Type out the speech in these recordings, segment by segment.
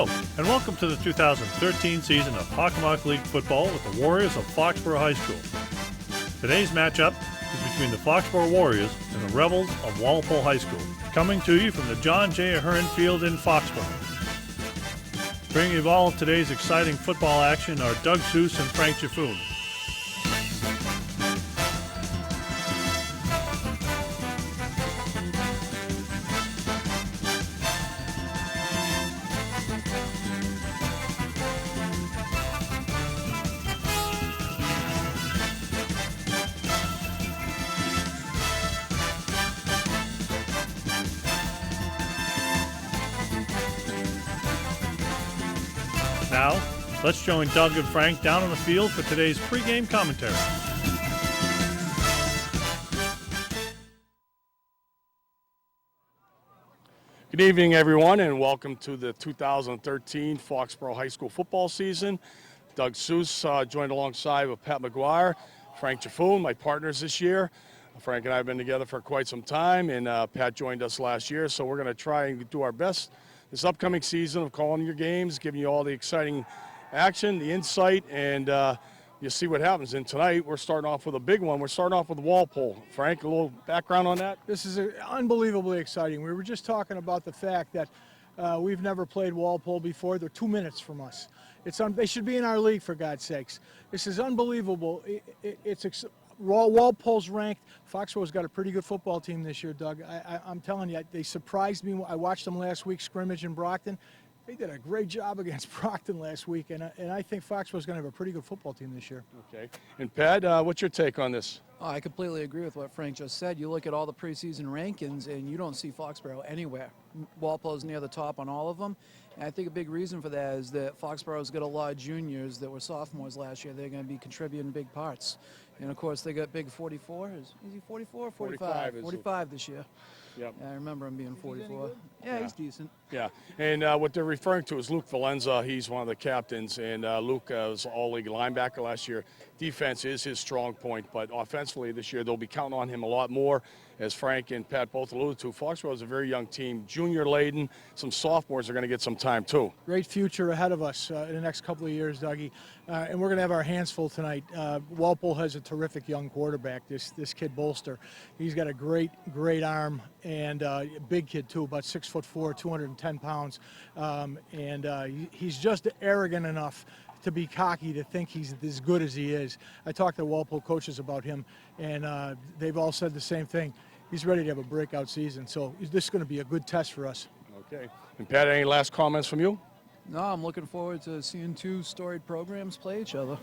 Hello, and welcome to the 2013 season of Hockomock League football with the Warriors of Foxborough High School. Today's matchup is between the Foxborough Warriors and the Rebels of Walpole High School, coming to you from the John J. Ahern Field in Foxborough. Bringing you all of today's exciting football action are Doug Seuss and Frank Jaffoon. Now, let's join Doug and Frank down on the field for today's pregame commentary. Good evening, everyone, and welcome to the 2013 Foxborough High School football season. Doug Seuss joined alongside with Pat McGuire, Frank Jaffoon, my partners this year. Frank and I have been together for quite some time, and Pat joined us last year, so we're going to try and do our best this upcoming season of calling your games, giving you all the exciting action, the insight, and you'll see what happens. And tonight, we're starting off with a big one. We're starting off with Walpole. Frank, a little background on that? This is unbelievably exciting. We were just talking about the fact that we've never played Walpole before. They're 2 minutes from us. They should be in our league, for God's sakes. This is unbelievable. Walpole's ranked. Foxborough's got a pretty good football team this year, Doug. I'm telling you, they surprised me. I watched them last week scrimmage in Brockton. They did a great job against Brockton last week, and I think Foxborough's going to have a pretty good football team this year. Okay. And Pat, what's your take on this? Oh, I completely agree with what Frank just said. You look at all the preseason rankings, and you don't see Foxborough anywhere. Walpole's near the top on all of them. And I think a big reason for that is that Foxborough's got a lot of juniors that were sophomores last year. They're going to be contributing big parts. And, of course, they got big 44. Is he 44 or 45? 45 this year. Yep. Yeah, I remember him being 44. Yeah, he's decent. Yeah, and what they're referring to is Luke Valenza. He's one of the captains, and Luke was all-league linebacker last year. Defense is his strong point, but offensively this year they'll be counting on him a lot more. As Frank and Pat both alluded to, Foxborough is a very young team, junior-laden. Some sophomores are going to get some time, too. Great future ahead of us in the next couple of years, Dougie. And we're going to have our hands full tonight. Walpole has a terrific young quarterback, this kid Bolster. He's got a great arm, and a big kid, too, about 6'4", 210 pounds. He's just arrogant enough to be cocky to think he's as good as he is. I talked to Walpole coaches about him, and they've all said the same thing. He's ready to have a breakout season, so this is going to be a good test for us. Okay. And Pat, any last comments from you? No, I'm looking forward to seeing two storied programs play each other.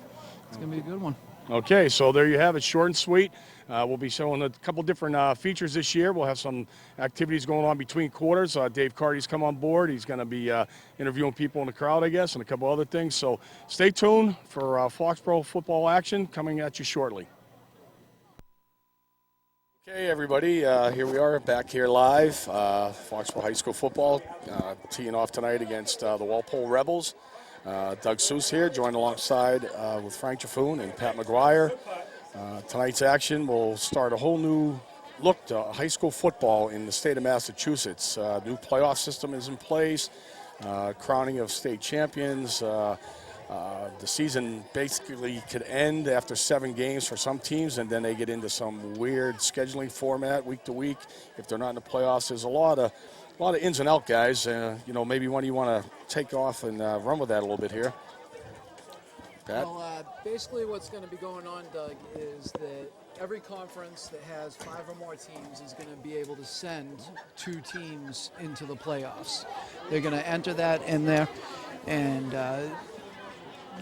It's going to be a good one. Okay, so there you have it, short and sweet. We'll be showing a couple different features this year. We'll have some activities going on between quarters. Dave Carty's come on board. He's going to be interviewing people in the crowd, I guess, and a couple other things. So stay tuned for Foxborough football action coming at you shortly. Okay, everybody, here we are back here live. Foxborough High School football teeing off tonight against the Walpole Rebels. Doug Seuss here, joined alongside with Frank Jaffoon and Pat McGuire. Tonight's action will start a whole new look to high school football in the state of Massachusetts. New playoff system is in place, crowning of state champions. The season basically could end after 7 games for some teams, and then they get into some weird scheduling format week to week. If they're not in the playoffs, there's a lot of ins and outs, guys. Maybe one of you want to take off and run with that a little bit here. Pat? Well, basically what's going to be going on, Doug, is that every conference that has 5 or more teams is going to be able to send 2 teams into the playoffs. They're going to enter that in there, and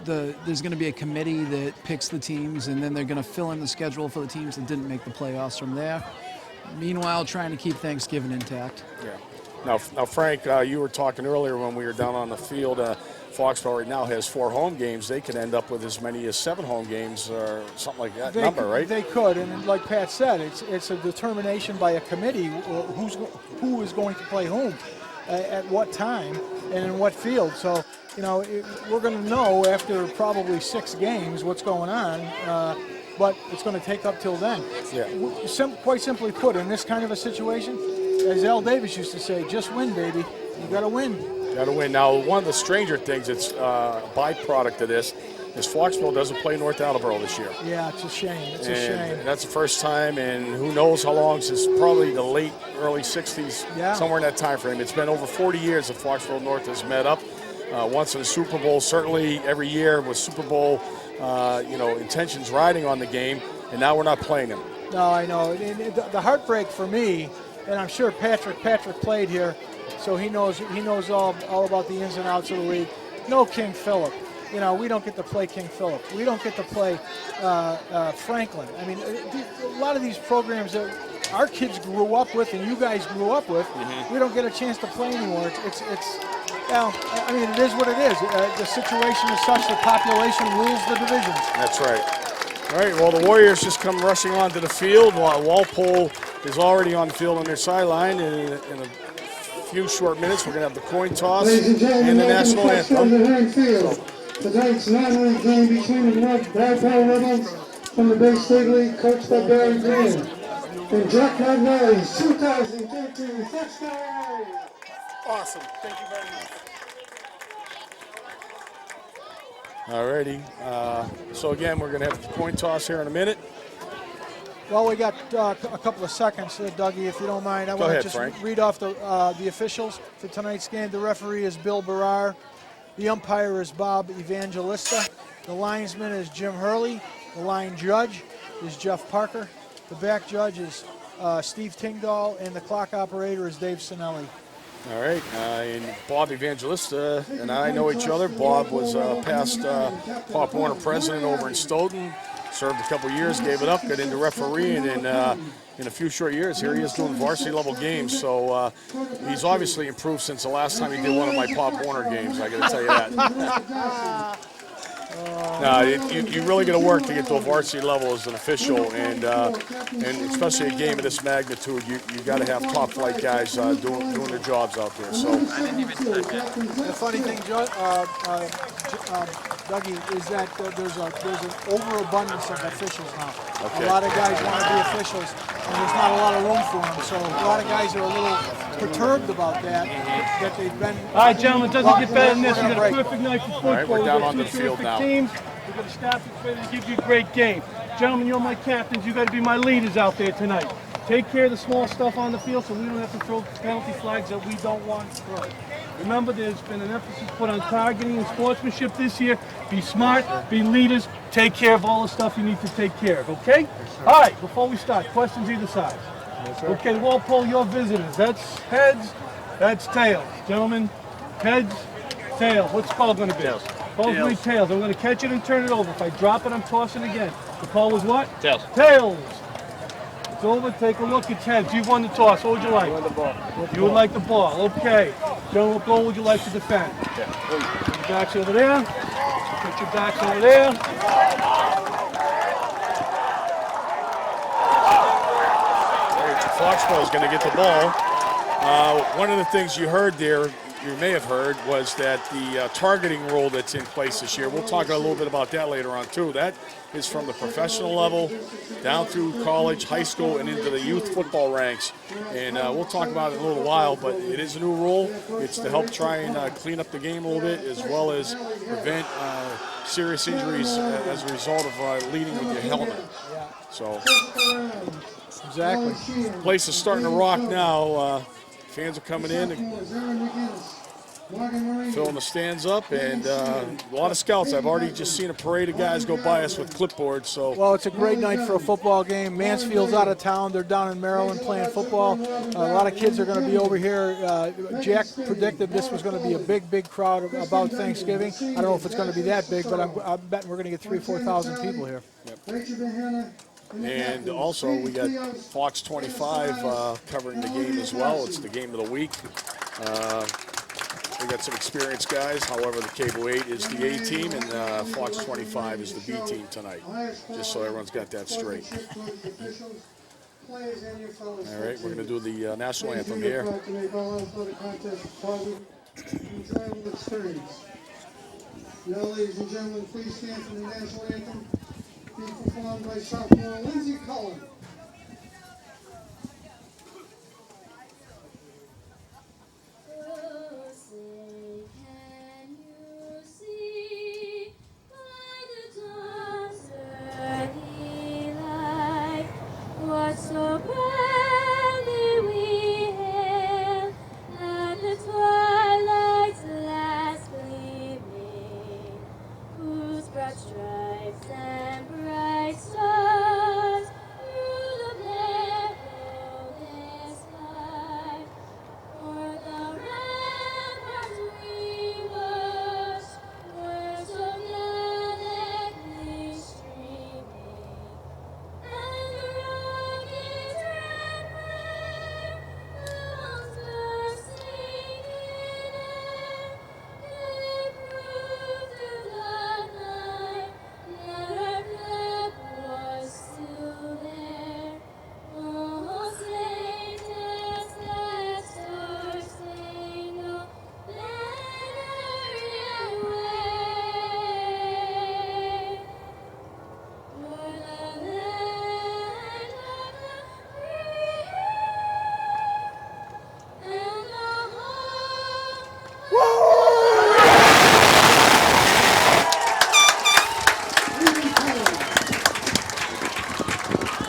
there's going to be a committee that picks the teams, and then they're going to fill in the schedule for the teams that didn't make the playoffs from there. Meanwhile, trying to keep Thanksgiving intact. Yeah. Now, Frank, you were talking earlier when we were down on the field. Foxborough right now has 4 home games. They could end up with as many as 7 home games or something like that right? They could, and like Pat said, it's a determination by a committee who is going to play whom, at what time, and in what field. So, we're going to know after probably 6 games what's going on. But it's going to take up till then. Yeah. Quite simply put, in this kind of a situation, as Al Davis used to say, just win, baby. You got to win. Got to win. Now, one of the stranger things that's a byproduct of this is Foxborough doesn't play North Attleboro this year. Yeah, it's a shame. It's a shame. That's the first time, and who knows how long, since probably the early 60s, somewhere in that time frame. It's been over 40 years that Foxborough North has met up. Once in the Super Bowl, certainly every year with Super Bowl, intentions riding on the game, and now we're not playing them. No, I know. The heartbreak for me, and I'm sure Patrick played here, so he knows all about the ins and outs of the league. No King Philip. We don't get to play King Philip. We don't get to play Franklin. I mean, a lot of these programs that our kids grew up with and you guys grew up with, we don't get a chance to play anymore. It is what it is. The situation is such that population rules the divisions. That's right. All right, well, the Warriors just come rushing onto the field while Walpole is already on the field on their sideline. In a few short minutes, we're going to have the coin toss and the national anthem. Tonight's non-league game between the Walpole Rebels from the Bay State League, coached by Barry Green. And Jack Magnoli's 2013 first down. Awesome. Thank you very much. All righty. So again, we're going to have the coin toss here in a minute. Well, we got a couple of seconds, Dougie, if you don't mind. I want to just read off the officials for tonight's game. The referee is Bill Barrar. The umpire is Bob Evangelista. The linesman is Jim Hurley. The line judge is Jeff Parker. The back judge is Steve Tingdahl, and the clock operator is Dave Sinelli. All right, and Bob Evangelista and I know each other. Bob was past Pop Warner president over in Stoughton. Served a couple years, gave it up, got into refereeing, and in a few short years, here he is doing varsity level games. So he's obviously improved since the last time he did one of my Pop Warner games, I got to tell you that. No, you really got to work to get to a varsity level as an official, and especially a game of this magnitude, you got to have top flight guys doing their jobs out there. So the funny thing, Dougie, is that there's an overabundance of officials now. Okay. A lot of guys want to be officials, and there's not a lot of room for them. So a lot of guys are a little perturbed about that they've been. All right, gentlemen, it doesn't get better than this. We've got a perfect night for football. All right, we're down on the field now. Teams. We've got a staff that's ready to give you a great game. Gentlemen, you're my captains. You got to be my leaders out there tonight. Take care of the small stuff on the field so we don't have to throw penalty flags that we don't want to throw. Remember, there's been an emphasis put on targeting and sportsmanship this year. Be smart, be leaders, take care of all the stuff you need to take care of, okay? All right, before we start, questions either side. Yes, okay, Walpole, your visitors. That's heads, that's tails. Gentlemen, heads, tails. What's the call going to be? Tails. Call's going to be tails. I'm going to catch it and turn it over. If I drop it, I'm tossing again. The call was what? Tails. Tails. It's over. Take a look. It's heads. You've won the toss. What would you like? I want the ball. You would like the ball. Okay. General, what goal would you like to defend? Yeah. Put your backs over there. Put your backs over there. Foxborough is going to get the ball. One of the things you heard there, you may have heard, was that the targeting rule that's in place this year, we'll talk a little bit about that later on too. That is from the professional level down through college, high school, and into the youth football ranks. And we'll talk about it in a little while, but it is a new rule. It's to help try and clean up the game a little bit, as well as prevent serious injuries as a result of leading with your helmet. So, exactly. The place is starting to rock now. Fans are coming in and filling the stands up, and a lot of scouts. I've already just seen a parade of guys go by us with clipboards. So, well, it's a great night for a football game. Mansfield's out of town. They're down in Maryland playing football. A lot of kids are going to be over here. Jack predicted this was going to be a big crowd about Thanksgiving. I don't know if it's going to be that big, but I'm betting we're going to get 3,000 or 4,000 people here. Yep. And also, we got Fox 25 covering the game as well. It's the game of the week. We got some experienced guys. However, the Cable 8 is the A team, and Fox 25 is the B team tonight. Just so everyone's got that straight. All right, we're going to do the national anthem here. Now, ladies and gentlemen, please stand for the national anthem. Being performed by sophomore Lindsay Cullen. Oh, say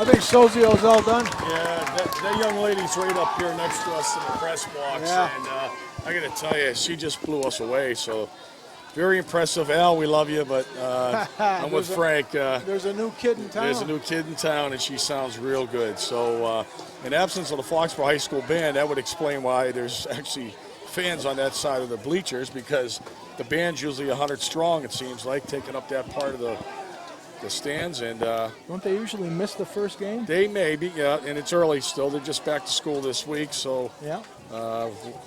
I think Sozio's all done. Yeah, that young lady's right up here next to us in the press box, Yeah. and I got to tell you, she just blew us away. So very impressive. Al, we love you, but I'm with Frank. There's a new kid in town. There's a new kid in town, and she sounds real good. So in absence of the Foxborough High School band, that would explain why there's actually fans on that side of the bleachers, because the band's usually 100 strong, it seems like, taking up that part of the stands. And Don't they usually miss the first game? they may be, yeah, and it's early still. They're just back to school this week, so Yeah.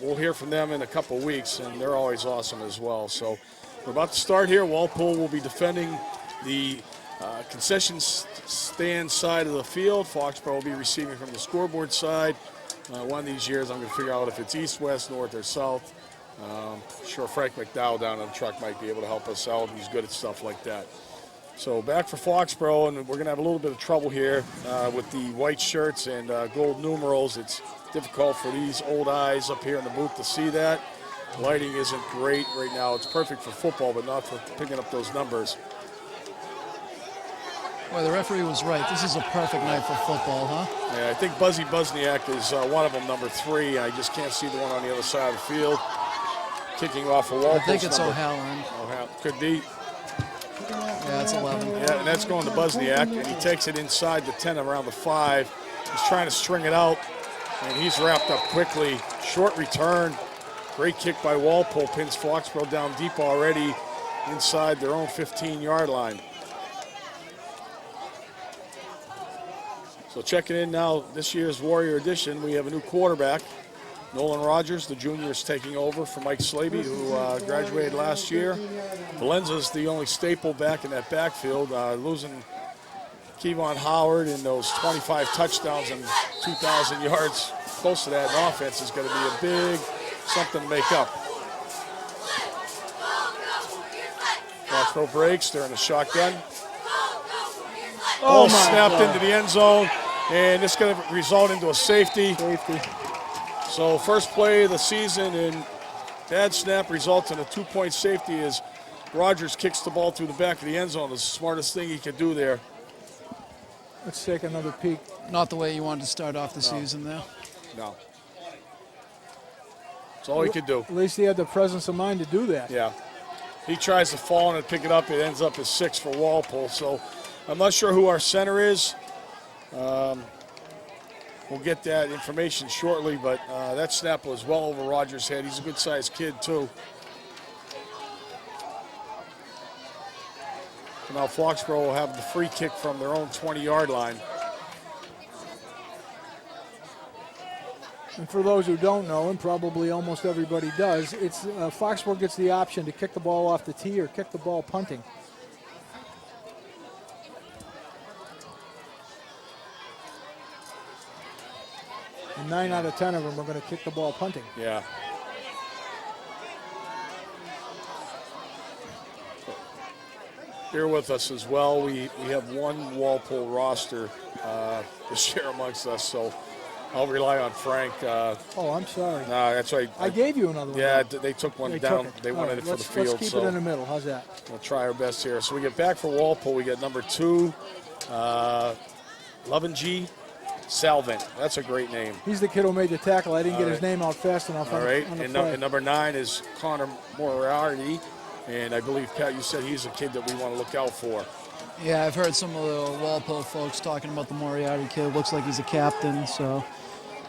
we'll hear from them in a couple weeks, and they're always awesome as well. So we're about to start here. Walpole will be defending the concession stand side of the field. Foxborough will be receiving from the scoreboard side. One of these years, I'm going to figure out if it's east, west, north, or south. Sure, Frank McDowell down on the truck might be able to help us out. He's good at stuff like that. So back for Foxborough, and we're going to have a little bit of trouble here with the white shirts and gold numerals. It's difficult for these old eyes up here in the booth to see that. Lighting isn't great right now. It's perfect for football, but not for picking up those numbers. Boy, the referee was right. This is a perfect night for football, huh? Yeah, I think Buzzy Busniak is one of them, number 3. I just can't see the one on the other side of the field. Kicking off a Walpole. I think it's O'Halloran. Could be. Yeah, it's 11. Yeah, and that's going to Busniak, and he takes it inside the 10 around the 5. He's trying to string it out, and he's wrapped up quickly. Short return. Great kick by Walpole. Pins Foxborough down deep already inside their own 15-yard line. So checking in now, this year's Warrior Edition, we have a new quarterback. Nolan Rogers, the junior, is taking over for Mike Slaby, who graduated last year. Valenza's the only staple back in that backfield, losing Kevon Howard in those 25 touchdowns and 2,000 yards. Close to that in offense is going to be a big something to make up. Foxborough breaks, they're in the shotgun. Ball snapped into the end zone, and it's going to result into a safety. So first play of the season, and bad snap results in a 2-point safety as Rogers kicks the ball through the back of the end zone. It's the smartest thing he could do there. Let's take another peek. Not the way you wanted to start off the season there. No. That's all he could do. At least he had the presence of mind to do that. Yeah. He tries to fall on and pick it up. It ends up as 6 for Walpole. So I'm not sure who our center is. We'll get that information shortly, but that snap was well over Rogers' head. He's a good-sized kid, too. So now Foxborough will have the free kick from their own 20-yard line. And for those who don't know, and probably almost everybody does, it's Foxborough gets the option to kick the ball off the tee or kick the ball punting. And 9 out of 10 of them are going to kick the ball punting. Yeah. Bear with us as well. We have one Walpole roster to share amongst us, so I'll rely on Frank. Oh, I'm sorry. No, that's right. I gave you another one. Yeah, they took one down. They wanted it for the field. Let's keep so it in the middle. How's that? We'll try our best here. So we get back for Walpole. We get number 2, Lovengy Salvant. That's a great name. He's the kid who made the tackle. I didn't get his name out fast enough. All right. On the And play. number 9 is Connor Moriarty. And I believe, Pat, you said he's a kid that we want to look out for. Yeah, I've heard some of the Walpole folks talking about the Moriarty kid. Looks like he's a captain, so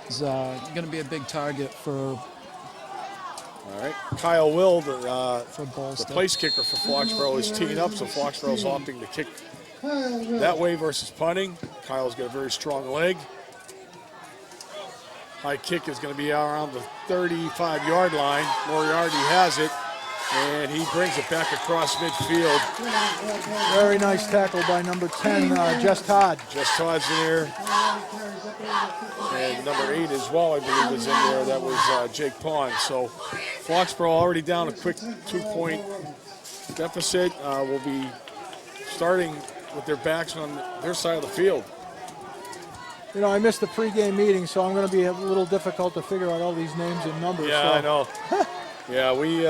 he's going to be a big target for All right. Kyle Will, the Bolster. place kicker for Foxborough, is teeing up, so Foxborough's opting to kick that way versus punting. Kyle's got a very strong leg. High kick is going to be around the 35-yard line. Moriarty has it, and he brings it back across midfield. Very nice tackle by number 10, Jess Todd. Jess Todd's in there. And number 8 as well, I believe, is in there. That was Jake Pond. So Foxborough already down a quick 2-point deficit. Will be starting with their backs on their side of the field. You know, I missed the pregame meeting, so I'm going to be a little difficult to figure out all these names and numbers. Yeah, so. I know. Yeah, we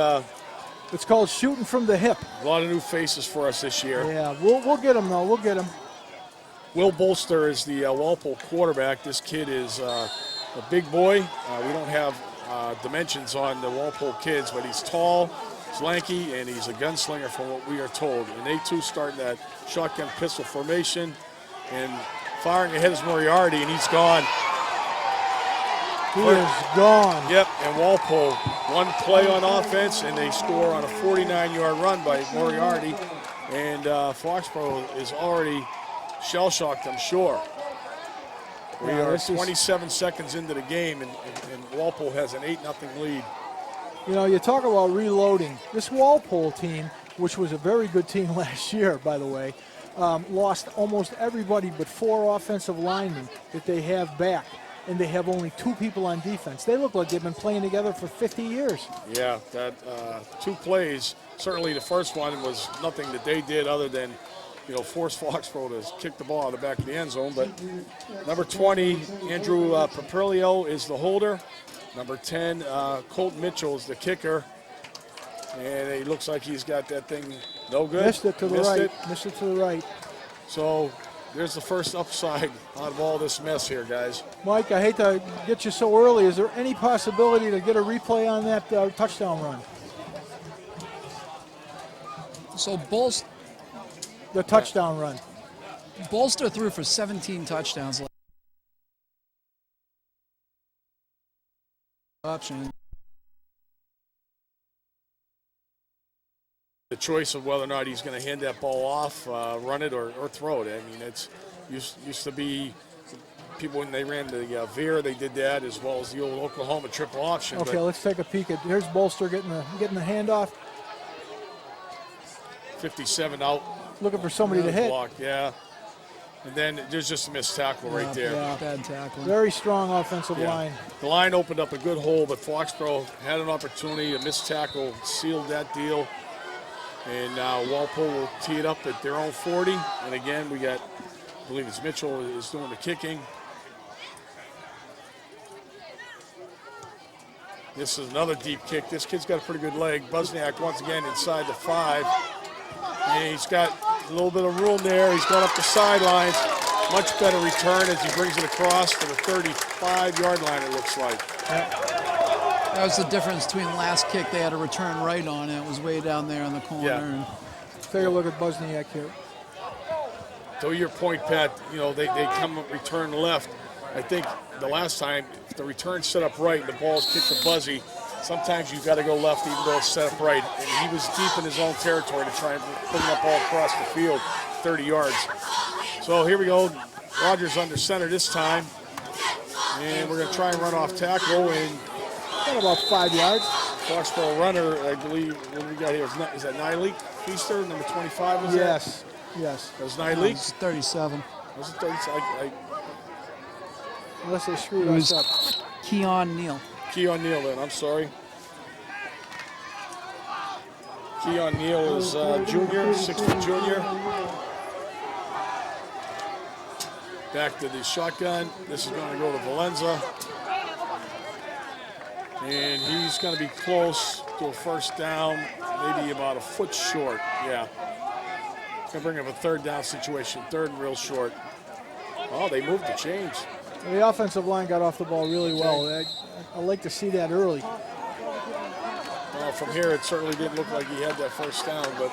It's called shooting from the hip. a lot of new faces for us this year. Yeah, we'll get them, though. We'll get them. Will Bolster is the Walpole quarterback. This kid is a big boy. We don't have dimensions on the Walpole kids, but he's tall, he's lanky, and he's a gunslinger from what we are told. And they too start that shotgun pistol formation, and firing ahead is Moriarty, and he's gone. He is gone. Yep, and Walpole, one play on offense, and they score on a 49-yard run by Moriarty. And Foxborough is already shell-shocked, I'm sure. We are 27 seconds into the game, and Walpole has an 8-0 lead. You know, you talk about reloading. This Walpole team, which was a very good team last year, by the way, lost almost everybody but 4 offensive linemen that they have back, and they have only 2 people on defense. They look like they've been playing together for 50 years. Yeah, that 2 plays, certainly the first one was nothing that they did other than, you know, force Foxborough to kick the ball out of the back of the end zone. But number 20, Andrew Paprilio is the holder. Number 10, Colt Mitchell is the kicker. And it looks like he's got that thing no good. Missed it to the right. Missed it to the right. So there's the first upside out of all this mess here, guys. Mike, I hate to get you so early. Is there any possibility to get a replay on that touchdown run? So The touchdown run. Bolster threw for 17 touchdowns. Option. The choice of whether or not he's going to hand that ball off, run it, or throw it. I mean, it's used to be people when they ran the veer, they did that, as well as the old Oklahoma triple option. Okay, let's take a peek at. Here's Bolster getting the handoff. 57 out. Looking for somebody to hit. Block, yeah. And then there's just a missed tackle right there. Yeah. Bad tackle. Very strong offensive line. The line opened up a good hole, but Foxborough had an opportunity. A missed tackle sealed that deal. And now Walpole will tee it up at their own 40. And again, we got, I believe it's Mitchell is doing the kicking. This is another deep kick. This kid's got a pretty good leg. Busniak once again inside the 5. And he's got a little bit of room there. He's gone up the sidelines. Much better return as he brings it across to the 35-yard line, it looks like. That was the difference between last kick. They had a return right on it. It was way down there in the corner. Yeah. Take a look at Busniak here. To your point, Pat, you know, they come up return left. I think the last time, if the return's set up right and the ball's kicked to Buzzy, sometimes you've got to go left even though it's set up right. And he was deep in his own territory to try and bring that ball across the field, 30 yards. So here we go. Rogers under center this time. And we're going to try and run off tackle. And Got about 5 yards. Foxborough runner, I believe, what we got here, is that Nyleek Feaster, number 25? Was Yes. Yes. That was Nyleek? It's 37. Was it 37? Unless they screwed It was us up. Keon Neal. Keon Neal then, I'm sorry. Keon Neal is junior, 6-foot junior. Back to the shotgun. This is going to go to Valenza. And he's going to be close to a first down, maybe about a foot short. Yeah. Going to bring up a third down situation, third and real short. Oh, they moved the chains. The offensive line got off the ball really well. I like to see that early. Well, from here, it certainly didn't look like he had that first down, but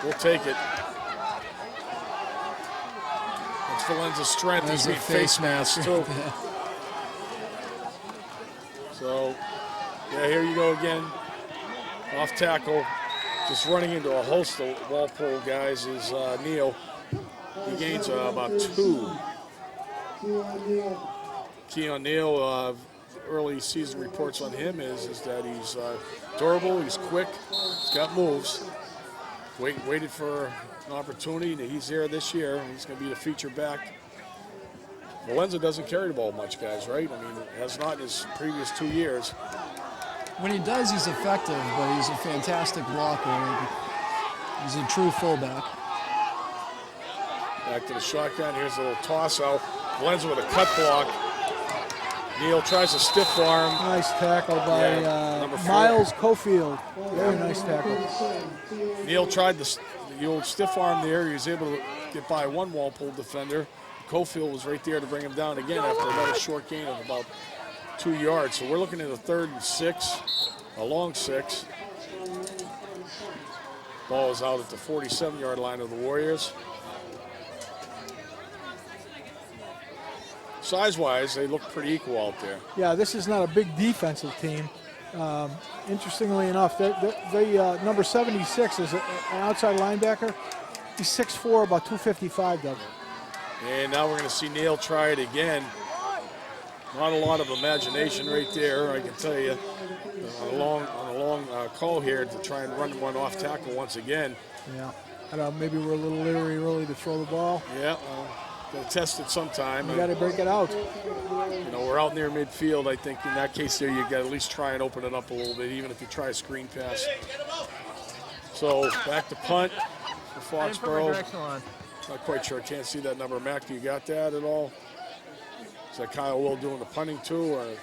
we'll take it. It's Valenza's strength. He's got face mask, too. So, yeah, here you go again. Off tackle. Just running into a host of Walpole guys is Neal. He gains about 2. Keon Neal, early season reports on him is that he's durable, he's quick, he's got moves. Waited for an opportunity. He's there this year. He's going to be the feature back. Valenza doesn't carry the ball much, guys, right? I mean, has not in his previous 2 years. When he does, he's effective, but he's a fantastic blocker. He's a true fullback. Back to the shotgun. Here's a little toss out. Valenza with a cut block. Neal tries a stiff arm. Nice tackle by Miles Cofield. Very nice tackle. Neal tried the old stiff arm there. He was able to get by one Walpole defender. Cofield was right there to bring him down again after another short gain of about 2 yards. So we're looking at a 3rd and 6, a long 6. Ball is out at the 47-yard line of the Warriors. Size-wise, they look pretty equal out there. Yeah, this is not a big defensive team. Interestingly enough, number 76 is an outside linebacker. He's 6'4", about 255, Doug. And now we're going to see Neal try it again. Not a lot of imagination right there, I can tell you. On a long call here to try and run one off tackle once again. Yeah, I don't know, maybe we're a little leery early to throw the ball. Yeah, got to test it sometime. You got to break it out. You know, we're out near midfield. I think in that case there, you got to at least try and open it up a little bit, even if you try a screen pass. So back to punt for Foxborough. Not quite sure. I can't see that number. Mac, you got that at all? Is that Kyle Will doing the punting too, or I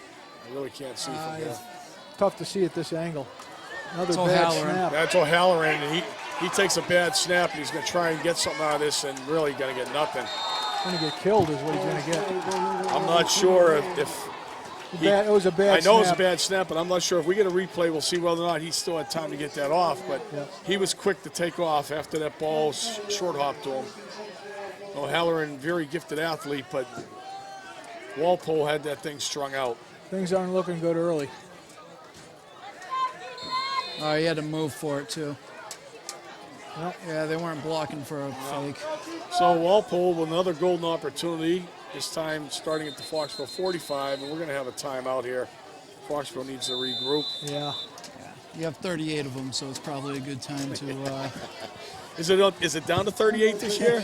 really can't see from here. Tough to see at this angle. Another bad snap. That's O'Halloran, and he takes a bad snap, and he's going to try and get something out of this, and really going to get nothing. Going to get killed is what he's going to get. I'm not sure if it was a bad snap. I know it was a bad snap, but I'm not sure if we get a replay, we'll see whether or not he still had time to get that off. But he was quick to take off after that ball short hopped to him. O'Halloran, very gifted athlete, but Walpole had that thing strung out. Things aren't looking good early. Oh, he had to move for it too. Well, yeah, they weren't blocking for a fake. So Walpole with another golden opportunity, this time starting at the Foxborough 45, and we're going to have a timeout here. Foxborough needs to regroup. Yeah. You have 38 of them, so it's probably a good time to... Is it down to 38 this year?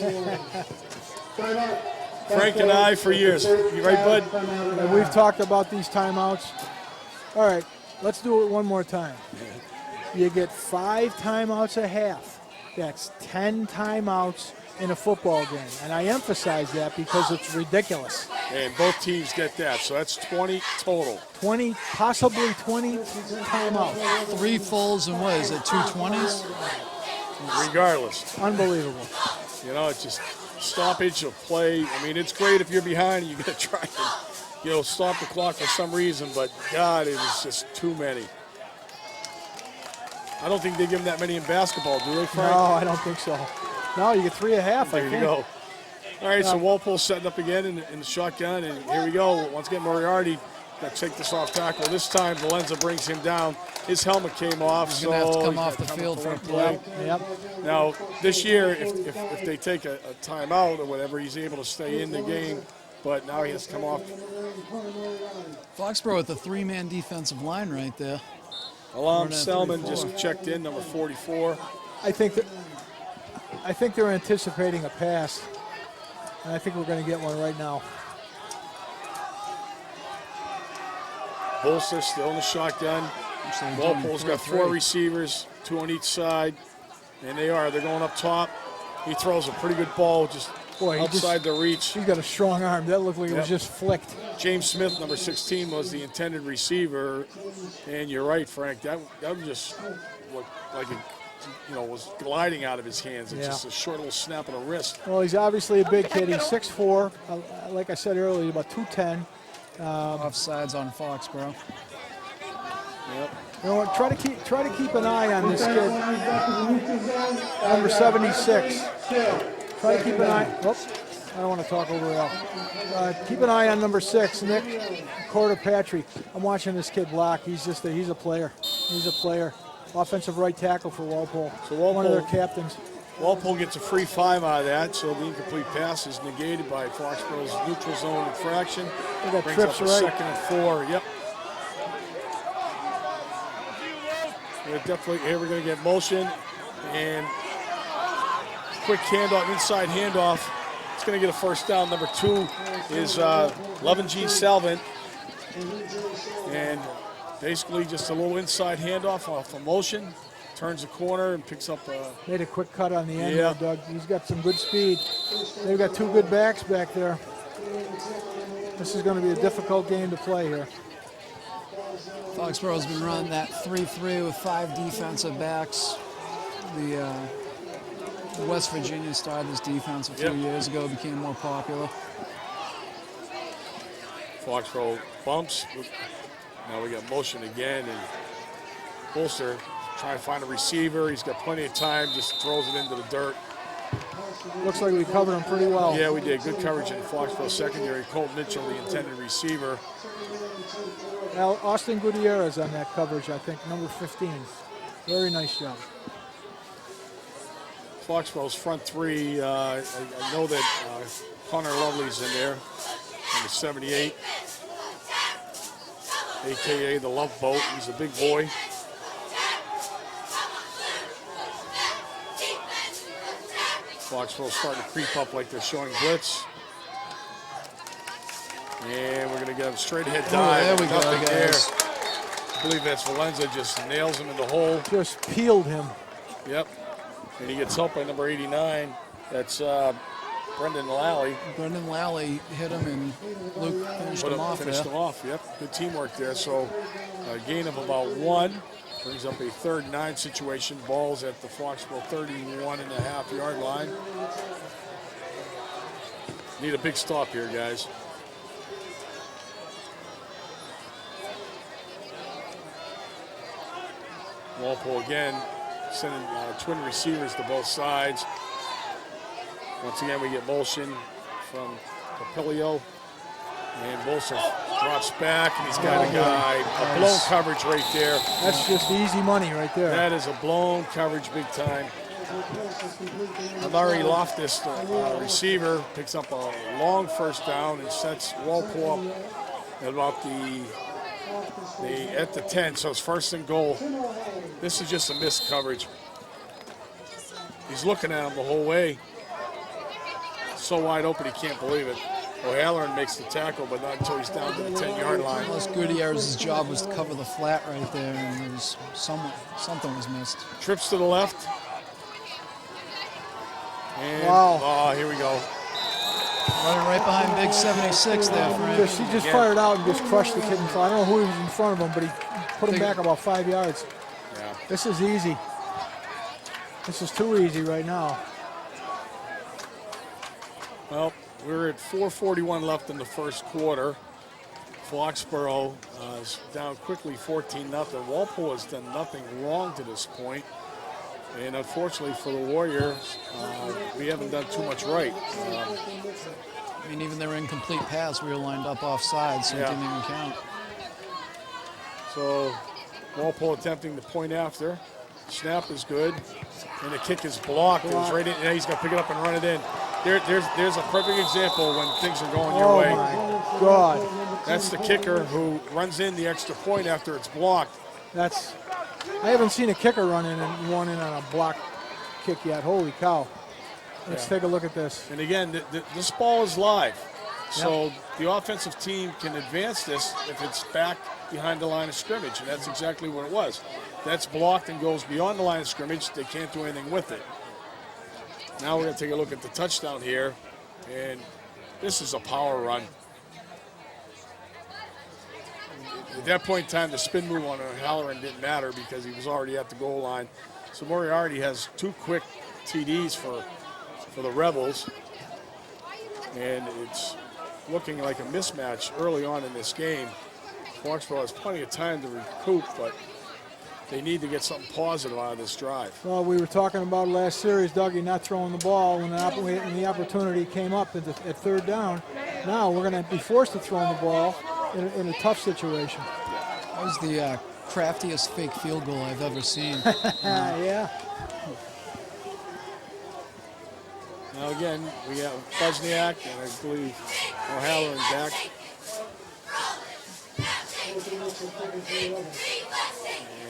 Frank and I for years. You right, bud? And we've talked about these timeouts. All right, let's do it one more time. You get 5 timeouts a half. That's 10 timeouts in a football game. And I emphasize that because it's ridiculous. And both teams get that, so that's 20 total. 20, possibly 20 timeouts. 3 fulls and what is it, 2 20s? Regardless. Unbelievable. You know, it's just stoppage of play. I mean, it's great if you're behind and you're going to try and, stop the clock for some reason, but God, it is just too many. I don't think they give them that many in basketball, do they, Frank? No, I don't think so. No, you get 3 1/2, I think. There you go. All right, so Walpole's setting up again in the shotgun, and here we go. Once again, Moriarty got to take this off tackle. This time, Valenza brings him down. His helmet came off, He's going to have to come off the field for a play. Yep. Now, this year, if they take a timeout or whatever, he's able to stay in the game, but now he has to come off. Foxborough with a 3-man defensive line right there. Alam Selman just checked in, number 44. I think they're anticipating a pass, and I think we're going to get one right now. Bolster still in the shotgun. Walpole's got 4 receivers, 2 on each side, and they're going up top. He throws a pretty good ball just outside the reach. He's got a strong arm. That looked like it was just flicked. James Smith, number 16, was the intended receiver, and you're right, Frank. That just looked like it, was gliding out of his hands. It's just a short little snap of the wrist. Well, he's obviously a big kid. He's 6'4". Like I said earlier, about 210. Offsides on Foxborough. Yep. You know what? Try to keep an eye on this kid, number 76. Try to keep an eye. Oops, I don't want to talk over Al. Keep an eye on number 6, Nick Cortopatri. I'm watching this kid block. He's a player. He's a player. Offensive right tackle for Walpole. So one of their captains. Walpole gets a free 5 out of that, so the incomplete pass is negated by Foxborough's neutral zone infraction. They got brings trips up a right. 2nd and 4. Yep. Here we're going to get motion and quick handoff, inside handoff. It's going to get a first down. Number 2 is Levin G. Salvant. And basically just a little inside handoff off a motion. Turns the corner and picks up made a quick cut on the end there, Doug. He's got some good speed. They've got 2 good backs back there. This is going to be a difficult game to play here. Foxborough's been running that 3-3 with 5 defensive backs. The West Virginia started this defense a few years ago, became more popular. Foxborough bumps. Now we got motion again, and Bolster trying to find a receiver. He's got plenty of time, just throws it into the dirt. Looks like we covered him pretty well. Yeah, we did. Good coverage in Foxborough secondary. Colt Mitchell, the intended receiver. Now, Austin Gutierrez on that coverage, I think, number 15. Very nice job. Foxborough's front three, I know that Connor Lovely's in there, number 78, a.k.a. the Love Boat. He's a big boy. Foxborough's starting to creep up like they're showing blitz. And we're going to get him straight ahead dive. There we go, Nothing guys. there. I believe that's Valenza, just nails him in the hole. Just peeled him. Yep. And he gets helped by number 89. That's Brendan Lally. Brendan Lally hit him, and Luke finished him off Finished there. him off, yep. Good teamwork there. So a gain of about 1. Brings up a 3rd and 9 situation. Ball's at the Foxborough 31.5-yard line. Need a big stop here, guys. Walpole again, sending twin receivers to both sides. Once again, we get motion from Papilio. And Bolster drops back, and he's got a guy. A blown coverage right there. That's just easy money right there. That is a blown coverage big time. Amari Loftus, the receiver, picks up a long 1st down and sets Walpole up at about at the 10, so it's 1st and goal. This is just a missed coverage. He's looking at him the whole way. So wide open, he can't believe it. O'Halloran makes the tackle, but not until he's down to the 10-yard line. Plus Gutierrez's job was to cover the flat right there, and there was something was missed. Trips to the left. And, wow. Oh, here we go. Running right behind Big 76 there, Frank. He just fired out and just crushed the kid in front. I don't know who was in front of him, but he put him back about 5 yards. Yeah. This is easy. This is too easy right now. Well, we're at 4:41 left in the 1st quarter. Foxborough is down quickly 14-0. Walpole has done nothing wrong to this point. And unfortunately for the Warriors, we haven't done too much right. I mean, even their incomplete pass, we were lined up offside, so it didn't even count. So Walpole attempting the point after. Snap is good. And the kick is blocked. It was right in. Now he's going to pick it up and run it in. There's a perfect example when things are going your way. Oh, my God. That's the kicker who runs in the extra point after it's blocked. I haven't seen a kicker run in and one in on a block kick yet. Holy cow. Let's take a look at this. And again, this ball is live. So the offensive team can advance this if it's back behind the line of scrimmage. And that's exactly what it was. That's blocked and goes beyond the line of scrimmage. They can't do anything with it. Now we're going to take a look at the touchdown here. And this is a power run. At that point in time, the spin move on O'Halloran didn't matter because he was already at the goal line. So Moriarty has 2 quick TDs for the Rebels. And it's looking like a mismatch early on in this game. Foxborough has plenty of time to recoup, but they need to get something positive out of this drive. Well, we were talking about last series, Dougie not throwing the ball when the opportunity came up at 3rd down. Now we're going to be forced to throw the ball in a tough situation. That was the craftiest fake field goal I've ever seen. Yeah. Now again, we have Buzniak and I believe O'Halloran back.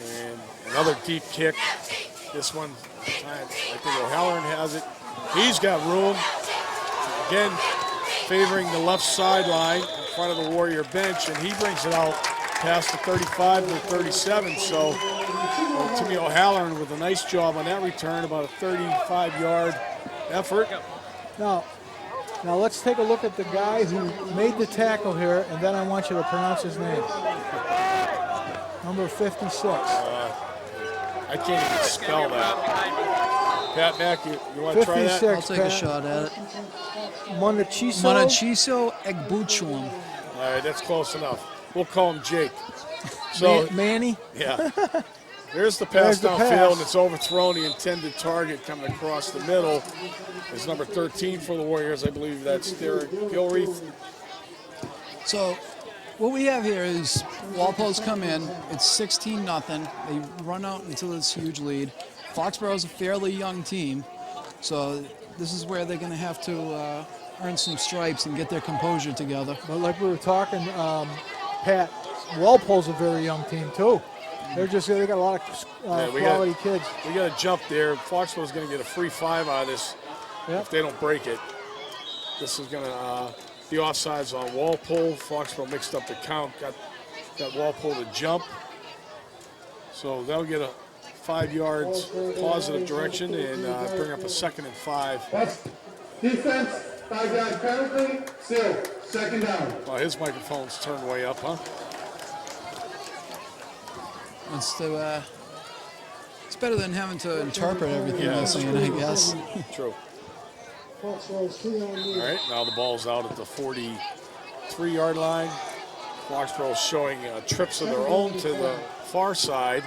And another deep kick. This one, I think O'Halloran has it. He's got room. Again, favoring the left sideline in front of the Warrior bench, and he brings it out past the 35 to the 37. So Timmy O'Halloran with a nice job on that return, about a 35-yard effort. Now let's take a look at the guy who made the tackle here, and then I want you to pronounce his name. Number 56. I can't even spell that. Pat Mack, you want to try that? 56. I'll take a Pat. shot at it. Monachiso. Egbuchum. All right, that's close enough. We'll call him Jake. So, Manny. yeah. There's the There's pass the downfield, pass. and it's overthrown. The intended target coming across the middle is number 13 for the Warriors. I believe that's Derek Gilreath. So what we have here is Walpole's come in. It's 16-0. They run out into this huge lead. Foxborough's a fairly young team, so this is where they're going to have to earn some stripes and get their composure together. But like we were talking, Pat, Walpole's a very young team too. They got a lot of quality kids. We got to jump there. Foxborough's going to get a free 5 out of this if they don't break it. This is going to be offsides on Walpole. Foxborough mixed up the count, got Walpole to jump. So they'll get a 5 yards positive direction and bring up a 2nd and 5. Defense, 5-yard penalty, still, 2nd down. Well, his microphone's turned way up, huh? It's better than having to interpret everything they're saying, I guess. True. All right, now the ball's out at the 43-yard line. Foxborough showing trips of their own to the far side.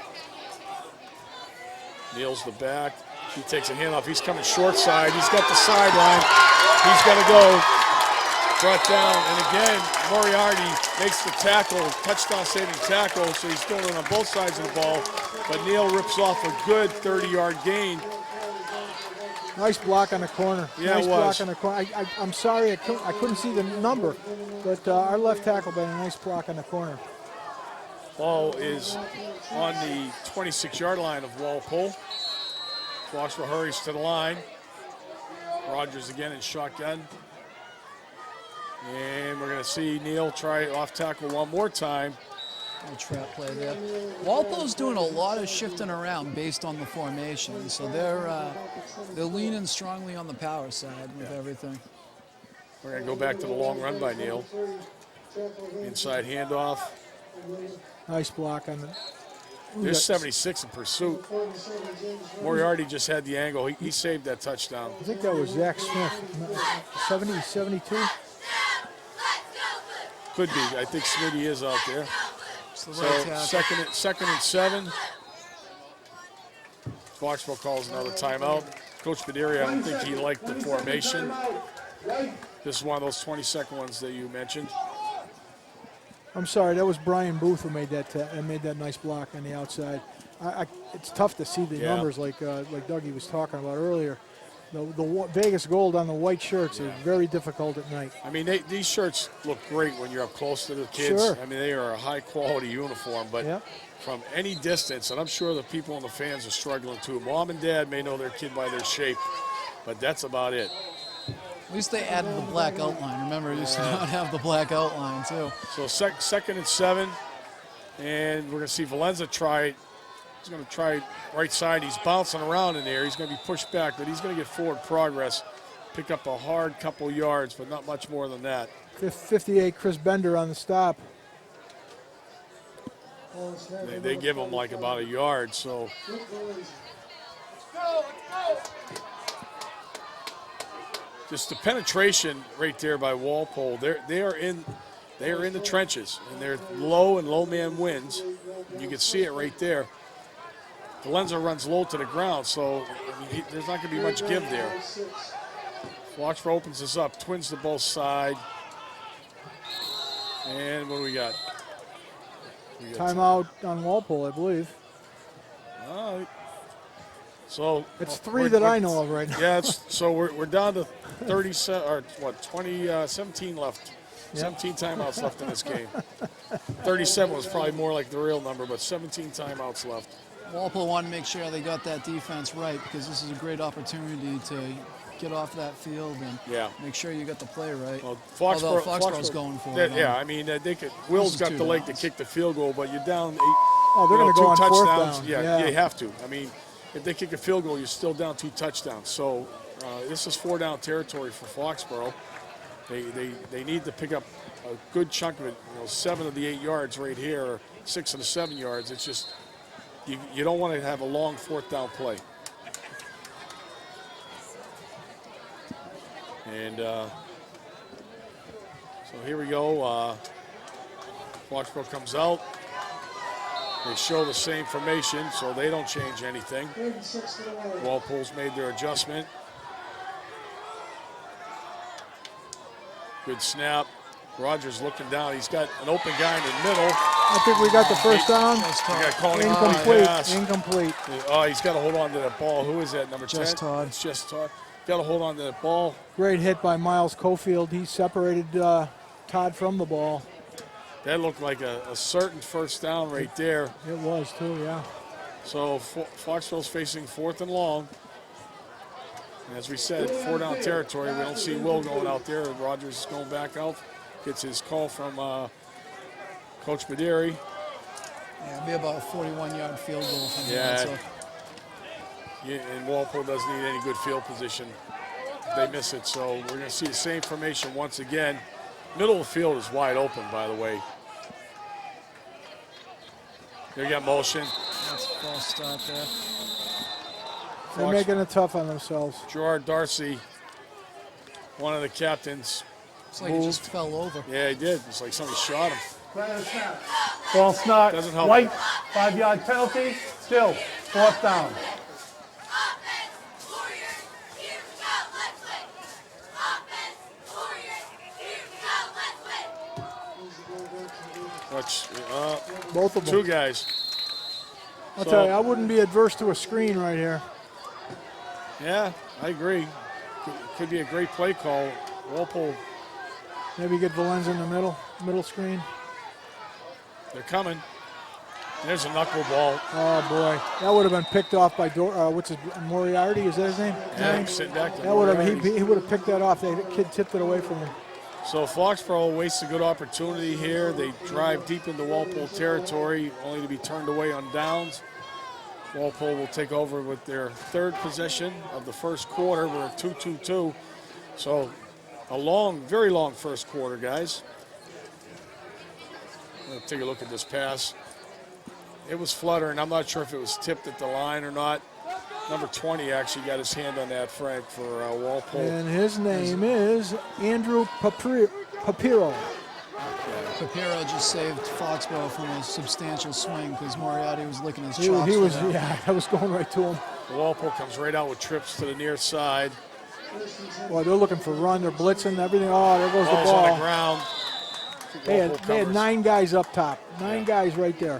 Neal's the back. He takes a handoff. He's coming short side. He's got the sideline. He's got to go. Brought down, and again, Moriarty makes the tackle, touchdown saving tackle, so he's doing it on both sides of the ball. But Neal rips off a good 30-yard gain. Nice block on the corner. Yeah, nice it was. block on the corner. I'm sorry, I couldn't see the number, but our left tackle made a nice block on the corner. Ball is on the 26-yard line of Walpole. Foxborough hurries to the line. Rogers again in shotgun. And we're going to see Neal try off tackle one more time. Little trap play there. Walpole's doing a lot of shifting around based on the formation, so they're leaning strongly on the power side with everything. We're going to go back to the long run by Neal. Inside handoff. Nice block on the. There's 76 in pursuit. Moriarty just had the angle. He saved that touchdown. I think that was Zach Smith. 70, 72. Could be. I think Smitty is out there. It's the So right tackle. second and 7. Foxborough calls another timeout. Coach Baderi, I don't think he liked the formation. This is one of those 20-second ones that you mentioned. I'm sorry, that was Brian Booth who made that nice block on the outside. It's tough to see the numbers like Dougie was talking about earlier. The Vegas gold on the white shirts is very difficult at night. I mean, these shirts look great when you're up close to the kids. Sure. I mean, they are a high-quality uniform, but from any distance, and I'm sure the people and the fans are struggling too. Mom and Dad may know their kid by their shape, but that's about it. At least they added the black outline. Remember, it used to not have the black outline, too. So second and 7, and we're going to see Valenza try it. He's going to try right side. He's bouncing around in there. He's going to be pushed back, but he's going to get forward progress, pick up a hard couple yards, but not much more than that. 58, Chris Bender on the stop. They give him like about a yard, so. Just the penetration right there by Walpole. They are in the trenches, and they're low and low man wins. You can see it right there. Valenza runs low to the ground, so I mean, there's not going to be much give there. Foxborough opens this up, twins to both sides. And what do we got? Timeout on Walpole, I believe. All right. So it's 3 that I know of right now. Yeah, so we're down to 17 left. 17 timeouts left in this game. 37 was probably more like the real number, but 17 timeouts left. Walpole wanted to make sure they got that defense right because this is a great opportunity to get off that field and make sure you got the play right. Well, Foxborough's going for it. Yeah, I mean, they could. Will's got the leg to kick the field goal, but you're down 8. Oh, they're going to go on 4th down. Yeah, you have to. I mean, if they kick a field goal, you're still down 2 touchdowns. So this is 4-down territory for Foxborough. They need to pick up a good chunk of it. 7 of the 8 yards right here, or 6 of the 7 yards. It's just you don't want to have a long 4th down play. And so here we go. Foxborough comes out. They show the same formation, so they don't change anything. Walpole's made their adjustment. Good snap. Rogers looking down. He's got an open guy in the middle. I think we got the first down. Incomplete. Incomplete. Oh, he's got to hold on to that ball. Who is that, number 10? Just Todd. It's just Todd. Got to hold on to that ball. Great hit by Miles Cofield. He separated Todd from the ball. That looked like a certain first down right there. It was too, yeah. So Foxborough's facing 4th and long. And as we said, 4-down territory. We don't see Will going out there. Rogers is going back out. Gets his call from Coach Baderi. Yeah, it'll be about a 41-yard field goal from Yeah. that, so. Yeah, and Walpole doesn't need any good field position. They miss it, so we're going to see the same formation once again. Middle of the field is wide open, by the way. They got motion. That's a false start there. They're making it tough on themselves. Gerard Darcy, one of the captains. It's like he just fell over. Yeah, he did. It's like somebody shot him. False start. Doesn't help. White, 5-yard penalty. Still, 4th down. Both of them. 2 guys. I'll tell you, I wouldn't be adverse to a screen right here. Yeah, I agree. Could be a great play call. Walpole, Maybe get Valenza in the middle screen. they're coming. There's a knuckleball. Oh boy, that would have been picked off by what's his Moriarty? Is that his name? Yeah, he's sitting back there. That would have he would have picked that off. The kid tipped it away from him. So Foxborough wastes a good opportunity here. They drive deep into Walpole territory, only to be turned away on downs. Walpole will take over with their 3rd possession of the first quarter. We're at 2-2-2. So a long, very long first quarter, guys. Let's take a look at this pass. It was fluttering. I'm not sure if it was tipped at the line or not. Number 20 actually got his hand on that, Frank, for Walpole. And his name is Andrew Papiro. Papiro just saved Foxborough from a substantial swing because Moriarty was licking his chops. He was, yeah, I was going right to him. Walpole comes right out with trips to the near side. Boy, they're looking for run. They're blitzing everything. Oh, there goes the Ball's ball. on the ground. They had 9 guys up top. 9 guys right there.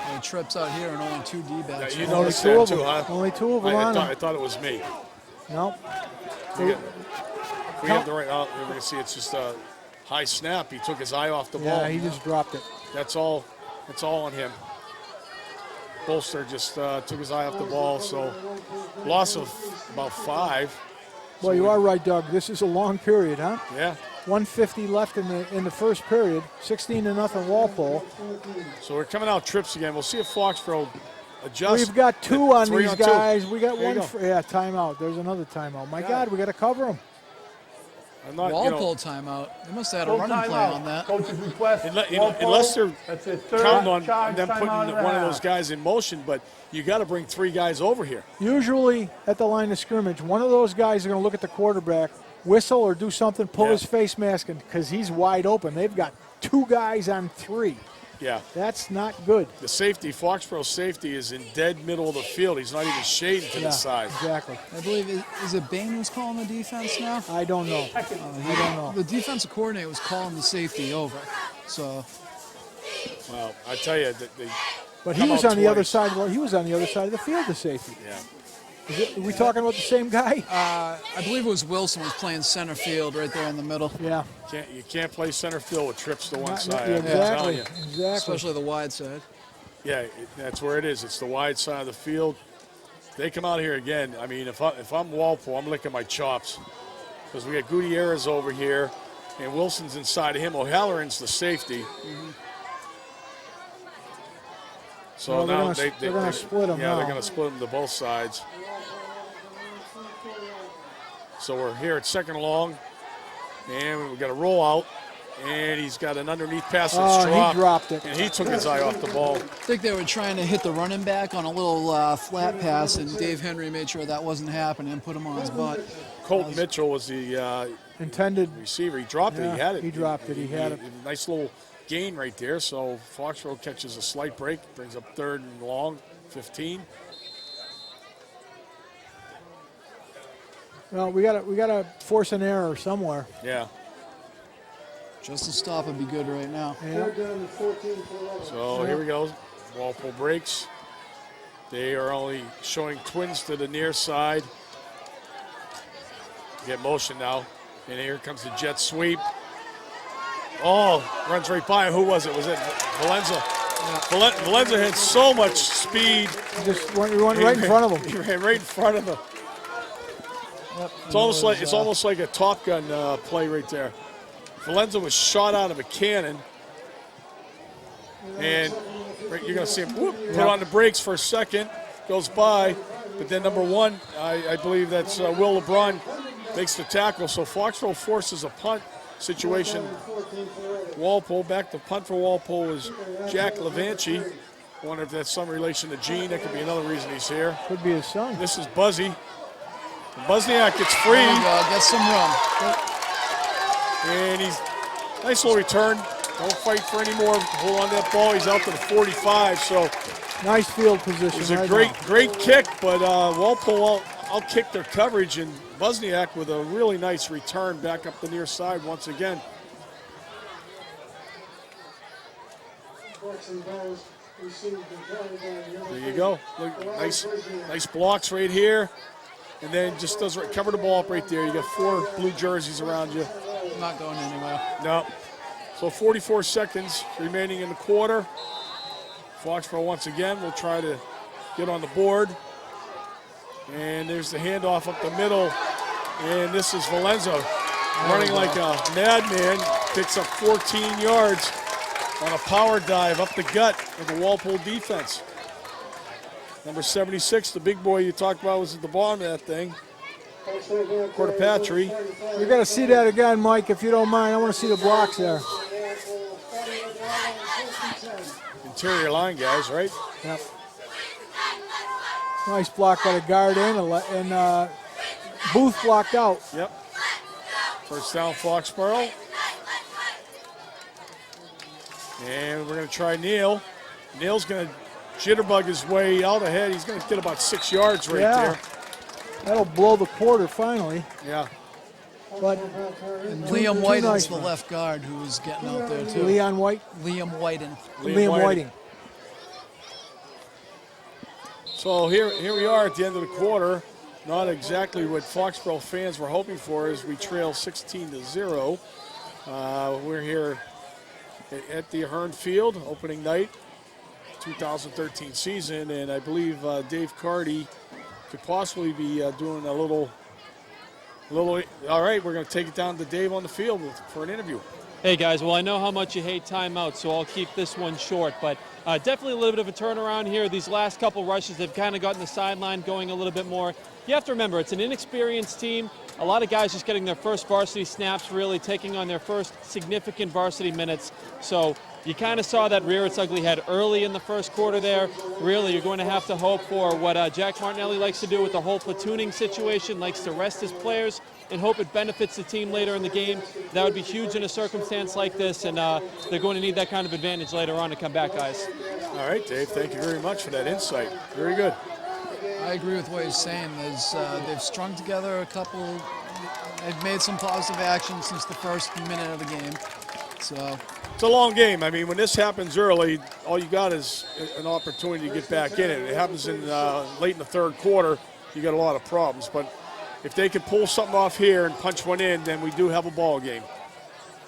And trips out here and only 2 D-backs. Yeah, you Only noticed 2 that of too, them. huh? Only 2 of them on him. I thought it was me. Nope. We have the right. We're going to see it's just a high snap. He took his eye off the ball. Yeah, he just dropped it. That's all. It's all on him. Bolster just took his eye off the ball. So loss of about 5. Well, you are right, Doug. This is a long period, huh? Yeah. 150 left in the first period. 16-0 Walpole. So we're coming out trips again. We'll see if Foxborough adjusts. We've got 2 on 3 these on 2. guys. We got There you one. go. Yeah, timeout. There's another timeout. My God, we got to cover them. I'm not, Walpole timeout. They must have had a Full running play timeout. on that. Coach's request. unless they're That's it. 3rd counting on charge them putting timeout one of those half. guys in motion, but you got to bring 3 guys over here. Usually at the line of scrimmage, one of those guys are going to look at the quarterback, whistle or do something, pull his face mask because he's wide open. They've got 2 guys on 3. Yeah. That's not good. The safety, Foxborough's safety, is in dead middle of the field. He's not even shading to the side. Exactly. I believe, is it Bain who's calling the defense now? I don't know. I don't know. The defensive coordinator was calling the safety over. So, Well, I tell you, But he come was out on the other twice. side. Well, he was on the other side of the field, the safety. Yeah. Are we talking about the same guy? I believe it was Wilson was playing center field right there in the middle. Yeah. You can't play center field with trips to one Not- side. yeah, I'm telling exactly. you. Exactly. Especially the wide side. Yeah, that's where it is. It's the wide side of the field. They come out here again. I mean, if I'm Walpole, I'm licking my chops because we got Gutierrez over here, and Wilson's inside of him. O'Halloran's the safety. So Well, they're now gonna split 'em Yeah, now. they're going to split them to both sides. So we're here at 2nd and long, and we've got a rollout, and he's got an underneath pass that's Oh, dropped. he dropped it. And he took his eye off the ball. I think they were trying to hit the running back on a little flat pass, and Dave Henry made sure that wasn't happening and put him on his butt. Colton Mitchell was the Intended. receiver. He dropped it. He had it. He dropped it. He had it. Nice little gain right there. So Foxborough catches a slight break, brings up 3rd and long, 15. Well, we gotta force an error somewhere. Yeah. Just a stop would be good right now. Yeah. So here we go. Walpole breaks. They are only showing twins to the near side. Get motion now. And here comes the jet sweep. Oh, runs right by him. Who was it? Was it Valenza? Yeah. Valenza had so much speed. Just went right in front of him. He ran right in front of him. Yep. It's almost like a Top Gun play right there. Valenza was shot out of a cannon. And you're going to see him put on the brakes for a second, goes by, but then number 1, I believe that's Will LeBron, makes the tackle. So Foxborough forces a punt situation. Walpole, back to punt for Walpole is Jack Levanchi. I wonder if that's some relation to Gene. That could be another reason he's here. Could be his son. This is Buzzy. Buzniak gets free. Gets some run. And he's nice little return. Don't fight for any more. Hold on to that ball. He's out to the 45. So nice field position. it was a great kick, but Walpole out kicked their coverage, and Buzniak with a really nice return back up the near side once again. There you go. Look, nice blocks right here, and then just does cover the ball up right there. You got 4 blue jerseys around you. Not going anywhere. No. So 44 seconds remaining in the quarter. Foxborough once again will try to get on the board. And there's the handoff up the middle. And this is Valenza running like a madman. Picks up 14 yards on a power dive up the gut of the Walpole defense. Number 76, the big boy you talked about, was at the bottom of that thing. Cortopatri. We got to see that again, Mike, if you don't mind. I want to see the blocks there. Interior line guys, right? Yep. Nice block by the guard in, and Booth blocked out. Yep. First down, Foxborough. And we're going to try Neal. Neal's going to jitterbug his way out ahead. He's going to get about 6 yards right there. That'll blow the quarter finally. Yeah. But Liam Whiting's the left guard who was getting out there too. Leon White? Liam Whiting. Liam Whiting. So here we are at the end of the quarter. Not exactly what Foxborough fans were hoping for as we trail 16-0. We're here at the Ahern Field, opening night, 2013 season, and I believe Dave Carty could possibly be doing a little. All right, we're going to take it down to Dave on the field for an interview. Hey guys, well I know how much you hate timeouts, so I'll keep this one short, but definitely a little bit of a turnaround here. These last couple rushes have kind of gotten the sideline going a little bit more. You have to remember, it's an inexperienced team. A lot of guys just getting their first varsity snaps, really taking on their first significant varsity minutes. So you kind of saw that rear its ugly head early in the first quarter there. Really, you're going to have to hope for what Jack Martinelli likes to do with the whole platooning situation, likes to rest his players and hope it benefits the team later in the game. That would be huge in a circumstance like this, and they're going to need that kind of advantage later on to come back, guys. All right, Dave, thank you very much for that insight. Very good. I agree with what he's saying. They've strung together a couple. They've made some positive action since the first minute of the game. So it's a long game. I mean, when this happens early, all you got is an opportunity to get back in it. It happens in late in the third quarter, you got a lot of problems. But if they could pull something off here and punch one in, then we do have a ball game.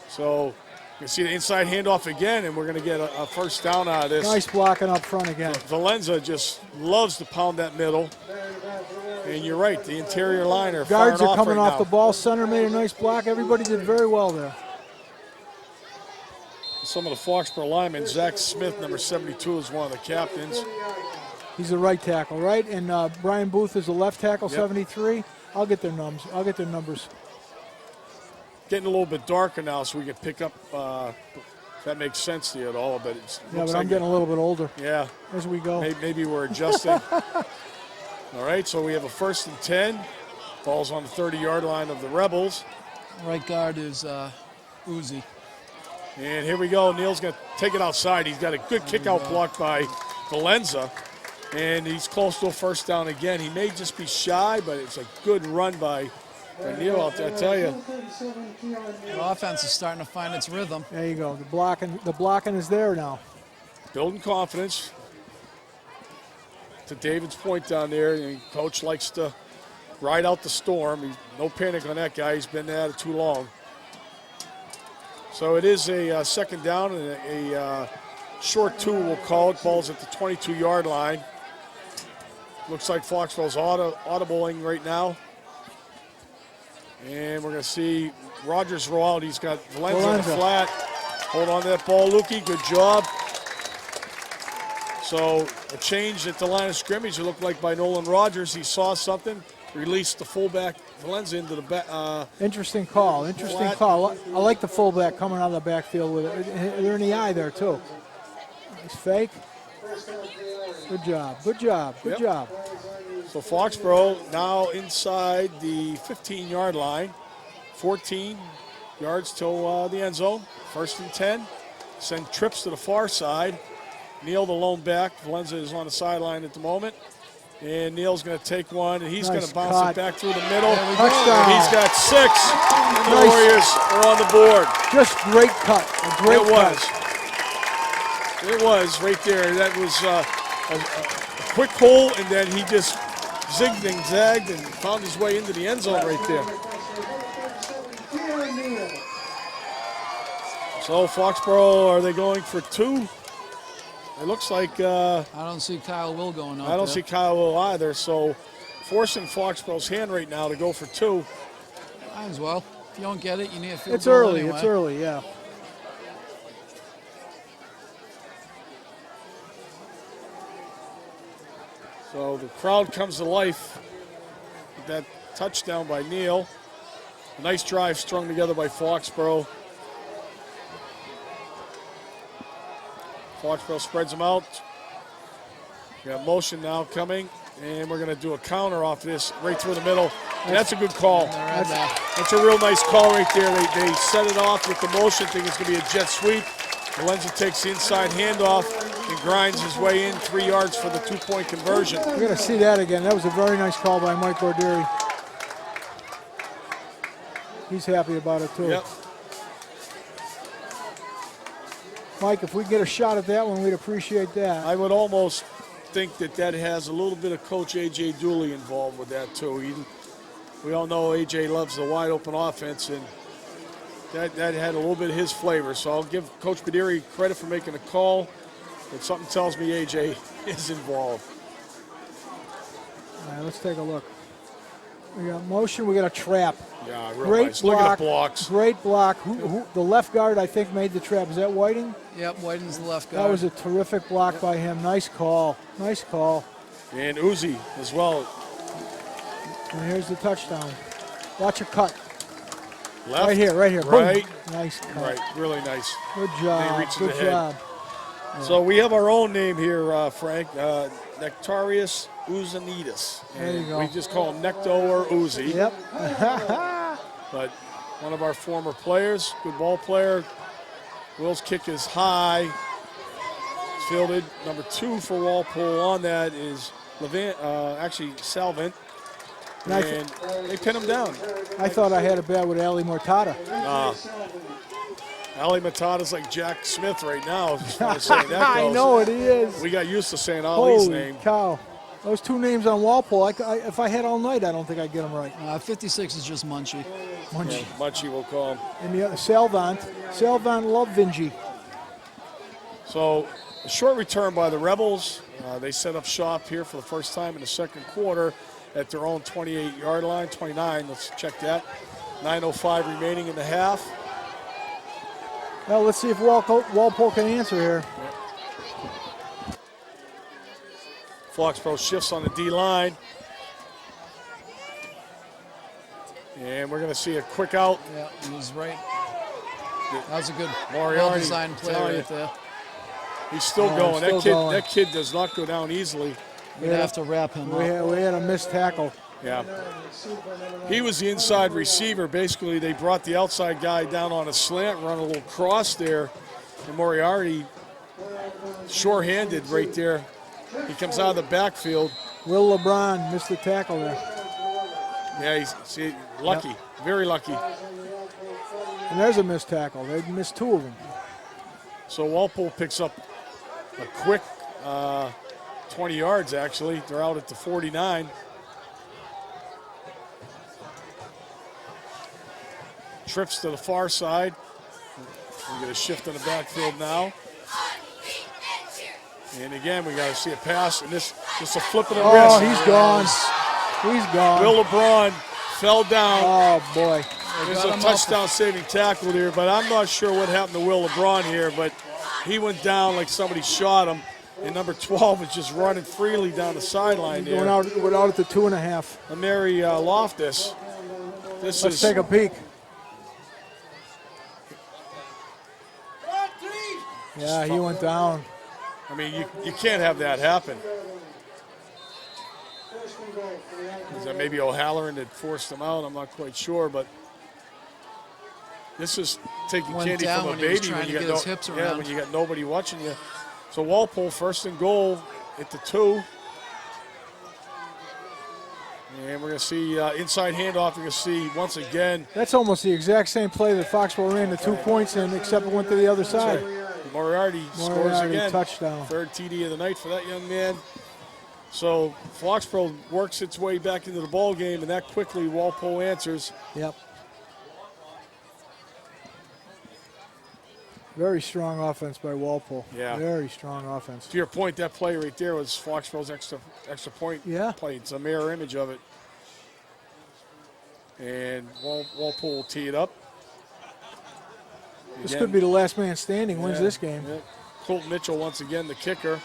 So you can see the inside handoff again, and we're going to get a first down out of this. Nice blocking up front again. Valenza just loves to pound that middle. And you're right, the interior line are guards are coming right off now. the ball. Center made a nice block. Everybody did very well there. Some of the Foxborough linemen, Zach Smith, number 72, is one of the captains. He's the right tackle, right? And Brian Booth is the left tackle, Yep. 73. I'll get their numbers. Getting a little bit darker now, so we can pick up. If that makes sense to you at all, but it's Yeah, but I'm getting a little bit older. Yeah, as we go. Maybe we're adjusting. All right, so we have a 1st and 10. Ball's on the 30-yard line of the Rebels. Right guard is Uzi. And here we go. Neal's going to take it outside. He's got a good kick-out block by Valenza. And he's close to a first down again. He may just be shy, but it's a good run by Neal out there, I tell you. The offense is starting to find its rhythm. There you go. The blocking is there now. Building confidence. To David's point down there, Coach likes to ride out the storm. No panic on that guy. He's been at it too long. So it is a second down and a short 2, we'll call it. Ball's at the 22-yard line. Looks like Foxborough's audibling right now. And we're going to see Rogers roll out. He's got Valenza on the flat. Hold on to that ball, Lukey. Good job. So a change at the line of scrimmage. It looked like by Nolan Rogers. He saw something, released the fullback Valenza into the back. Interesting call. Interesting call. I like the fullback coming out of the backfield with it. They're in the eye there too. Nice fake. Good job. Good job. Good job. So Foxborough now inside the 15-yard line. 14 yards till the end zone. 1st and 10. Send trips to the far side. Neal, the lone back. Valenza is on the sideline at the moment. And Neal's going to take one, and he's going to bounce it back through the middle. Touchdown. And he's got 6, and the Warriors are on the board. Just great cut. A great cut. It was right there. That was a quick pull, and then he just zigged and zagged and found his way into the end zone right there. So Foxborough, are they going for 2? It looks like I don't see Kyle Will going out I don't there. see Kyle Will either. So forcing Foxborough's hand right now to go for 2. Might as well. If you don't get it, you need a field It's goal early. anyway. It's early. Yeah. So the crowd comes to life with that touchdown by Neal. A nice drive strung together by Foxborough. Foxborough spreads them out. We got motion now coming, and we're going to do a counter off this right through the middle. And that's a good call. That's a real nice call right there. They set it off with the motion, think it's going to be a jet sweep. Valenza takes the inside handoff and grinds his way in 3 yards for the 2-point conversion. We're going to see that again. That was a very nice call by Mike Gordieri. He's happy about it, too. Yep. Mike, if we get a shot at that one, we'd appreciate that. I would almost think that has a little bit of Coach A.J. Dooley involved with that, too. We all know A.J. loves the wide-open offense, and that had a little bit of his flavor. So I'll give Coach Badiri credit for making a call, but something tells me A.J. is involved. All right, let's take a look. We got motion, we got a trap. Yeah, real Great nice. block. Look at the blocks. Great block. Who, the left guard, I think, made the trap. Is that Whiting? Yep, Whiting's the left guard. That was a terrific block by him. Nice call. Nice call. And Uzi as well. And here's the touchdown. Watch a cut. Left. Right here, right here. Right. Boom. Nice cut. Right, really nice. Good job. reached Good the head. job. So we have our own name here, Frank. Nectarius Uzanitas. There you go. We just call him Necto or Uzi. Yep. But one of our former players, good ball player. Will's kick is high. It's fielded. Number 2 for Walpole on that is Salvant. And they pin him down. I thought I had a bad with Ali Mortada. Ali Matata's like Jack Smith right now, as far as saying that goes. I know it is. We got used to saying Ali's Holy name. cow. Those 2 names on Walpole, if I had all night, I don't think I'd get them right. 56 is just Munchie. Munchie. Yeah, Munchie will call him. And the other, Salvant love Vinci. So a short return by the Rebels. They set up shop here for the first time in the second quarter at their own 28-yard line, 29. Let's check that. 9:05 remaining in the half. Well, let's see if Walpole can answer here. Foxborough shifts on the D-line. And we're going to see a quick out. Yeah, he was right. That was a good, Moriarty, well-designed play right there. He's still going. That kid does not go down easily. We'd have to wrap him We up. had a missed tackle. Yeah. He was the inside receiver. Basically, they brought the outside guy down on a slant, run a little cross there, and Moriarty, sure-handed right there. He comes out of the backfield. Will LeBron missed the tackle there. Yeah, he's lucky, very lucky. And there's a missed tackle. They missed 2 of them. So Walpole picks up a quick 20 yards, actually. They're out at the 49. Trips to the far side. We get a shift in the backfield now. And again, we got to see a pass, and this just a flip of the wrist. Oh, he's gone. He's gone. Will LeBron fell down. Oh, boy. There's a touchdown-saving tackle there, but I'm not sure what happened to Will LeBron here, but he went down like somebody shot him, and number 12 was just running freely down the sideline there. Went out at the 2.5. Mary Loftus. Let's take a peek. Yeah, he went down. I mean, you can't have that happen. Is that maybe O'Halloran that forced him out? I'm not quite sure, but this is taking candy from a baby when you got nobody watching you. So Walpole first and goal at the 2. And we're going to see inside handoff. We're going to see once again. That's almost the exact same play that Foxborough ran the 2 points in, except it went to the other side. Moriarty scores again. Touchdown. 3rd TD of the night for that young man. So Foxborough works its way back into the ball game, and that quickly Walpole answers. Yep. Very strong offense by Walpole. Yeah. Very strong offense. To your point, that play right there was Foxborough's extra point play. It's a mirror image of it. And Walpole will tee it up. This could be the last man standing, wins this game. Yeah. Colt Mitchell once again, the kicker.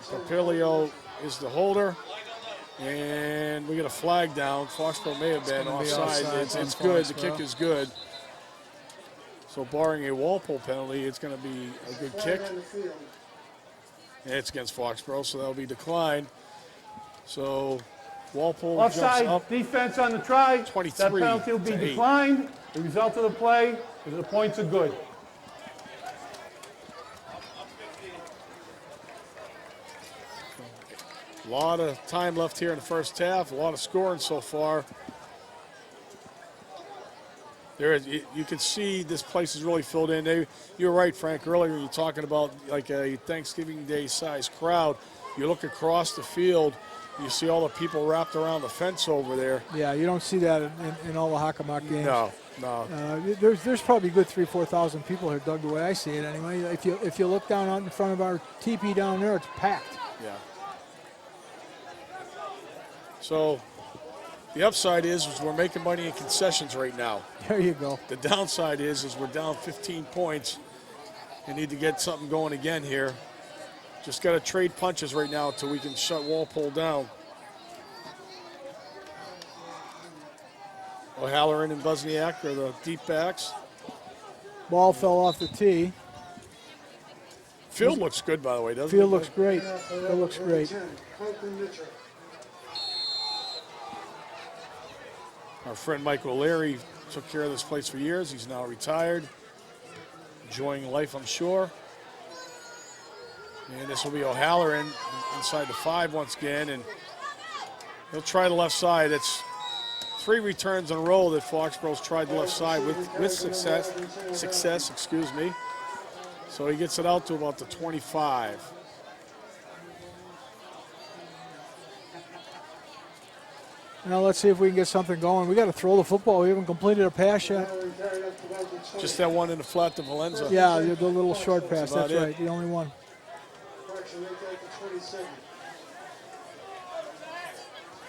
Papilio is the holder. And we get a flag down. Foxborough may have been offside. It's good. The kick is good. So barring a Walpole penalty, it's going to be a good kick. And it's against Foxborough, so that'll be declined. So Walpole Offside jumps up. defense on the try. 23 that penalty will be to 8. declined. The result of the play is the points are good. A lot of time left here in the first half. A lot of scoring so far. You can see this place is really filled in. You're right, Frank. Earlier you're talking about like a Thanksgiving Day size crowd. You look across the field, you see all the people wrapped around the fence over there. Yeah, you don't see that in all the Hockomock games. No. There's probably a good 3,000 to 4,000 people here, Doug, the way I see it anyway. If you look down out in front of our teepee down there, it's packed. Yeah. So the upside is we're making money in concessions right now. There you go. The downside is we're down 15 points and need to get something going again here. Just got to trade punches right now until we can shut Walpole down. O'Halloran and Buzniak are the deep backs. Ball fell off the tee. Field looks good, by the way, doesn't it? Field looks great. It looks great. Our friend Mike O'Leary took care of this place for years. He's now retired, enjoying life, I'm sure. And this will be O'Halloran inside the 5 once again, and he'll try the left side. It's 3 returns in a row that Foxborough's tried the left side with success. Excuse me. So he gets it out to about the 25. Now let's see if we can get something going. We got to throw the football. We haven't completed a pass yet. Just that one in the flat to Valenza. Yeah, the little short pass. That's right, the only one.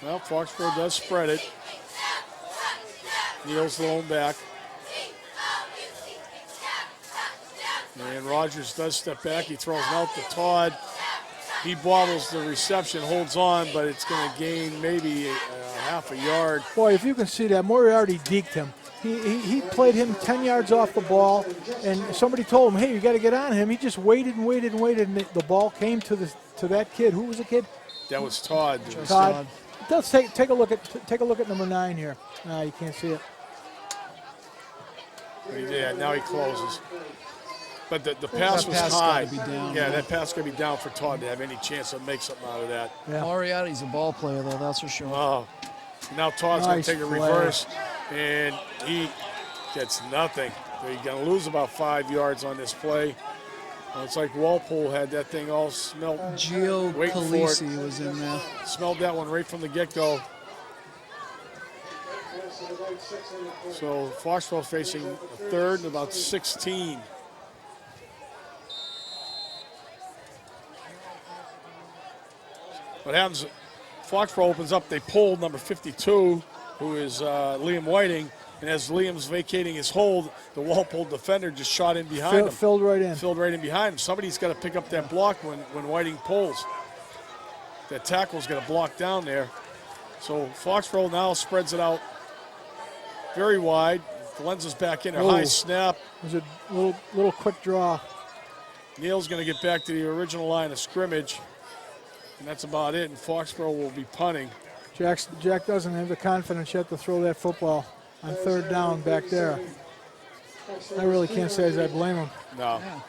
Well, Foxborough does spread it. Neal's the lone back. And Rogers does step back. He throws it out to Todd. He bobbles the reception, holds on, but it's going to gain maybe half a yard. Boy, if you can see that, Moriarty deked him. He played him 10 yards off the ball, and somebody told him, hey, you got to get on him. He just waited and waited and waited, and the ball came to to that kid. Who was the kid? That was Todd. Todd. Let's take a look at number 9 here. You can't see it. Yeah, now he closes. But the pass was pass high. gotta be down, yeah, yeah. that pass got to be down for Todd to have any chance to make something out of that. Yeah. Moriarty's a ball player, though, that's for sure. Oh, now Todd's going Nice to take a play. reverse, and he gets nothing. He's going to lose about 5 yards on this play. It's like Walpole had that thing all smelled. Gio Waiting for it. Polisi was in there. Smelled that one right from the get-go. So Foxborough facing a third and about 16. What happens, Foxborough opens up, they pull number 52, who is Liam Whiting, and as Liam's vacating his hold, the Walpole defender just shot in behind him. Filled right in. Filled right in behind him. Somebody's got to pick up that block when Whiting pulls. That tackle's got to block down there. So Foxborough now spreads it out very wide. Valenza's back in, a high snap. It was a little quick draw. Neal's going to get back to the original line of scrimmage. And that's about it, and Foxborough will be punting. Jack doesn't have the confidence yet to throw that football on third down back there. I really can't say as I blame him. No. Yeah.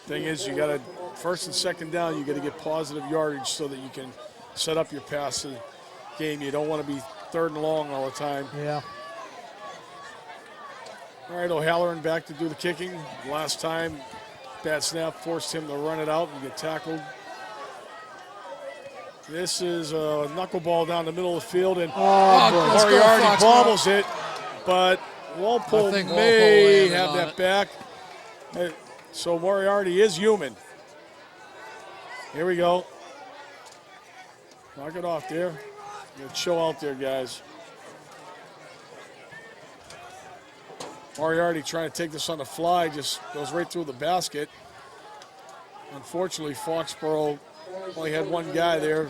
Thing is, you got to, first and second down, you got to get positive yardage so that you can set up your passing game. You don't want to be third and long all the time. Yeah. All right, O'Halloran back to do the kicking. Last time, bad snap forced him to run it out and get tackled. This is a knuckleball down the middle of the field, and Moriarty bobbles it, but Walpole I think may Walpole have landed on that it. back. So Moriarty is human. Here we go. Knock it off there. Good show out there, guys. Moriarty trying to take this on the fly, just goes right through the basket. Unfortunately, Foxborough only had one guy there,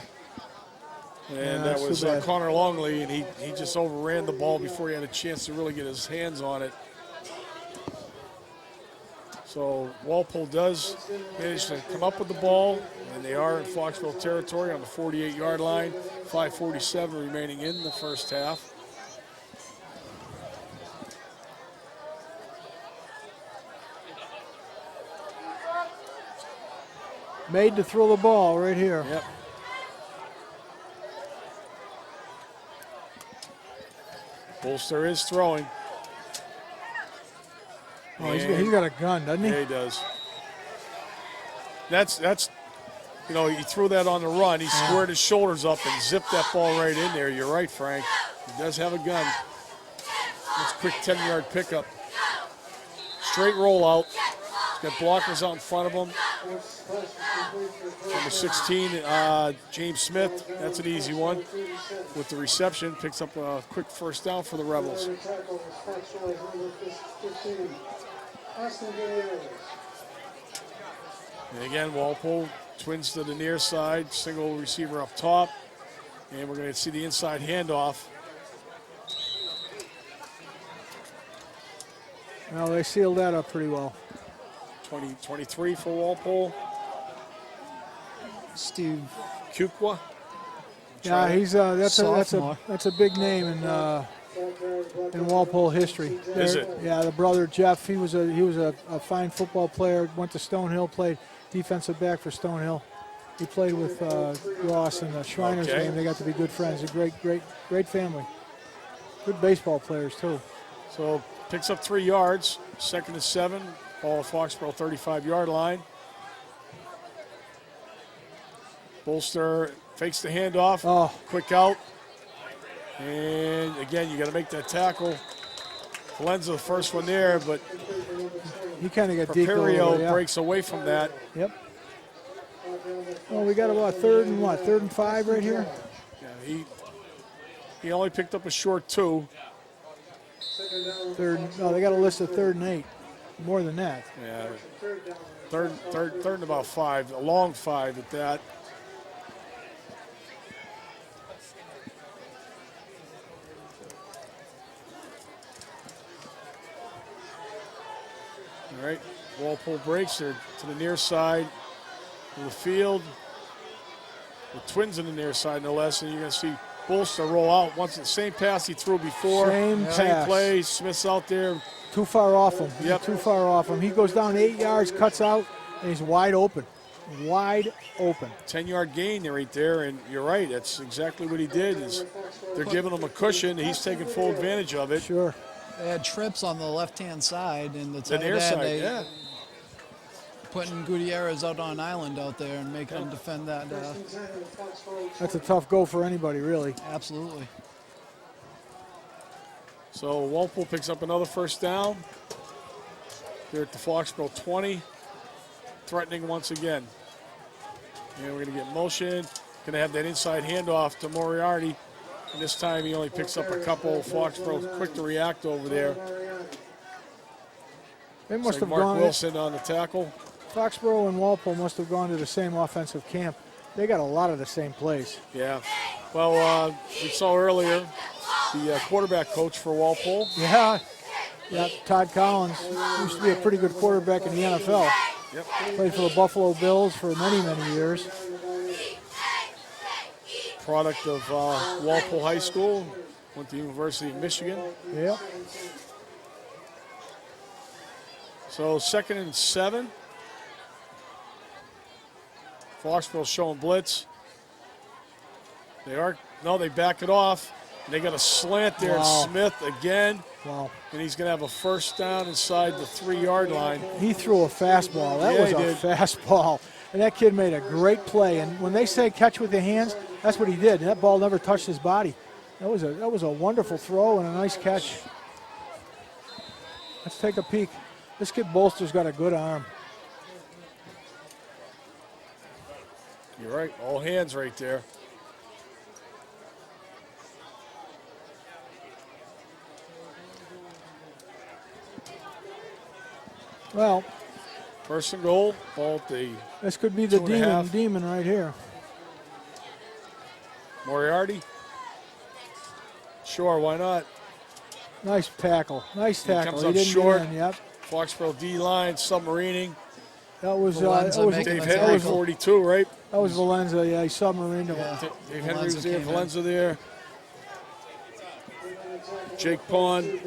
and that was Connor Longley, and he just overran the ball before he had a chance to really get his hands on it. So Walpole does manage to come up with the ball, and they are in Foxborough territory on the 48-yard line. 5:47 remaining in the first half. Made to throw the ball right here. Yep. Bolster is throwing. Oh, he's got a gun, doesn't he? Yeah, he does. That's you know, he threw that on the run. He squared his shoulders up and zipped that ball right in there. You're right, Frank. He does have a gun. That's a quick 10-yard pickup. Straight rollout. He's got blockers out in front of him. Number 16, James Smith. That's an easy one. With the reception, picks up a quick first down for the Rebels. And again, Walpole twins to the near side, single receiver up top. And we're going to see the inside handoff. Well, they sealed that up pretty well. 23 for Walpole. Steve Kukwa. Yeah, he's that's Sophomore. a big name in Walpole history. Is it? Yeah, the brother Jeff. He was a fine football player. Went to Stonehill. Played defensive back for Stonehill. He played with Ross in the Shriners game. They got to be good friends. A great family. Good baseball players too. So picks up 3 yards. 2nd and 7. Ball at Foxborough 35-yard line. Bolster fakes the handoff. Oh. Quick out. And again, you got to make that tackle. Valenza the first one there, but He kind of got deep. Perperio breaks away from that. Yep. Well, we got about third and 5 right here. Yeah, he only picked up a short 2. No, they got a list of 3rd and 8. More than that. Yeah. Third and about 5. A long 5 at that. All right, Walpole breaks her to the near side of the field. The Twins in the near side, no less, and you're going to see Bolster roll out. Once the same pass he threw before. Same pass. Play. Smith's out there. Too far off him. Yep. Too far off him. He goes down 8 yards, cuts out, and he's wide open. Wide open. 10-yard gain right there, and you're right. That's exactly what he did. Is they're giving him a cushion. He's taking full advantage of it. Sure. They had trips on the left-hand side, and the tight near end, side, they yeah. putting Gutierrez out on an island out there and making him defend that. That's a tough go for anybody, really. Absolutely. So Walpole picks up another first down. Here at the Foxborough 20. Threatening once again. And we're going to get motion. Going to have that inside handoff to Moriarty. And this time he only picks up a couple. Foxborough quick to react over there. They must have Mark gone. Wilson on the tackle. Foxborough and Walpole must have gone to the same offensive camp. They got a lot of the same plays. Yeah. Well, we saw earlier the quarterback coach for Walpole. Yeah. Yeah, Todd Collins used to be a pretty good quarterback in the NFL. Yep. Played for the Buffalo Bills for many, many years. Product of Walpole High School. Went to the University of Michigan. Yeah. So 2nd and 7. Foxborough showing blitz. They back it off. And they got a slant there. Wow. Smith again. Wow. And he's going to have a first down inside the 3-yard line. He threw a fastball. That Yeah, was he a did. fastball. And that kid made a great play. And when they say catch with your hands, that's what he did. That ball never touched his body. That was a wonderful throw and a nice catch. Let's take a peek. This kid Bolster's got a good arm. You're right. All hands right there. Well, First and goal. Ball at the this could be the 2.5. demon right here. Moriarty. Sure, why not? Nice tackle. Nice tackle. comes He up didn't short. get in. Yep. Foxborough D-line, submarining. That was Valenza making Dave That's Henry, awful. 42, right? that was Valenza. Yeah, he submarined him. Yeah. Dave Henry was Valenza there, came in. Valenza there. Jake Pond.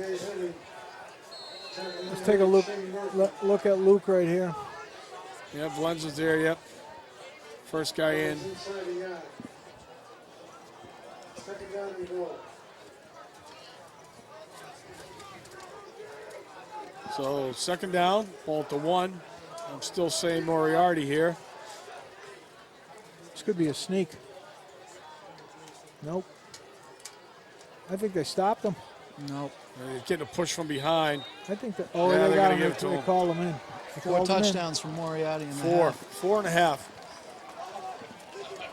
Let's take a look at Luke right here. Yeah, Valenza's there, yep. First guy in. So 2nd down, ball at the 1. I'm still saying Moriarty here. This could be a sneak. Nope. I think they stopped him. Nope. They're getting a push from behind. I think that. Yeah, Oh, they're they got gonna him. give it to They him. called him in. They 4 called him in. touchdowns from Moriarty in the 4, half. 4.5.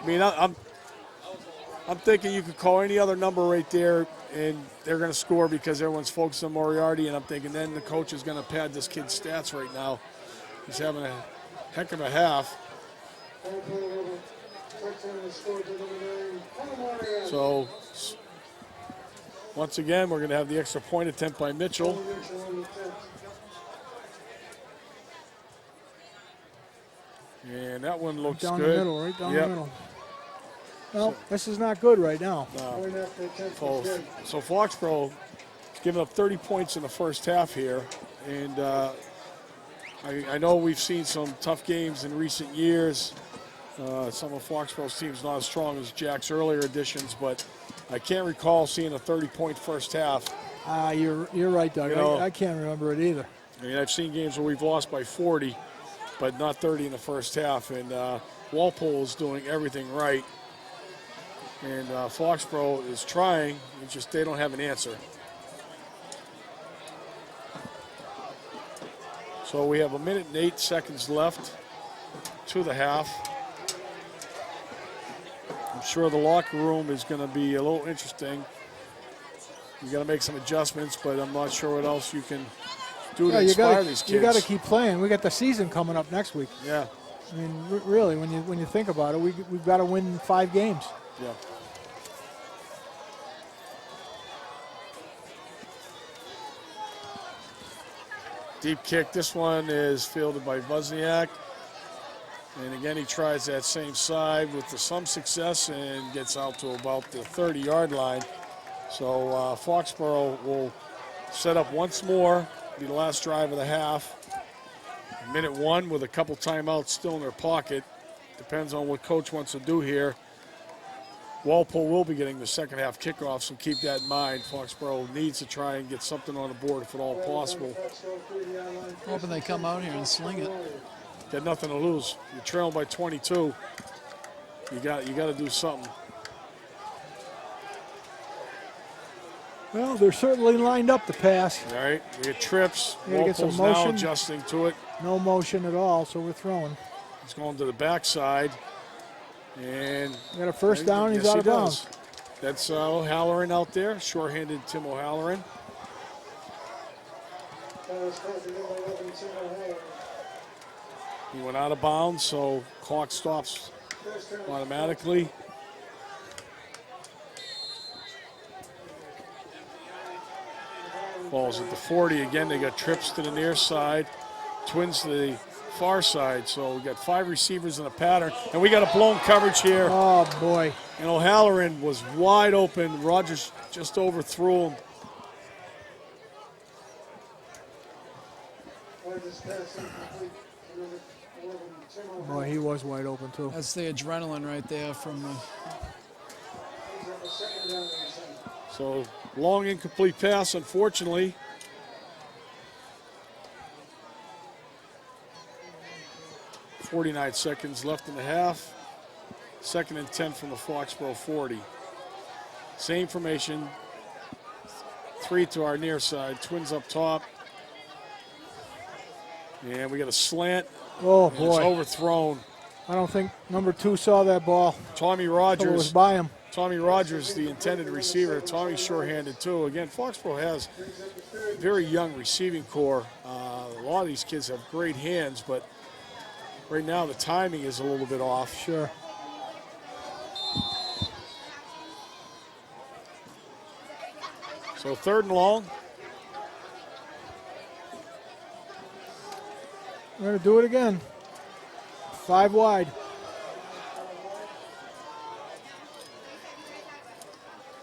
I mean, I'm thinking you could call any other number right there, and they're going to score because everyone's focused on Moriarty. And I'm thinking then the coach is going to pad this kid's stats right now. He's having a heck of a half. So once again, we're going to have the extra point attempt by Mitchell. And that one looks Down good. the middle, right down Yep. the middle. No, this is not good right now. So Foxborough is giving up 30 points in the first half here. And I know we've seen some tough games in recent years. Some of Foxborough's teams not as strong as Jack's earlier editions, but I can't recall seeing a 30-point first half. You're right, Doug. You know- I can't remember it either. I mean, I've seen games where we've lost by 40, but not 30 in the first half. And Walpole is doing everything right. And Foxborough is trying, it's just they don't have an answer. So we have 1 minute and 8 seconds left to the half. I'm sure the locker room is going to be a little interesting. You got to make some adjustments, but I'm not sure what else you can do to Yeah, inspire these kids. you got to keep playing. We got the season coming up next week. Yeah, I mean, really, when you think about it, we've got to win 5 games. yeah. Deep kick. This one is fielded by Wozniak. And again, he tries that same side with some success and gets out to about the 30-yard line. So Foxborough will set up once more, be the last drive of the half. Minute 1 with a couple timeouts still in their pocket. Depends on what coach wants to do here. Walpole will be getting the second half kickoff, so keep that in mind. Foxborough needs to try and get something on the board if at all possible. Hoping they come out here and sling it. Got nothing to lose. You're trailing by 22. You got to do something. Well, they're certainly lined up to pass. All right, we get trips. Gotta get some Walpole's now motion. adjusting to it. No motion at all, so we're throwing. He's going to the backside. And Got a first down, he's yes, out he of bounds. does. That's O'Halloran out there, short-handed Tim O'Halloran. He went out of bounds, so clock stops automatically. Balls at the 40 again. They got trips to the near side, twins to the far side. So we got 5 receivers in a pattern, and we got a blown coverage here. Oh, boy. And O'Halloran was wide open. Rogers just overthrew him. Boy, he was wide open, too. That's the adrenaline right there from the So long incomplete pass, unfortunately. .49 seconds left in the half. 2nd and 10 from the Foxborough 40. Same formation. 3 to our near side. Twins up top. And we got a slant. Oh, And it's boy. overthrown. I don't think number 2 saw that ball. Tommy It was Rogers. by him. Tommy Rogers, the intended receiver. Tommy's short-handed too. Again, Foxborough has a very young receiving core. A lot of these kids have great hands, but right now the timing is a little bit off. Sure. So 3rd and long. We're going to do it again. 5 wide.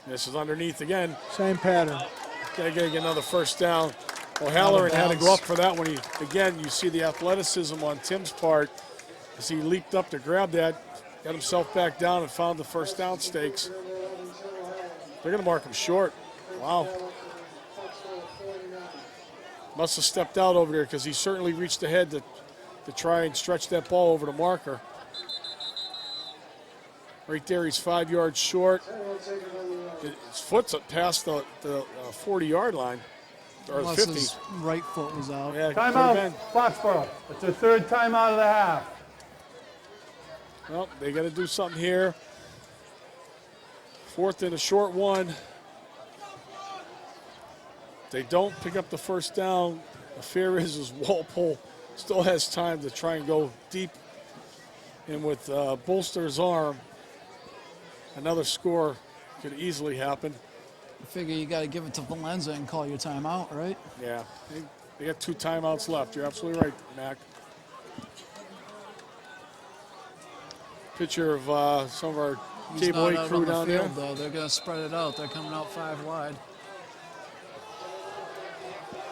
This is underneath again. Same pattern. Gotta get another first down. O'Halloran had to go up for that one. Again, you see the athleticism on Tim's part as he leaped up to grab that, got himself back down and found the first down stakes. They're gonna mark him short. Wow. Must have stepped out over there because he certainly reached ahead to try and stretch that ball over the marker. Right there, he's 5 yards short. His foot's up past the 40-yard line, or the unless 50. his right foot was out. Yeah, could have been. Timeout, Foxborough. It's the 3rd timeout of the half. Well, they got to do something here. 4th and a short one. They don't pick up the first down. The fear is Walpole still has time to try and go deep. And with Bolster's arm, another score could easily happen. I figure you got to give it to Valenza and call your timeout, right? Yeah, they got 2 timeouts left. You're absolutely right, Mac. Picture of some of our He's Cable not 8 out crew on the down field, there. though. They're going to spread it out. They're coming out 5 wide.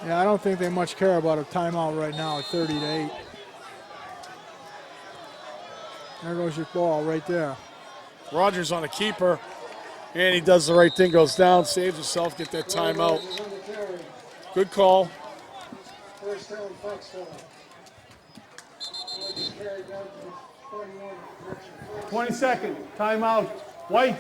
Yeah, I don't think they much care about a timeout right now at 30 to 8. There goes your ball right there. Rogers on a keeper, and he does the right thing, goes down, saves himself, get that timeout. Good call. First down, Foxborough. 22nd, timeout. White.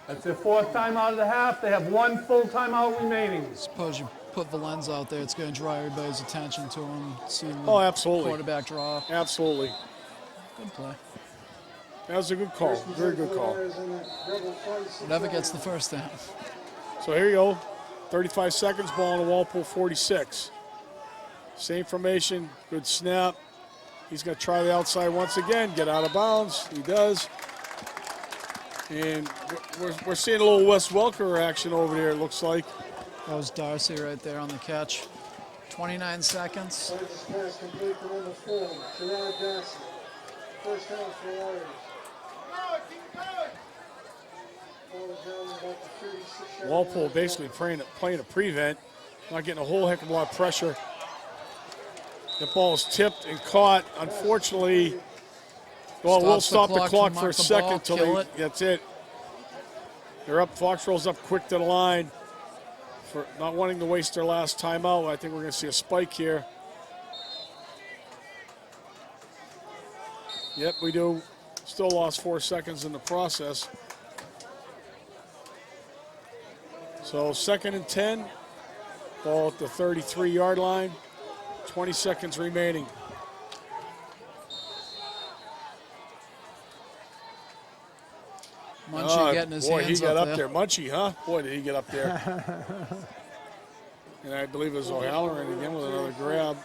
That's their 4th timeout of the half. They have 1 full timeout remaining. Suppose you put Valenza out there, it's going to draw everybody's attention to him. See the Oh, absolutely. quarterback draw. Absolutely. Good play. That was a good call. Very good call. Whatever gets the first down. So here you go. 35 seconds, ball on the Walpole 46. Same formation, good snap. He's going to try the outside once again, get out of bounds. He does. And we're seeing a little Wes Welker action over there, it looks like. That was Darcy right there on the catch. 29 seconds. Largest pass complete to number 4, Gerard Darcy. First down for the Warriors. Ball is down about the 36-yard Walpole line. basically playing a prevent, not getting a whole heck of a lot of pressure. The ball is tipped and caught. Unfortunately, well, we'll stop the clock for a second till they, that's it. They're up, Foxborough's up quick to the line for not wanting to waste their last timeout. I think we're going to see a spike here. Yep, we do. Still lost 4 seconds in the process. So 2nd and 10, ball at the 33-yard line, 20 seconds remaining. Munchie getting his boy, hands he got up up there. Munchie, huh? Boy, did he get up there. And I believe it was O'Halloran again with another grab.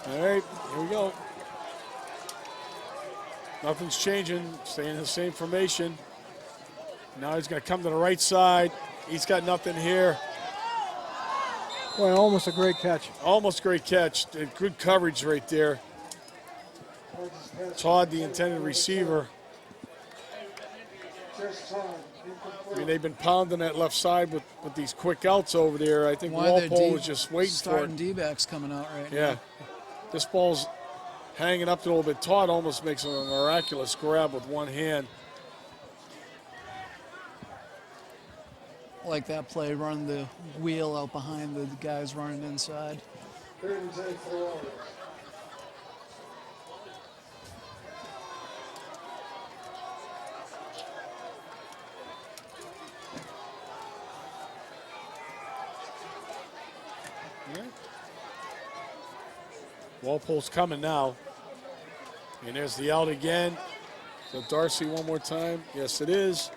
All right, here we go. Nothing's changing, staying in the same formation. Now he's going to come to the right side. He's got nothing here. Boy, almost a great catch. Almost great catch. Good coverage right there. Todd, the intended receiver. I mean, they've been pounding that left side with these quick outs over there. I think Walpole was just waiting for it. Starting D-backs coming out right now. Yeah. This ball's hanging up a little bit. Todd almost makes a miraculous grab with one hand. Like that play, run the wheel out behind the guys running inside. 3rd and 10 for the Warriors. Walpole's coming now. And there's the out again. So Darcy one more time. Yes, it is.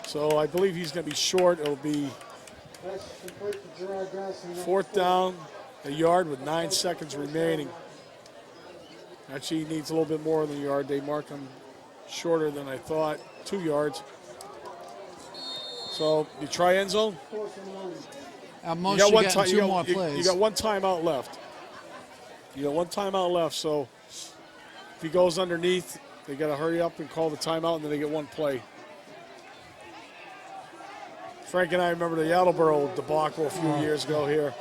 So I believe he's going to be short. It'll be Pass complete to Gerard Darcy. 4th down, a yard with 9 seconds remaining. Actually, he needs a little bit more than a yard. They mark him shorter than I thought, 2 yards. So you try end zone. 4th and 1. At most, you got two more plays. You got one timeout left. You got one timeout left. So if he goes underneath, they got to hurry up and call the timeout, and then they get one play. Frank and I remember the Attleboro debacle a few years ago here.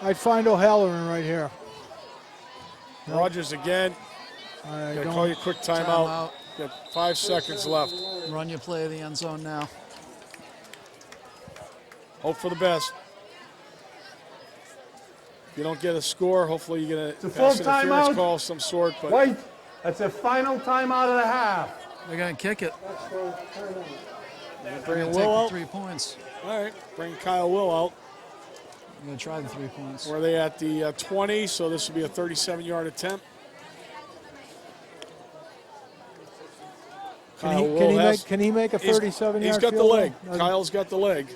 I'd find O'Halloran right here. Rogers again. Got to call you a quick timeout. Got 5 seconds left. Run your play of the end zone now. Hope for the best. If you don't get a score, hopefully you get a a full pass interference timeout. call of some sort. But Wait, that's a final timeout of the half. They're going to kick it. That's the timeout. They're bring going to Will take the out. 3 points. All right, bring Kyle Will out. I'm going to try the 3 points. Where are they at the 20? So this will be a 37-yard attempt. Can he make a 37-yard He's got the field leg. goal? Kyle's got the leg.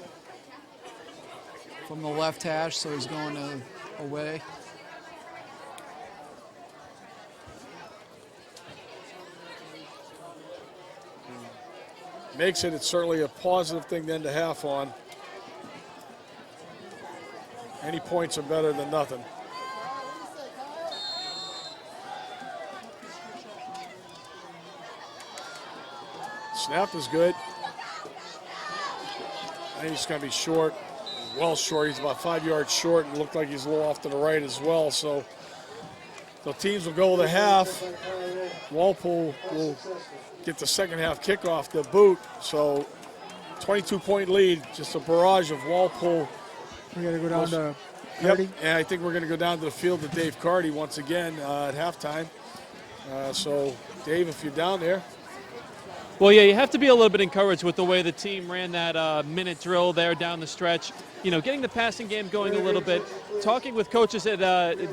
From the left hash, so he's going away. Makes it, it's certainly a positive thing then to half on. Any points are better than nothing. Snap is good. I think he's going to be short, well short. He's about 5 yards short and looked like he's a little off to the right as well. So the teams will go with a half. Walpole will get the second half kickoff to boot. So 22-point lead, just a barrage of Walpole. We got to go down to Yep, Cardi. and I think we're going to go down to the field to Dave Cardi once again at halftime. So, Dave, if you're down there. Well, yeah, you have to be a little bit encouraged with the way the team ran that minute drill there down the stretch. You know, getting the passing game going a little bit. Talking with coaches at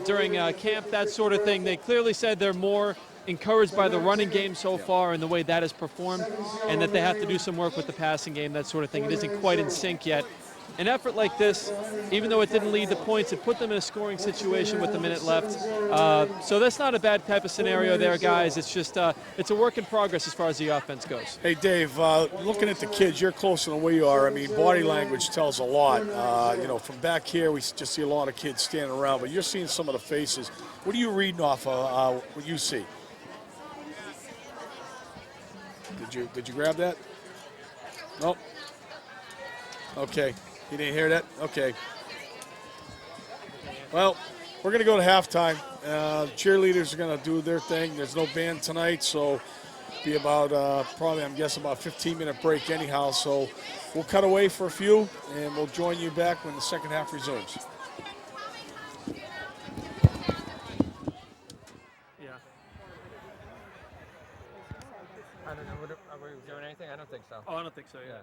during camp, that sort of thing, they clearly said they're more encouraged by the running game so far and the way that has performed, and that they have to do some work with the passing game, that sort of thing. It isn't quite in sync yet. an effort like this, even though it didn't lead to points, it put them in a scoring situation with a minute left. So that's not a bad type of scenario there, guys. It's just it's a work in progress as far as the offense goes. Hey, Dave, looking at the kids, you're closer than we are. I mean, body language tells a lot. You know, from back here, we just see a lot of kids standing around, but you're seeing some of the faces. What are you reading off of what you see? Did you grab that? Nope. Okay. You didn't hear that? Okay. Well, we're going to go to halftime. Cheerleaders are going to do their thing. There's no band tonight, so be about probably, I'm guessing, about a 15-minute break anyhow. So we'll cut away for a few, and we'll join you back when the second half resumes. Yeah. I don't know. Are we doing anything? I don't think so. Oh, I don't think so, yeah.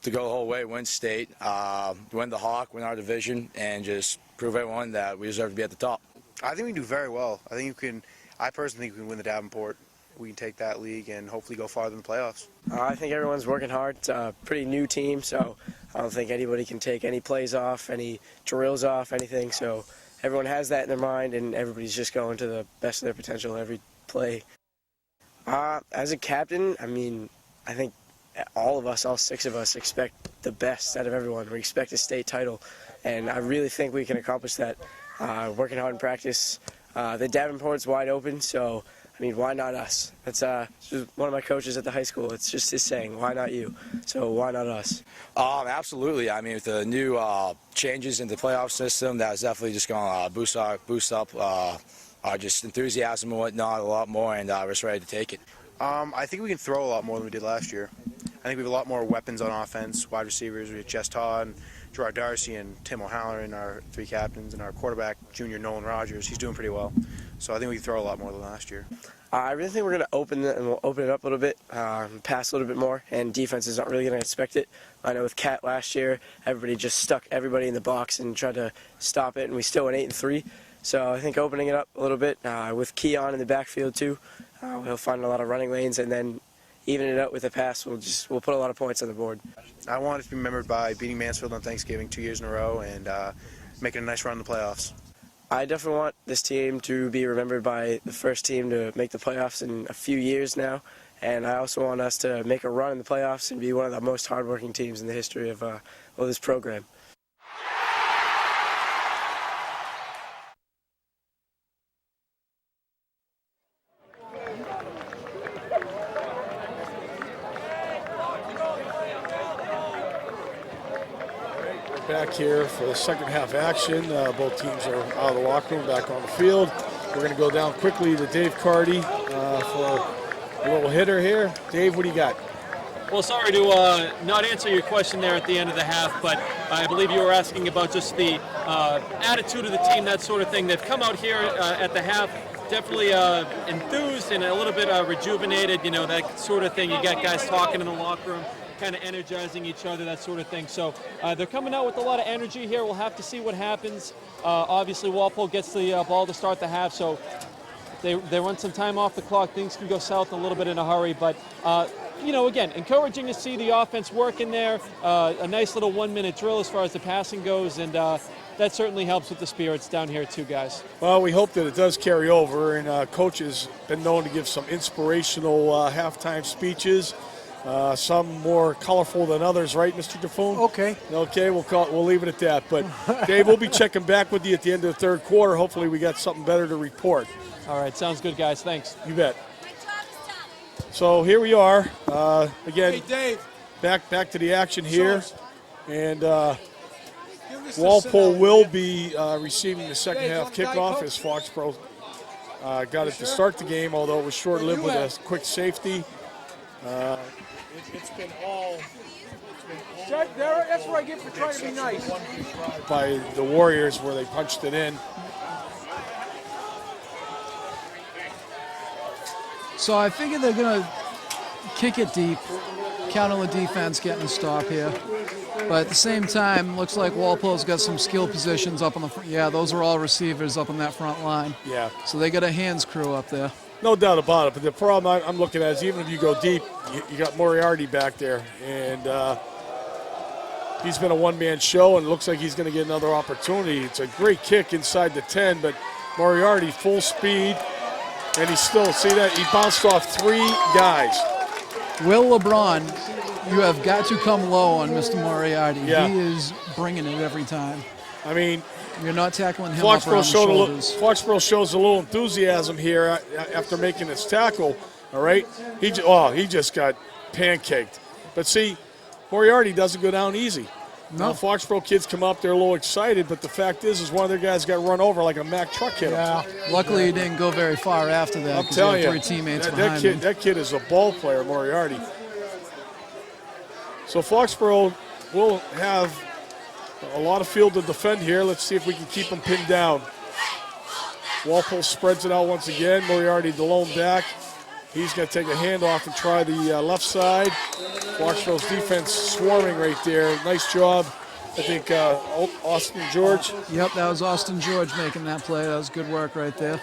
To go the whole way, win state, win the Hawk, win our division, and just prove everyone that we deserve to be at the top. I think we can do very well. I personally think we can win the Davenport. We can take that league and hopefully go farther in the playoffs. I think everyone's working hard. It's a pretty new team, so I don't think anybody can take any plays off, any drills off, anything. So everyone has that in their mind, and everybody's just going to the best of their potential every play. As a captain, I mean, I think all of us, all six of us, expect the best out of everyone. We expect a state title, and I really think we can accomplish that. Working hard in practice. The Davenport's wide open, so, I mean, why not us? That's just one of my coaches at the high school. It's just his saying, why not you? So why not us? Absolutely. I mean, with the new changes in the playoff system, that's definitely just going to boost up our just enthusiasm and whatnot a lot more, and we're just ready to take it. I think we can throw a lot more than we did last year. I think we have a lot more weapons on offense, wide receivers. We have Jess Todd, Gerard Darcy, and Tim O'Halloran, our three captains, and our quarterback, junior Nolan Rogers. He's doing pretty well. So I think we can throw a lot more than last year. I really think we're going to open it up a little bit, pass a little bit more, and defense is not really going to expect it. I know with Cat last year, everybody just stuck everybody in the box and tried to stop it, and we still went 8-3. So I think opening it up a little bit with Keon in the backfield too, he'll find a lot of running lanes, and then even it out with a pass, we'll put a lot of points on the board. I want it to be remembered by beating Mansfield on Thanksgiving 2 years in a row and making a nice run in the playoffs. I definitely want this team to be remembered by the first team to make the playoffs in a few years now, and I also want us to make a run in the playoffs and be one of the most hardworking teams in the history of this program. Back here for the second half action. Both teams are out of the locker room, back on the field. We're going to go down quickly to Dave Carty for a little hitter here. Dave, what do you got? Well, sorry to not answer your question there at the end of the half, but I believe you were asking about just the attitude of the team, that sort of thing. They've come out here at the half definitely enthused and a little bit rejuvenated, you know, that sort of thing. You got guys talking in the locker room, kind of energizing each other, that sort of thing. So they're coming out with a lot of energy here. We'll have to see what happens. Obviously, Walpole gets the ball to start the half, so they run some time off the clock. Things can go south a little bit in a hurry, but you know, again, encouraging to see the offense work in there. A nice little 1-minute drill as far as the passing goes, and that certainly helps with the spirits down here too, guys. Well, we hope that it does carry over, and Coach has been known to give some inspirational halftime speeches. Some more colorful than others, right, Mr. Defoon? Okay. Okay, we'll leave it at that. But, Dave, we'll be checking back with you at the end of the third quarter. Hopefully we got something better to report. All right, sounds good, guys. Thanks. You bet. So here we are. Again, Hey, Dave. back to the action here. And Walpole will be receiving the second half kickoff as Foxborough got it to start the game, although it was short-lived with a quick safety. It's been all. That's what I get for trying to be nice. By the Warriors where they punched it in. So I figure they're going to kick it deep, count on the defense getting a stop here. But at the same time, looks like Walpole's got some skill positions up on the front. Yeah, those are all receivers up on that front line. Yeah. So they got a hands crew up there. No doubt about it. But the problem I'm looking at is even if you go deep, you got Moriarty back there. And he's been a one-man show, and it looks like he's going to get another opportunity. It's a great kick inside the 10, but Moriarty full speed. And he's still, see that? He bounced off 3 guys. Will LeBron, you have got to come low on Mr. Moriarty. Yeah. He is bringing it every time. I mean, you're not tackling him up around the shoulders. Foxborough shows a little enthusiasm here after making his tackle, all right? He just got pancaked. But see, Moriarty doesn't go down easy. No. Now, Foxborough kids come up, they're a little excited, but the fact is one of their guys got run over like a Mack truck hit him. Yeah. Luckily, he didn't go very far after that. I'm telling you, 3 teammates behind him. That kid is a ball player, Moriarty. So Foxborough will have a lot of field to defend here. Let's see if we can keep them pinned down. Walpole spreads it out once again. Moriarty the lone back. He's going to take a handoff and try the left side. Foxborough's defense swarming right there. Nice job. I think Austin George. Yep, that was Austin George making that play. That was good work right there.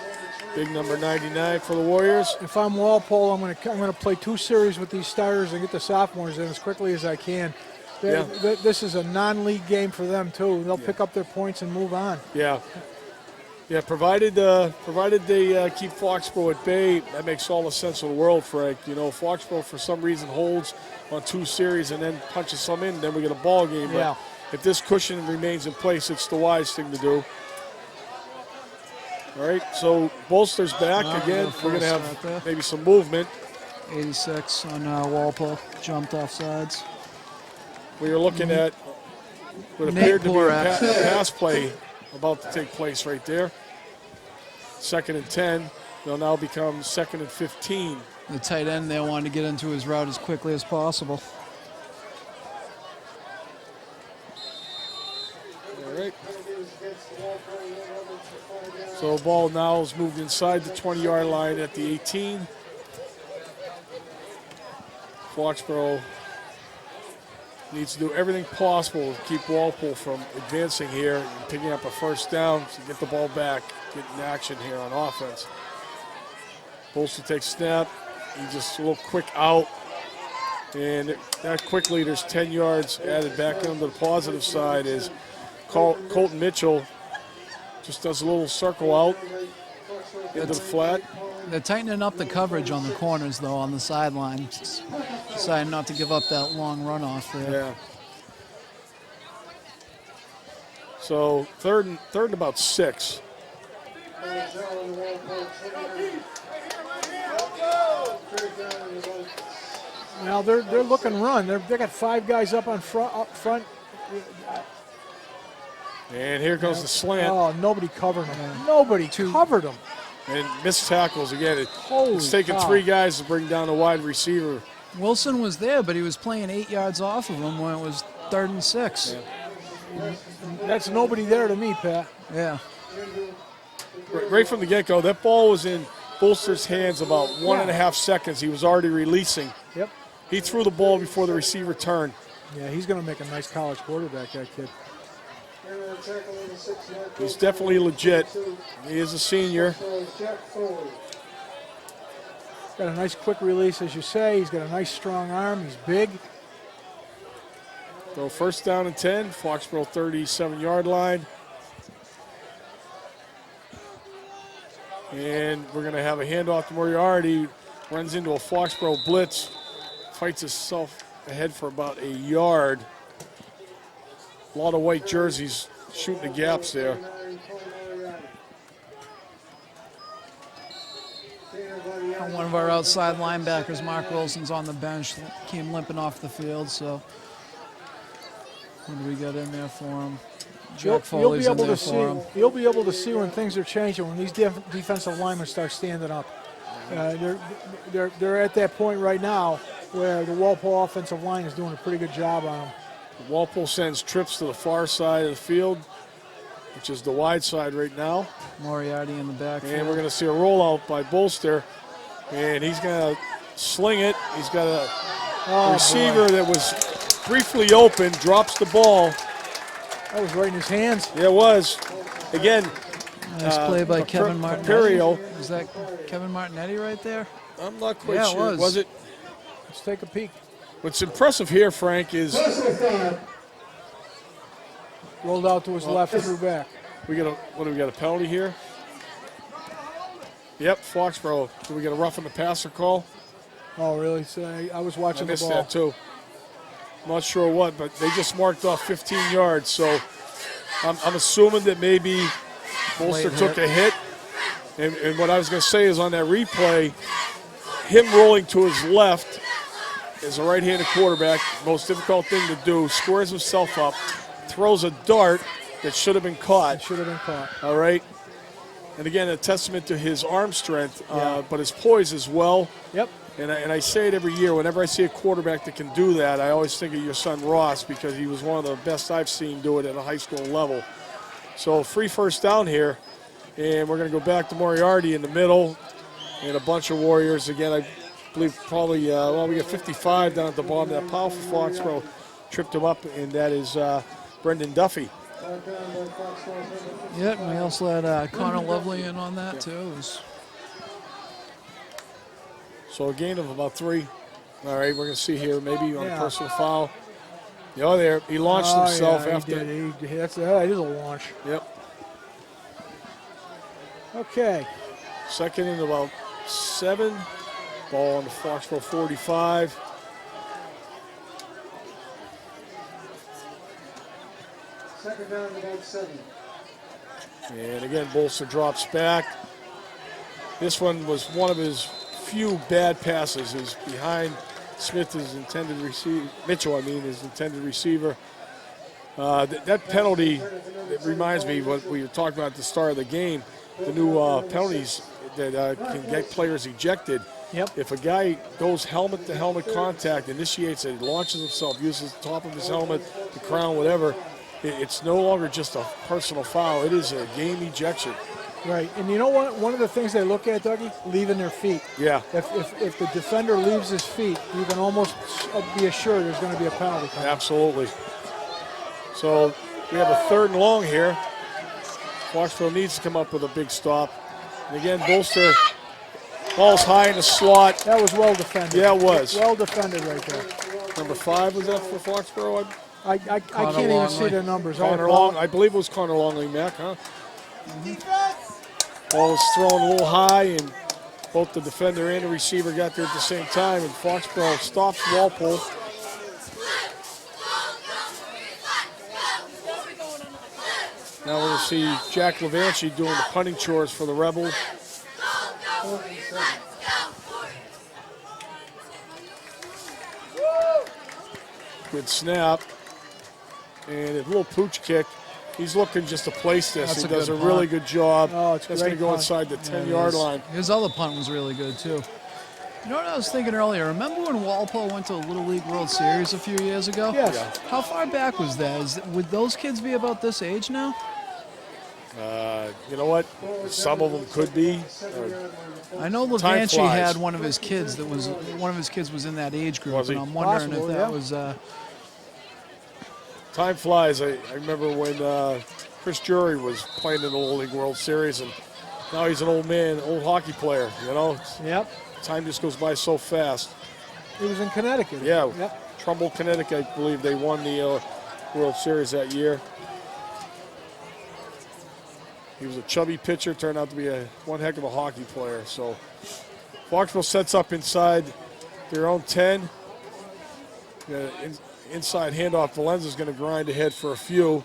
Big number 99 for the Warriors. If I'm Walpole, I'm going to play 2 series with these starters and get the sophomores in as quickly as I can. This is a non-league game for them too. They'll pick up their points and move on. Yeah. Yeah, provided they keep Foxborough at bay, that makes all the sense in the world, Frank. You know, Foxborough for some reason holds on 2 series and then punches some in, then we get a ball game. Yeah. But if this cushion remains in place, it's the wise thing to do. All right, so Bolster's back again. We're going to have maybe some movement. 86 on Walpole, jumped off sides. We are looking at what appeared to be a pass play about to take place right there. 2nd and 10. They'll now become 2nd and 15. The tight end there wanted to get into his route as quickly as possible. All right. So the ball now is moved inside the 20-yard line at the 18. Foxborough needs to do everything possible to keep Walpole from advancing here and picking up a first down to get the ball back, get in action here on offense. Bolster takes snap. He just a little quick out. And that quickly, there's 10 yards added back onto the positive side as Colton Mitchell just does a little circle out into the flat. They're tightening up the coverage on the corners, though, on the sideline. Deciding not to give up that long runoff there. Yeah. So third and about 6. Now they're looking run. They got 5 guys up front. And here goes the slant. Oh, nobody covered him. Nobody covered him. And missed tackles again. It's taken 3 guys to bring down a wide receiver. Wilson was there, but he was playing 8 yards off of him when it was 3rd and 6. Yeah. That's nobody there to me, Pat. Yeah. Right from the get-go, that ball was in Bolster's hands about 1.5 seconds. He was already releasing. Yep. He threw the ball before the receiver turned. Yeah, he's going to make a nice college quarterback, that kid. He's definitely legit. He is a senior. Got a nice quick release, as you say. He's got a nice strong arm. He's big. So first down and 10, Foxborough 37-yard line. And we're going to have a handoff to Moriarty. Runs into a Foxborough blitz. Fights himself ahead for about a yard. A lot of white jerseys shooting the gaps there. One of our outside linebackers, Mark Wilson's on the bench, came limping off the field, so what do we got in there for him? Jack Foley's in there for him. You'll be able to see when things are changing, when these defensive linemen start standing up. They're at that point right now where the Walpole offensive line is doing a pretty good job on them. Walpole sends trips to the far side of the field, which is the wide side right now. Moriarty in the back. And we're going to see a rollout by Bolster. And he's going to sling it. He's got a receiver that was briefly open, drops the ball. That was right in his hands. Yeah, it was. Again, nice play by Kevin Martinetti. Paperio. Is that Kevin Martinetti right there? I'm not quite Yeah, sure. it was. It? Let's take a peek. What's impressive here, Frank, is rolled out to his left, threw back. We got a penalty here? Yep, Foxborough. Do we get a roughing the passer call? Oh, really? So I was watching I missed the ball. that too. I'm not sure what, but they just marked off 15 yards. So I'm assuming that maybe Bolster took a hit. And what I was going to say is on that replay, him rolling to his left as a right-handed quarterback, most difficult thing to do, squares himself up, throws a dart that should have been caught. Should have been caught. All right. And again, a testament to his arm strength, but his poise as well. Yep. And I say it every year. Whenever I see a quarterback that can do that, I always think of your son Ross because he was one of the best I've seen do it at a high school level. So free first down here, and we're going to go back to Moriarty in the middle, and a bunch of Warriors. Again, I believe probably, we got 55 down at the bottom. That powerful Foxborough tripped him up, and that is Brendan Duffy. Yeah, and we also had Connor Lovely in on that too. So a gain of about 3. All right, we're going to see here maybe on a personal foul. Yeah, there. He launched himself after. That is a launch. Yep. Okay. Second and about 7. Ball on the Foxborough 45. Second down and about 7. And again, Bolster drops back. This one was one of his few bad passes. Is behind Smith, his intended receiver. Mitchell, his intended receiver. That penalty, it reminds me what we were talking about at the start of the game. The new penalties that can get players ejected. Yep. If a guy goes helmet-to-helmet contact, initiates it, launches himself, uses the top of his helmet, the crown, whatever, it's no longer just a personal foul. It is a game ejection. Right, and you know what? One of the things they look at, Dougie, leaving their feet. Yeah. If the defender leaves his feet, you can almost be assured there's going to be a penalty coming. Absolutely. So we have a 3rd and long here. Foxborough needs to come up with a big stop. And again, Bolster, ball's high in the slot. That was well defended. Yeah, it was. Well defended right there. Number 5 was that for Foxborough? I can't even see the numbers. Connor Long, I believe it was Connor Longley, Mac, huh? Ball was thrown a little high, and both the defender and the receiver got there at the same time, and Foxborough stops Walpole. Now we're going to see Jack Levanchi doing the punting chores for the Rebels. Good snap. And a little pooch kick. He's looking just to place this. He does a really good job. Oh, it's That's going to go inside the 10-yard line. His other punt was really good too. You know what I was thinking earlier? Remember when Walpole went to a Little League World Series a few years ago? Yes. Yeah. How far back was that? Would those kids be about this age now? You know what? Some of them could be. I know Levanchi had one of his kids was in that age group, and I'm wondering if that was. Time flies. I remember when Chris Jury was playing in the Little League World Series, and now he's an old man, old hockey player. You know. Yep. Time just goes by so fast. He was in Connecticut. Yeah. Yep. Trumbull, Connecticut. I believe they won the World Series that year. He was a chubby pitcher, turned out to be one heck of a hockey player. So Foxborough sets up inside their own 10. Inside handoff, Valenza's going to grind ahead for a few.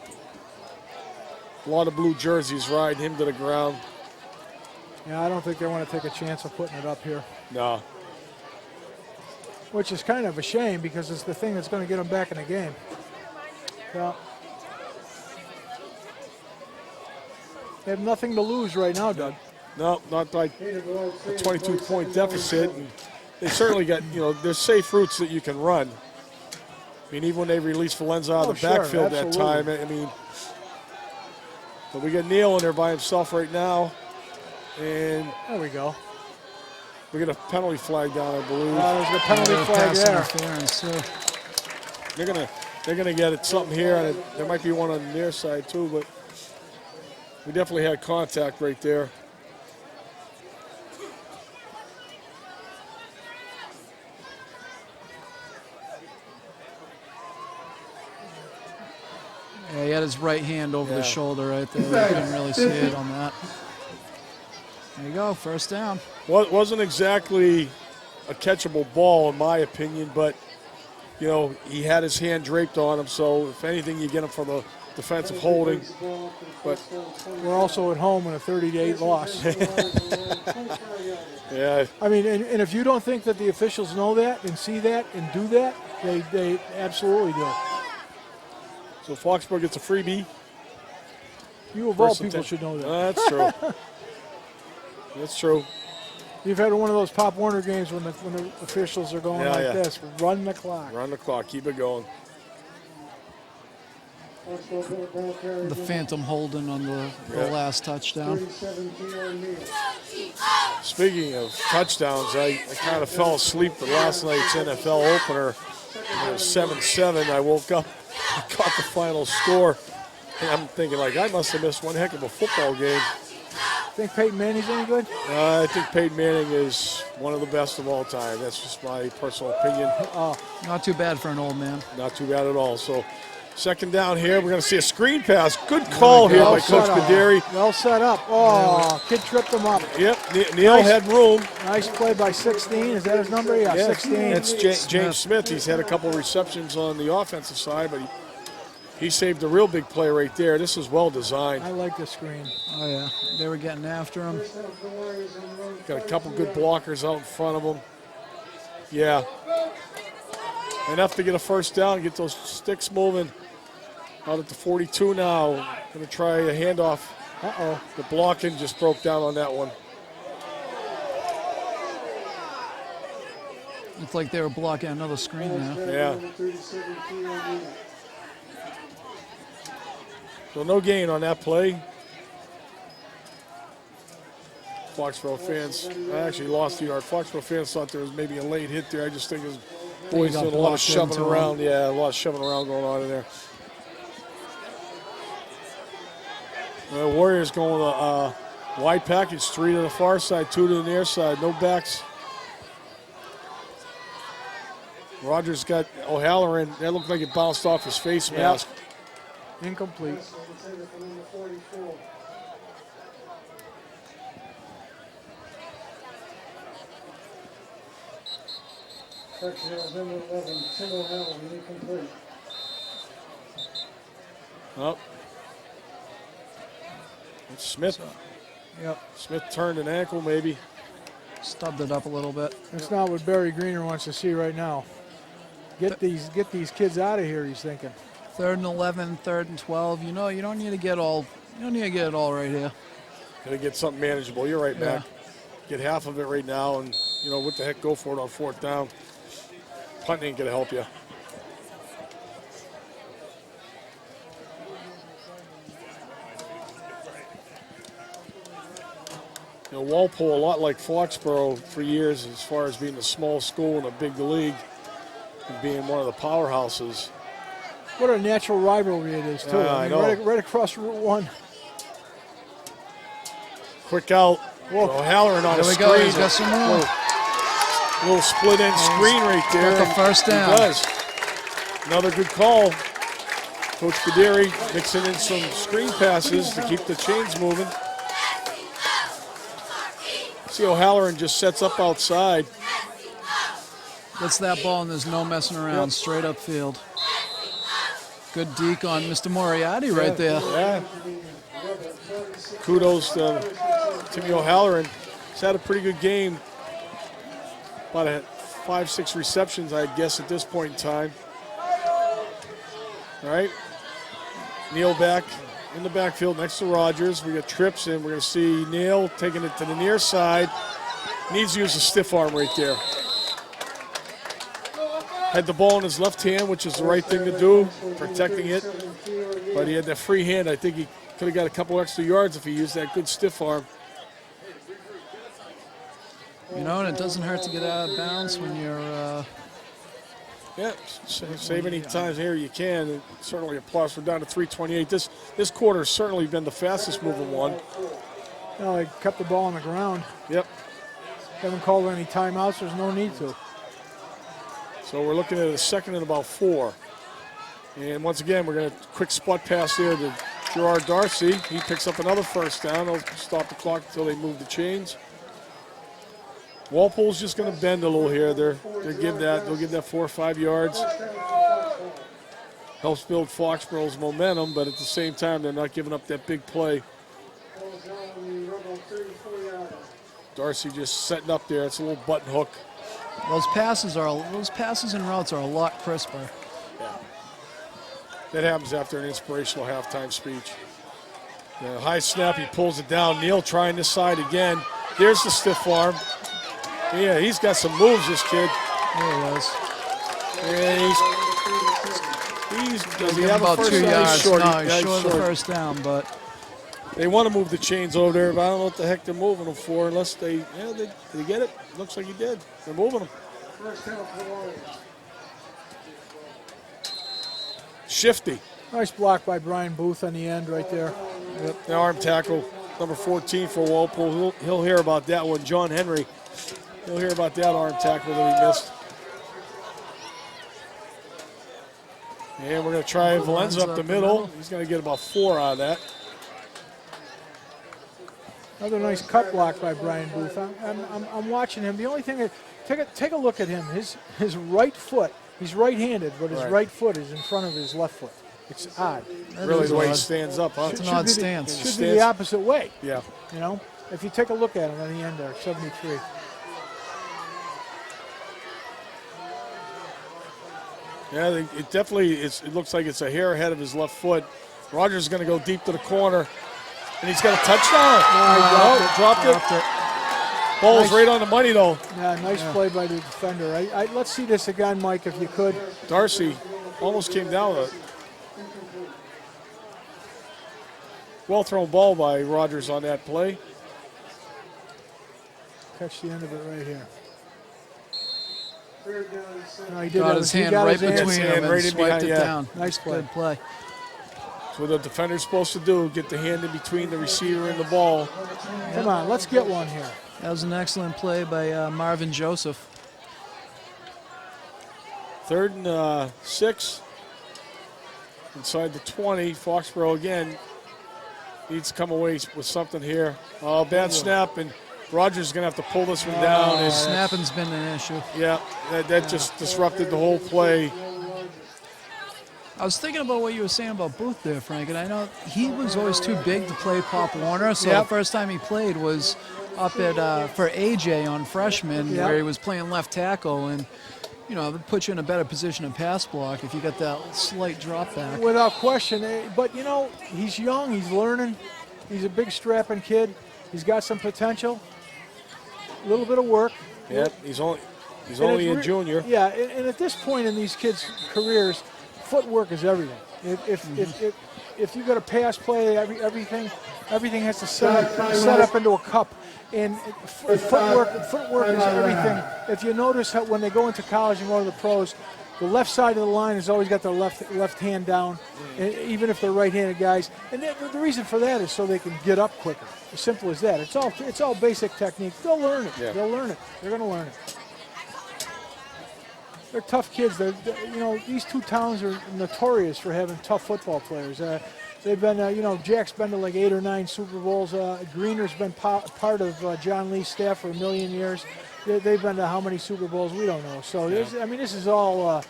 A lot of blue jerseys riding him to the ground. Yeah, I don't think they want to take a chance of putting it up here. No. Which is kind of a shame because it's the thing that's going to get them back in the game. Yeah. They have nothing to lose right now, Doug. No, not like a 22-point deficit. And they certainly got, there's safe routes that you can run. I mean, even when they released Valenza out of the backfield that time, I mean, but we got Neal in there by himself right now. And there we go. We got a penalty flag down, I believe. There's a penalty flag there. They're gonna get it something here, and there might be one on the near side too. But we definitely had contact right there. Yeah, he had his right hand over the shoulder right there. You couldn't really see it on that. There you go, first down. Well, it wasn't exactly a catchable ball in my opinion, but he had his hand draped on him, so if anything, you get him for the defensive holding. But we're also at home in a 30-8 loss. Yeah. I mean, and if you don't think that the officials know that and see that and do that, they absolutely do. So Foxborough gets a freebie. You of all people should know that. That's true. That's true. You've had one of those Pop Warner games when the officials are going like this. Run the clock. Run the clock. Keep it going. The phantom holding on the last touchdown. Speaking of touchdowns, I kind of fell asleep the last night's NFL opener. It was 7-7. I woke up, caught the final score, and I'm thinking, I must have missed one heck of a football game. Think Peyton Manning's any good? I think Peyton Manning is one of the best of all time. That's just my personal opinion. Not too bad for an old man. Not too bad at all. So, second down here. We're going to see a screen pass. Good call here by Coach Kaderi. Well set up. Oh, kid tripped him up. Yep, Neal had room. Nice play by 16. Is that his number? Yeah, 16. That's James Smith. He's had a couple of receptions on the offensive side, but he saved a real big play right there. This is well designed. I like the screen. Oh, yeah. They were getting after him. Got a couple good blockers out in front of him. Yeah. Enough to get a first down, get those sticks moving. Out at the 42 now. Going to try a handoff. Uh-oh. The blocking just broke down on that one. Looks like they were blocking another screen now. Yeah. So no gain on that play. Foxborough fans, I actually lost the yard. Foxborough fans thought there was maybe a late hit there. I just think his boys doing a lot of shoving around. Yeah, a lot of shoving around going on in there. The Warriors going wide package, 3 to the far side, 2 to the near side, no backs. Rogers got O'Halloran. That looked like it bounced off his face mask. Incomplete. Oh. It's Smith. Yep. Smith turned an ankle, maybe. Stubbed it up a little bit. That's not what Barry Greener wants to see right now. Get these kids out of here, he's thinking. 3rd and 11, 3rd and 12. You don't need to get it all right here. Gotta get something manageable. You're right, Mac. Get half of it right now, and what the heck, go for it on 4th down. Punting ain't gonna help you. Walpole, a lot like Foxborough for years as far as being a small school in a big league and being one of the powerhouses. What a natural rivalry it is, too. I know. Right across Route 1. Quick out. O'Halloran on a screen. There we go. He's got some more. Little split end screen right there. Got the first down. He does. Another good call. Coach Kaderi mixing in some screen passes to keep the chains moving. See, O'Halloran just sets up outside. Gets that ball and there's no messing around. Straight up field. Good deke on Mr. Moriarty right there. Yeah. Kudos to Timmy O'Halloran. He's had a pretty good game. About 5-6 receptions, I guess, at this point in time. All right. Neal back in the backfield next to Rogers. We got trips, and we're going to see Neal taking it to the near side. Needs to use a stiff arm right there. Had the ball in his left hand, which is the right thing to do, protecting it. But he had that free hand. I think he could have got a couple extra yards if he used that good stiff arm. You know, and it doesn't hurt to get out of bounds when you're. Yeah, save any times here you can. And certainly a plus. We're down to 3:28. This quarter has certainly been the fastest moving one. No, they kept the ball on the ground. Yep. Haven't called any timeouts. There's no need to. So we're looking at a second and about 4. And once again, we're going to quick spot pass there to Gerard Darcy. He picks up another first down. They'll stop the clock until they move the chains. Walpole's just going to bend a little here. They'll give that 4 or 5 yards. Helps build Foxborough's momentum, but at the same time, they're not giving up that big play. Darcy just setting up there. It's a little button hook. Those passes and routes are a lot crisper. Yeah. That happens after an inspirational halftime speech. The high snap, he pulls it down. Neal trying this side again. There's the stiff arm. Yeah, he's got some moves, this kid. There he is. Yeah, does he have about a first 2 down? yards. Short. No, he's short of the first down, but they want to move the chains over there, but I don't know what the heck they're moving them for unless did they get it? Looks like he did. They're moving them. Shifty. Nice block by Brian Booth on the end right there. Yep, the arm tackle, number 14 for Walpole. He'll hear about that one. John Henry, he'll hear about that arm tackle that he missed. And we're going to try Valenza up the middle. He's going to get about 4 out of that. Another nice cut block by Brian Booth. I'm watching him. The only thing, take a look at him. His right foot, he's right-handed, but his right foot is in front of his left foot. It's odd. Really the way he stands up, huh? It's an odd stance. Should be the opposite way. Yeah. You know, if you take a look at him on the end there, 73. Yeah, it definitely it looks like it's a hair ahead of his left foot. Rogers is going to go deep to the corner, and he's got a touchdown. No, dropped it. Ball's Nice. right on the money, though. Yeah, nice play by the defender. Let's see this again, Mike, if you could. Darcy almost came down with it. Well thrown ball by Rogers on that play. Catch the end of it right here. No, he did got that. his He hand got right his hand. between hand them right and in swiped behind, it yeah. down. Nice play. Good play. That's what the defender's supposed to do, get the hand in between the receiver and the ball. Come on, let's get one here. That was an excellent play by Marvin Joseph. 3rd and 6. Inside the 20. Foxborough again needs to come away with something here. Bad snap, and Rogers is going to have to pull this one down. And Snapping's been an issue. yeah, that just disrupted the whole play. I was thinking about what you were saying about Booth there, Frank, and I know he was always too big to play Pop Warner, so the first time he played was up at for AJ on freshman, where he was playing left tackle, and you know, it would put you in a better position in pass block if you got that slight drop back. Without question, but you know, he's young, he's learning, he's a big strapping kid, he's got some potential, a little bit of work. Yep, he's only a junior. Yeah, and at this point in these kids' careers, footwork is everything. If you got a pass play, everything has to set up into a cup. And footwork is everything. If you notice how when they go into college and go to the pros, the left side of the line has always got their left hand down, even if they're right-handed guys. And the reason for that is so they can get up quicker. As simple as that. It's all basic technique. They'll learn it. Yeah. They'll learn it. They're going to learn it. They're tough kids. These two towns are notorious for having tough football players. They've been, Jack's been to like 8 or 9 Super Bowls. Greener's been part of John Lee's staff for a million years. They've been to how many Super Bowls? We don't know. So, this is all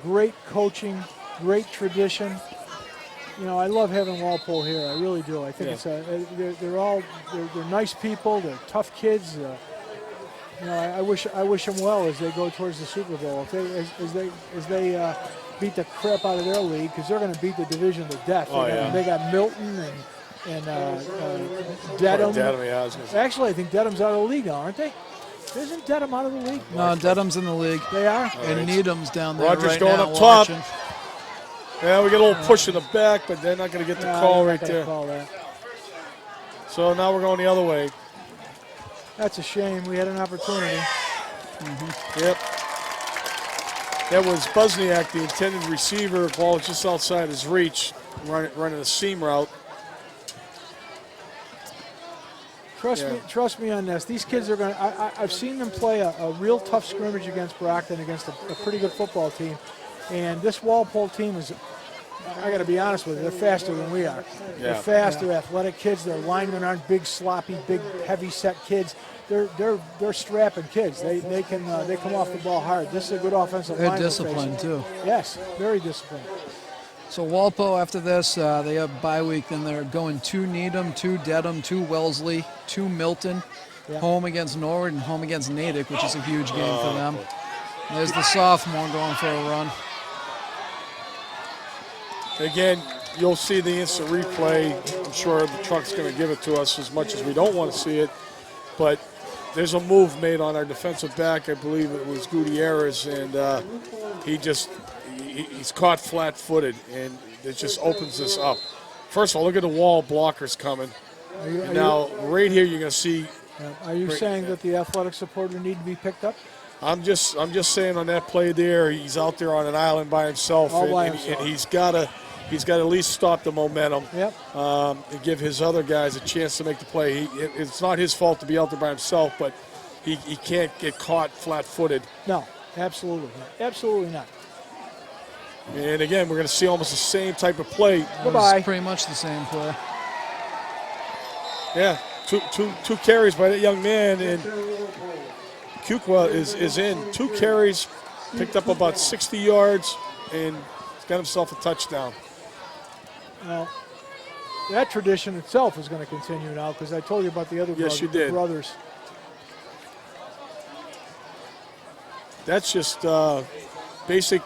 great coaching, great tradition. I love having Walpole here. I really do. I think they're nice people. They're tough kids. I wish them well as they go towards the Super Bowl. As they beat the crap out of their league, because they're going to beat the division to death. They got Milton and Dedham. Dedham, yeah, Actually, I think Dedham's out of the league now, aren't they? Isn't Dedham out of the league? No, Dedham's in the league. They are? And Needham's down there Rogers right going now up top. watching. Yeah, we get a little push in the back, but they're not going to get the call they're right not gonna there. Call that. So now we're going the other way. That's a shame. We had an opportunity. Yep. That was Buzniak, the intended receiver. Ball is just outside his reach, running a seam route. Trust me on this. These kids are going to, I've seen them play a real tough scrimmage against Brockton, against a pretty good football team. And this Walpole team is, I got to be honest with you, they're faster than we are. They're fast, they're athletic kids. Their linemen aren't big, sloppy, big, heavy-set kids. They're strapping kids. They come off the ball hard. This is a good offensive line. They're disciplined, too. Yes, very disciplined. So Walpole, after this, they have bye week. Then they're going to Needham, to Dedham, to Wellesley, to Milton, home against Norwood, and home against Natick, which is a huge game for them. There's the sophomore going for a run. Again, you'll see the instant replay. I'm sure the truck's going to give it to us as much as we don't want to see it. But there's a move made on our defensive back. I believe it was Gutierrez, and he's caught flat-footed, and it just opens this up. First of all, look at the wall blockers coming. Now, right here, you're going to see. Are you saying that the athletic supporter need to be picked up? I'm just saying on that play there, he's out there on an island by himself, and he's got to at least stop the momentum. Yep. And give his other guys a chance to make the play. It's not his fault to be out there by himself, but he can't get caught flat-footed. No, absolutely not. Absolutely not. And again, we're going to see almost the same type of play. Goodbye. Pretty much the same play. Yeah, two carries by that young man, and Kukwa is in. 2 carries, picked up about 60 yards, and he's got himself a touchdown. Well, that tradition itself is going to continue now, because I told you about the other Yes, you did. brothers. That's just basic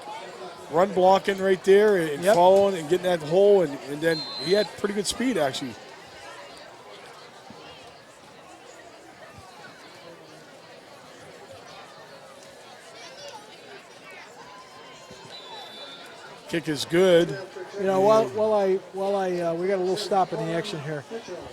run blocking right there, and following and getting that hole, and then he had pretty good speed, actually. Kick is good. You know, we got a little stop in the action here.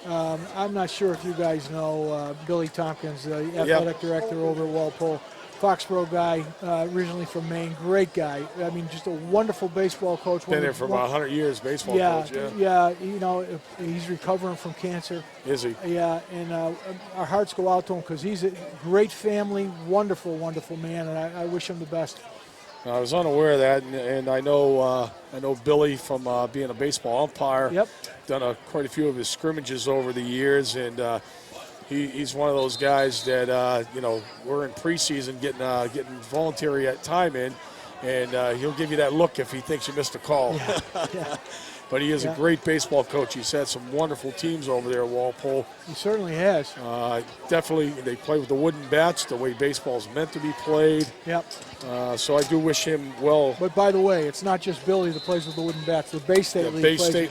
I'm not sure if you guys know Billy Tompkins, the athletic director over at Walpole. Foxborough guy, originally from Maine, great guy. I mean, just a wonderful baseball coach. Been there for about 100 years, baseball coach. Yeah. You know, he's recovering from cancer. Is he? Yeah, and our hearts go out to him, because he's a great family, wonderful, wonderful man, and I wish him the best. I was unaware of that, and I know Billy from being a baseball umpire. Yep. Done quite a few of his scrimmages over the years, and he's one of those guys that we're in preseason getting voluntary time in, and he'll give you that look if he thinks you missed a call. Yeah. But he is a great baseball coach. He's had some wonderful teams over there at Walpole. He certainly has. Definitely, they play with the wooden bats, the way baseball's meant to be played. Yep. So I do wish him well. But by the way, it's not just Billy that plays with the wooden bats. The Bay State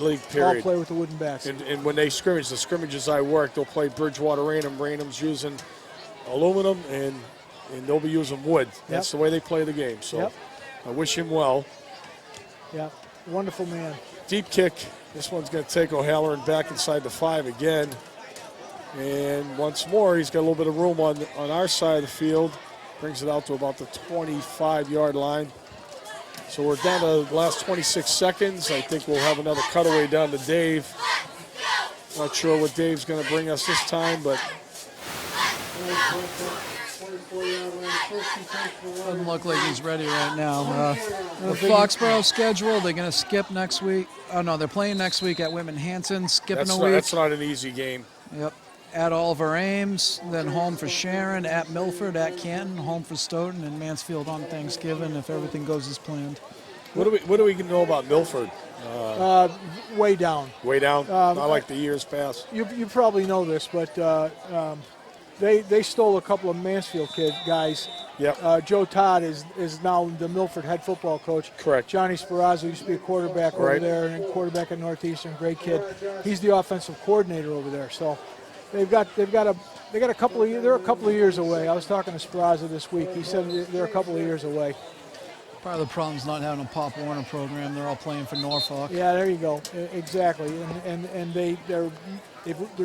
League period. all play with the wooden bats. And when they scrimmage, the scrimmages I work, they'll play Bridgewater Raynham. Raynham's using aluminum, and they'll be using wood. That's the way they play the game. So I wish him well. Yeah, wonderful man. Deep kick. This one's going to take O'Halloran back inside the 5 again. And once more, he's got a little bit of room on our side of the field. Brings it out to about the 25-yard line. So we're down to the last 26 seconds. I think we'll have another cutaway down to Dave. Not sure what Dave's going to bring us this time, but Doesn't look like he's ready right now. The Foxborough schedule, they're going to skip next week. Oh, no, they're playing next week at Whitman Hanson, skipping a week. That's not an easy game. Yep. At Oliver Ames, then home for Sharon, at Milford, at Canton, home for Stoughton, and Mansfield on Thanksgiving if everything goes as planned. What do we know about Milford? Way down. Way down? Not like the years past. You probably know this, but they stole a couple of Mansfield guys. Yep. Joe Todd is now the Milford head football coach. Correct. Johnny Sparazzo used to be a quarterback over there, and quarterback at Northeastern, great kid. He's the offensive coordinator over there. So they've got a They got a couple of. They're a couple of years away. I was talking to Spraza this week. He said they're a couple of years away. Part of the problem is not having a Pop Warner program. They're all playing for Norfolk. Yeah, there you go. Exactly. And they're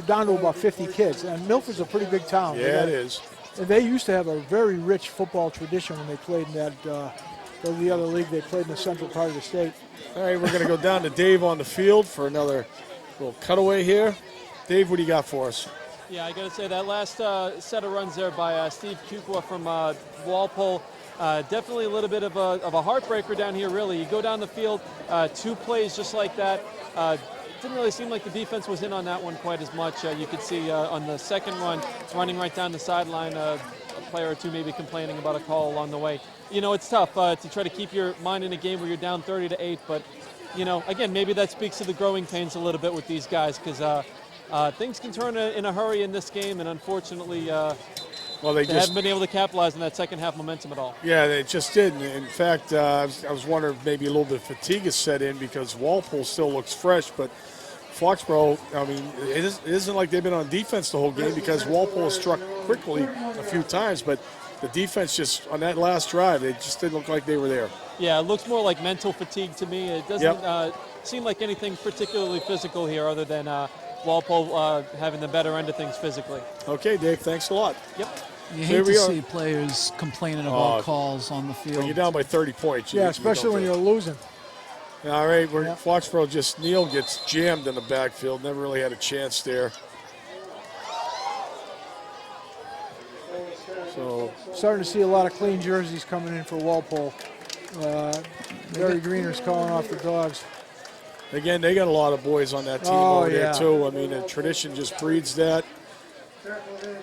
down to about 50 kids. And Milford's a pretty big town. Yeah, it is. And they used to have a very rich football tradition when they played in that the other league. They played in the central part of the state. All right, we're going to go down to Dave on the field for another little cutaway here. Dave, what do you got for us? Yeah, I got to say that last set of runs there by Steve Kukwa from Walpole, definitely a little bit of a heartbreaker down here, really. You go down the field, 2 plays just like that. Didn't really seem like the defense was in on that one quite as much. You could see on the second run, running right down the sideline, a player or two maybe complaining about a call along the way. You know, it's tough to try to keep your mind in a game where you're down 30-8, but, you know, again, maybe that speaks to the growing pains a little bit with these guys, because things can turn in a hurry in this game, and unfortunately, they haven't been able to capitalize on that second half momentum at all. Yeah, they just didn't. In fact, I was wondering if maybe a little bit of fatigue has set in because Walpole still looks fresh, but Foxborough, I mean, it isn't like they've been on defense the whole game because Walpole has struck quickly a few times, but the defense just, on that last drive, it just didn't look like they were there. Yeah, it looks more like mental fatigue to me. It doesn't seem like anything particularly physical here other than Walpole having the better end of things physically. Okay, Dave, thanks a lot. Yep. You hate to see players complaining about calls on the field. When you're down by 30 points. Yeah, especially when you're losing. All right, Foxborough just, Neal gets jammed in the backfield. Never really had a chance there. So starting to see a lot of clean jerseys coming in for Walpole. Gary Greener's calling off the dogs. Again, they got a lot of boys on that team over there too. I mean, the tradition just breeds that.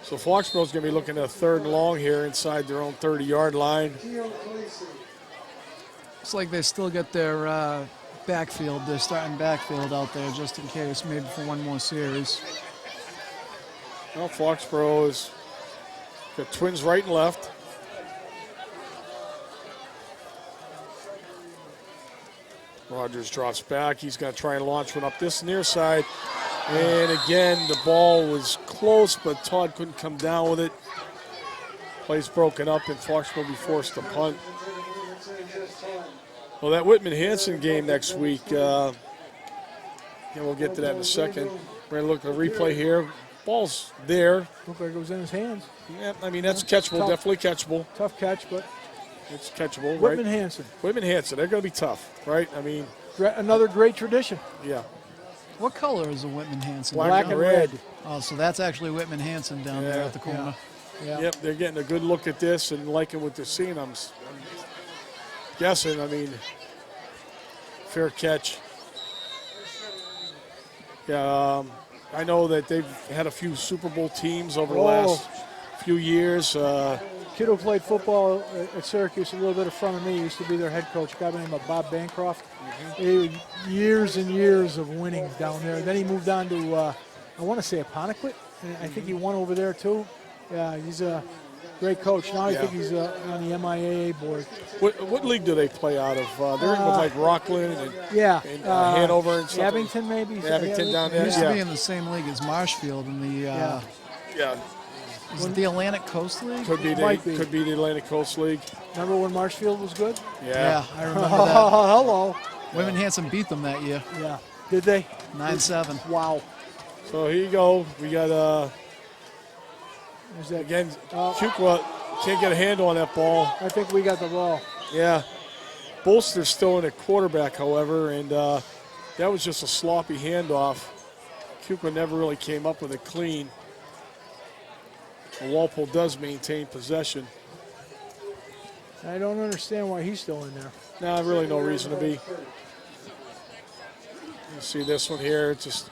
So Foxborough's going to be looking at 3rd and long here inside their own 30-yard line. It's like they still get their backfield, their starting backfield out there just in case, maybe for one more series. Well, Foxborough has got twins right and left. Rogers drops back. He's going to try and launch one up this near side. And again, the ball was close, but Todd couldn't come down with it. Play's broken up, and Foxborough will be forced to punt. Well, that Whitman-Hanson game next week, we'll get to that in a second. We're going to look at the replay here. Ball's there. Looked like it was in his hands. Yeah, I mean, that's catchable, definitely catchable. Tough catch, but it's catchable, right? Whitman-Hanson. Whitman-Hanson, they're going to be tough, right? I mean, another great tradition. Yeah. What color is a Whitman-Hanson? Black and red. Oh, so that's actually Whitman-Hanson down there at the corner. Yeah. Yep, they're getting a good look at this and liking what they're seeing. I'm guessing, I mean, fair catch. Yeah, I know that they've had a few Super Bowl teams over the last few years. Kid who played football at Syracuse, a little bit in front of me, used to be their head coach, a guy by the name of Bob Bancroft. Years and years of winning down there. Then he moved on to, I want to say, Apponequet. I think he won over there too. Yeah, he's a great coach. Now I think he's on the MIAA board. What league do they play out of? They're in with like Rockland and Hanover and stuff. Abington maybe. Abington down there. Used to be in the same league as Marshfield in the. Is it the Atlantic Coast League? Could be the Atlantic Coast League. Remember when Marshfield was good? Yeah, I remember that. Hello. Whitman-Hanson beat them that year. Yeah. Did they? 9-7. Wow. So here you go. We got again, Kukwa can't get a handle on that ball. I think we got the ball. Yeah. Bolster's still in at quarterback, however, and that was just a sloppy handoff. Kukwa never really came up with it clean. And Walpole does maintain possession. I don't understand why he's still in there. Nah, really no reason to be. You see this one here, it's just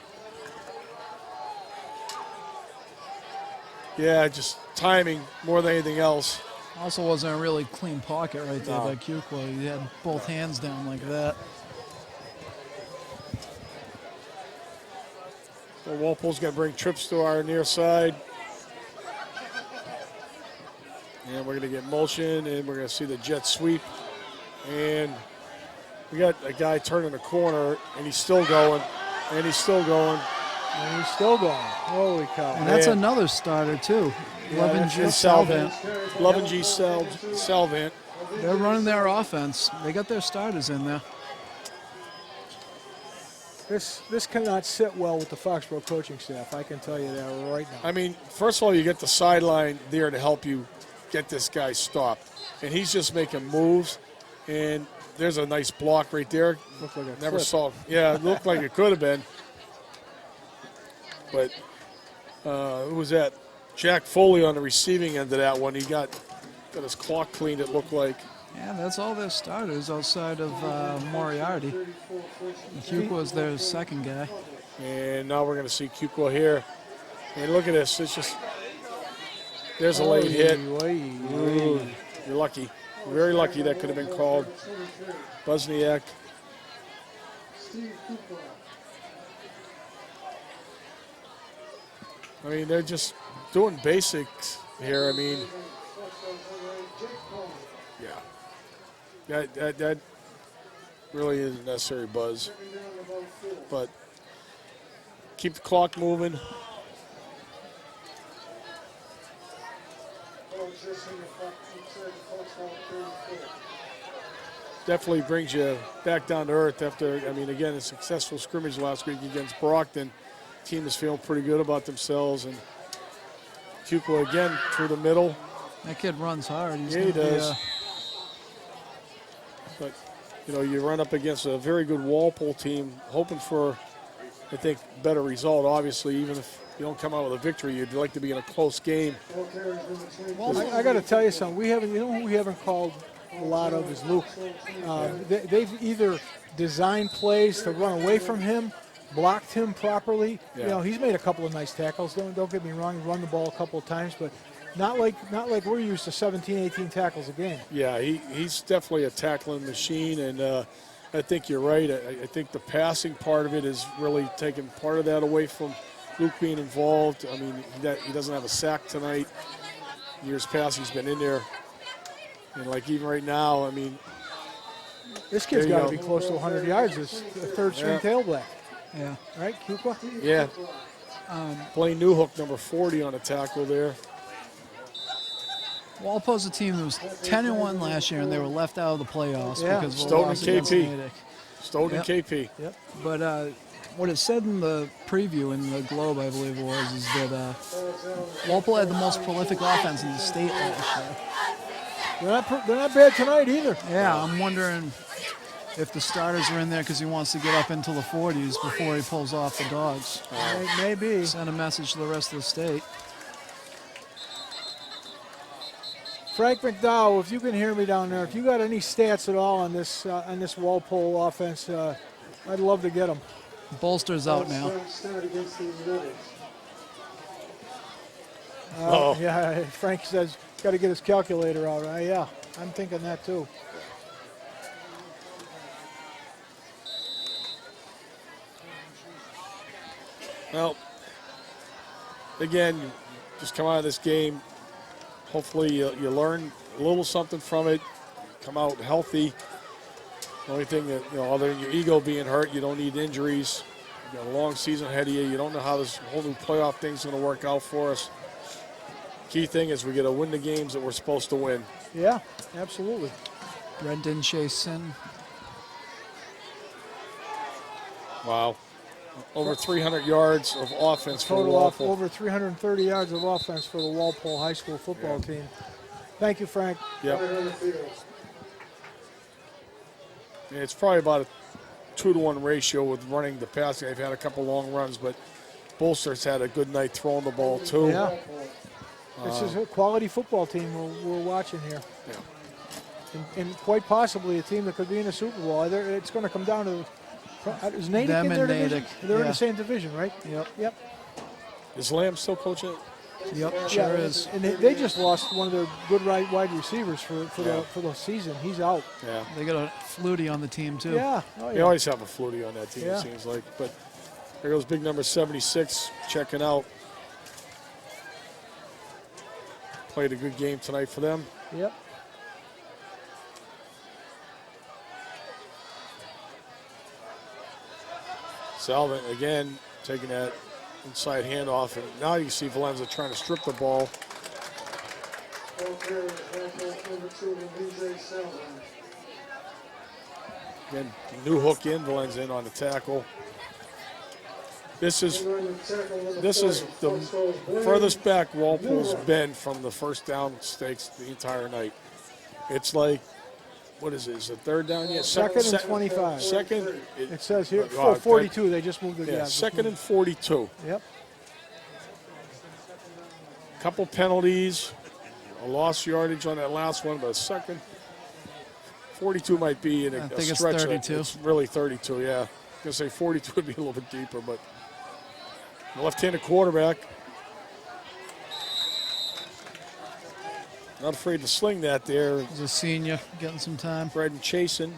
timing more than anything else. Also wasn't a really clean pocket right there by Kukwa. He had both hands down like that. So Walpole's going to bring trips to our near side. And we're going to get motion, and we're going to see the jet sweep. And we got a guy turning the corner, and he's still going, and he's still going. And he's still going. Holy cow. And that's Man. another starter, too. Yeah, G. that's Salvant. G. Salvant. They're running their offense. They got their starters in there. This cannot sit well with the Foxborough coaching staff. I can tell you that right now. I mean, first of all, you get the sideline there to help you get this guy stopped. And he's just making moves. And there's a nice block right there. Looked like a Never clip. saw. Yeah, it looked like it could have been. But who was that? Jack Foley on the receiving end of that one. He got his clock cleaned, it looked like. Yeah, that's all their starters outside of Moriarty. Cuke was their second guy. And now we're going to see Kukwa here. And look at this. It's just, there's a late hit. Ooh, you're lucky. You're very lucky that could have been called. Buzniak. I mean, they're just doing basics here. I mean, yeah. That really isn't necessary, Buzz. But keep the clock moving. Definitely brings you back down to earth after, I mean, again, a successful scrimmage last week against Brockton. Team is feeling pretty good about themselves. And Kukwa again through the middle. That kid runs hard. He's Yeah, he gonna be, does. But, you know, you run up against a very good Walpole team, hoping for, I think, better result. Obviously, even if you don't come out with a victory, you'd like to be in a close game. Well, I got to tell you something. You know who we haven't called a lot of is Luke. They've either designed plays to run away from him, blocked him properly. Yeah. You know, he's made a couple of nice tackles. Don't get me wrong. He's run the ball a couple of times, but not like we're used to 17, 18 tackles a game. Yeah, he's definitely a tackling machine, and I think you're right. I think the passing part of it is really taking part of that away from Luke being involved. I mean, he doesn't have a sack tonight. Years past, he's been in there. And, like, even right now, I mean, This kid's got to be close to 100 yards. This third-string tailback. Yeah. Right, Kukwa? Yeah. Blaine Newhook, number 40 on a tackle there. Walpole's a team that was 10-1 last year, and they were left out of the playoffs Yeah. because of a Stoughton loss and against KP. Natick. Stoughton and KP. Yep. But what it said in the preview in the Globe, I believe it was, is that Walpole had the most prolific offense in the state last year. They're not bad tonight either. Yeah, I'm wondering if the starters are in there because he wants to get up into the 40s before he pulls off the dogs. Maybe. Send a message to the rest of the state. Frank McDowell, if you can hear me down there, if you got any stats at all on this Walpole offense, I'd love to get them. Bolster's out now. Yeah, Frank says got to get his calculator out. Yeah, I'm thinking that too. Well, again, you just come out of this game. Hopefully you learn a little something from it, come out healthy. The only thing that, other than your ego being hurt, you don't need injuries. You got a long season ahead of you. You don't know how this whole new playoff thing's going to work out for us. Key thing is we got to win the games that we're supposed to win. Yeah, absolutely. Brendan Chasen. Wow. Over 300 yards of offense for Total off Walpole. over 330 yards of offense for the Walpole High School football team. Thank you, Frank. Yep. And it's probably about a 2-to-1 ratio with running the passing. They've had a couple long runs, but Bolster's had a good night throwing the ball too. Yeah. This is a quality football team we're watching here. Yeah. And quite possibly a team that could be in the Super Bowl. It's going to come down to, is Natick Them in their and division? Natick, They're in yeah. the same division, right? Yep. Is Lamb still coaching? Yep, sure is. And they just lost one of their good wide receivers for the season. He's out. Yeah. They got a Flutie on the team, too. Yeah. Oh, They yeah. always have a Flutie on that team, Yeah. it seems like. But there goes big number 76 checking out. Played a good game tonight for them. Yep. Salvant again taking that inside handoff, and now you see Valenza trying to strip the ball. Again, new hook in, Valenza in on the tackle. This is the furthest back Walpole's been from the first down stakes the entire night. It's like, what is it? Is it third down yet? Second and 25. Second. It says here 42. They just moved it. Yeah, second and 42. Yep. Couple penalties, a lost yardage on that last one, but a second. 42 might be in a stretch. It's 32. It's really 32, yeah. I was going to say 42 would be a little bit deeper, but the left-handed quarterback. Not afraid to sling that there. He's a senior, getting some time. Brendan chasing.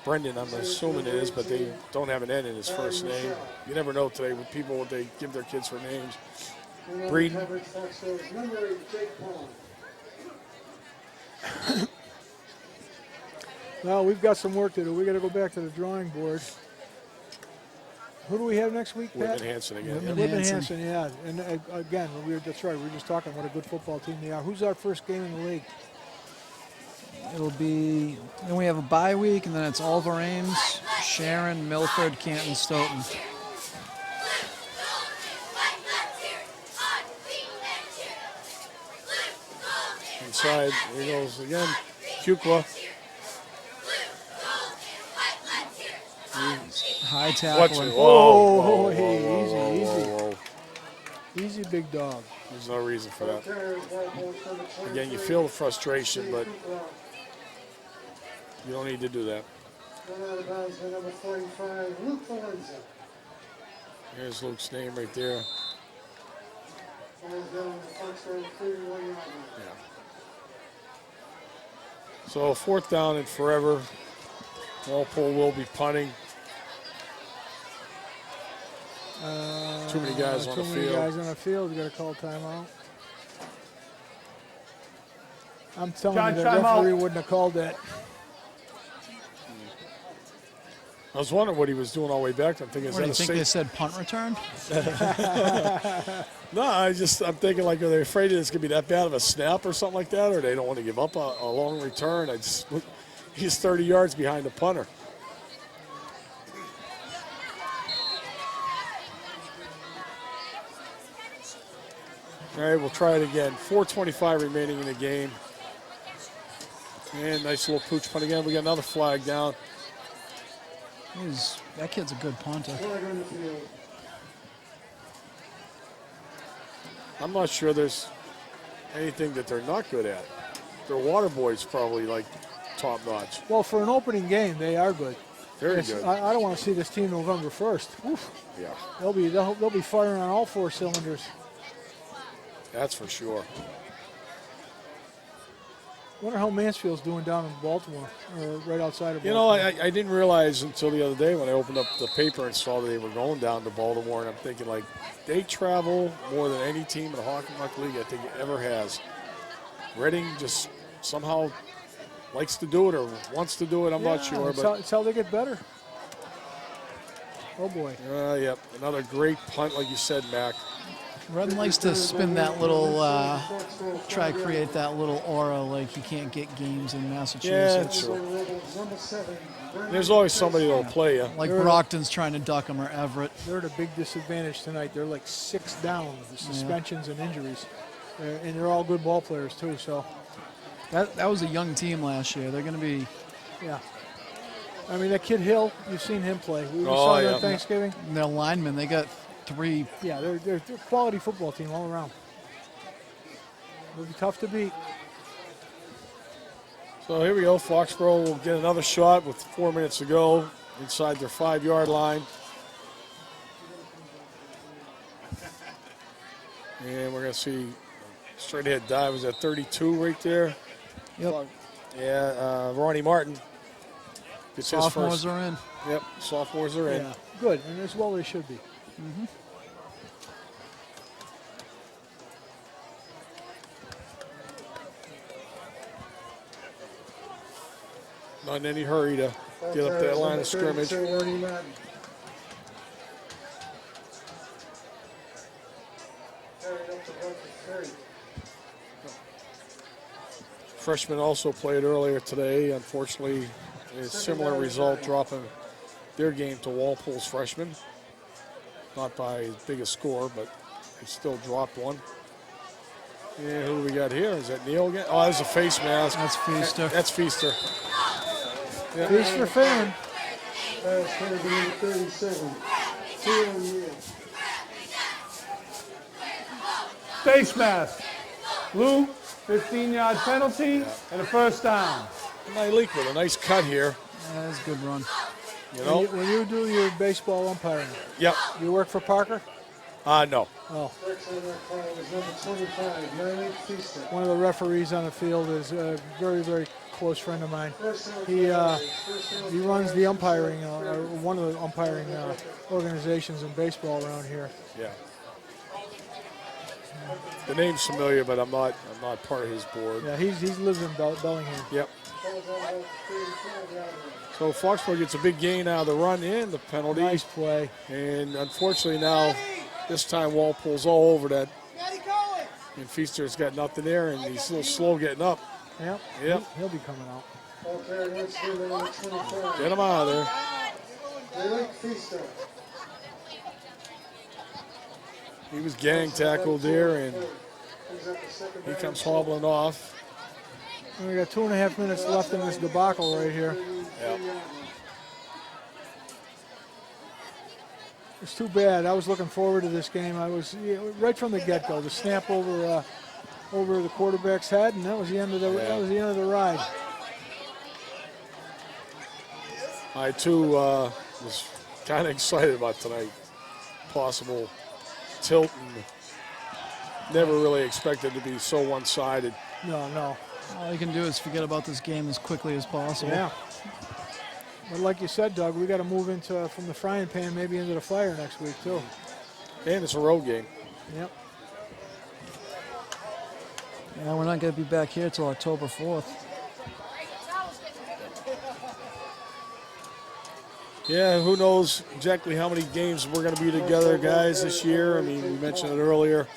Brendan, I'm assuming it is, but they don't have an N in his first name. You never know today with people what they give their kids for names. Breeden. Well, we've got some work to do. We got to go back to the drawing board. Who do we have next week, Pat? Whitman Hanson again. Whitman Hanson, yeah. And again, that's right. We were just talking what a good football team they are. Who's our first game in the league? It'll be, then we have a bye week, and then it's Oliver Ames, Sharon, Milford, Canton, Stoughton. Inside, here goes again, Kukla. High tackling. Whoa, hey, easy. Easy, big dog. There's no reason for that. Again, you feel the frustration, but you don't need to do that. Here's Luke's name right there. Yeah. So fourth down and forever. Walpole will be punting. Too many guys on the field. Too many guys on the field. You got to call timeout. I'm telling you, the referee wouldn't have called that. I was wondering what he was doing all the way back. I'm thinking, What do you think they said? Punt return? No, I'm thinking like, are they afraid it's going to be that bad of a snap or something like that, or they don't want to give up a long return? He's 30 yards behind the punter. All right, we'll try it again. 4:25 remaining in the game. And nice little pooch punt again. We got another flag down. That kid's a good punter. I'm not sure there's anything that they're not good at. Their water boys probably like top notch. Well, for an opening game, they are good. Very good. I don't want to see this team November 1st. Oof. Yeah. They'll be firing on all four cylinders. That's for sure. Wonder how Mansfield's doing down in Baltimore, or right outside of Baltimore. You know, I didn't realize until the other day when I opened up the paper and saw that they were going down to Baltimore, and I'm thinking, like, they travel more than any team in the Hockey League I think ever has. Reading just somehow likes to do it or wants to do it. I'm not sure. It's how they get better. Oh, boy. Yep. Another great punt, like you said, Mac. Redden likes to spin that little, try to create that little aura like he can't get games in Massachusetts. Yeah, there's always somebody that'll play you. Like Brockton's trying to duck him or Everett. They're at a big disadvantage tonight. They're like 6 down, the suspensions and injuries. And they're all good ball players, too. So That was a young team last year. They're going to be... Yeah. I mean, that kid Hill, you've seen him play. We saw him on Thanksgiving. And their linemen, they got 3. Yeah, they're a quality football team all around. It'll be tough to beat. So here we go. Foxborough will get another shot with 4 minutes to go inside their 5-yard line. And we're going to see straight ahead dive is at 32 right there. Yep. Yeah, Ronnie Martin. Sophomores are in. Yep, sophomores are in. Yeah, good, and as well they should be. Mm-hmm. Not in any hurry to get up that line of scrimmage. freshmen also played earlier today. Unfortunately, a similar result, dropping their game to Walpole's freshmen. Not by as big a score, but they still dropped one. And who do we got here? Is that Neil again? Oh, that's a face mask. That's Feaster. That's Feaster. Yeah. Feaster fan. That's going to be number 37. Theo Neal. Face mask. Blue, 15-yard penalty, and a first down. Malik with a nice cut here. Yeah, that's a good run. You know? When you do your baseball umpiring, Yep. you work for Parker? No. Oh. Next on that call is number 25, Malik Feaster. One of the referees on the field is a very, very close friend of mine. He runs the umpiring, or one of the umpiring organizations in baseball around here. Yeah. The name's familiar, but I'm not part of his board. Yeah, he lives in Bellingham. Yep. So Foxborough gets a big gain out of the run and the penalty. Nice play. And unfortunately now, this time Walpole's all over that. And Feaster's got nothing there, and he's a little slow getting up. Yep. Yep. He'll be coming out. Okay, let's do number 25. Get him out of there. Malik Feaster. He was gang tackled there, and he comes hobbling off. And we got 2.5 minutes left in this debacle right here. Yep. It's too bad. I was looking forward to this game. I was right from the get-go. The snap over the quarterback's head, and that was the end of the ride. I too was kind of excited about tonight. Possible tilt, and never really expected to be so one-sided. No. All you can do is forget about this game as quickly as possible. Yeah. But like you said, Doug, we got to move from the frying pan maybe into the fire next week too. And it's a road game. Yep. Yeah, we're not going to be back here till October 4th. Yeah, who knows exactly how many games we're going to be together, guys, this year. I mean, we mentioned it earlier,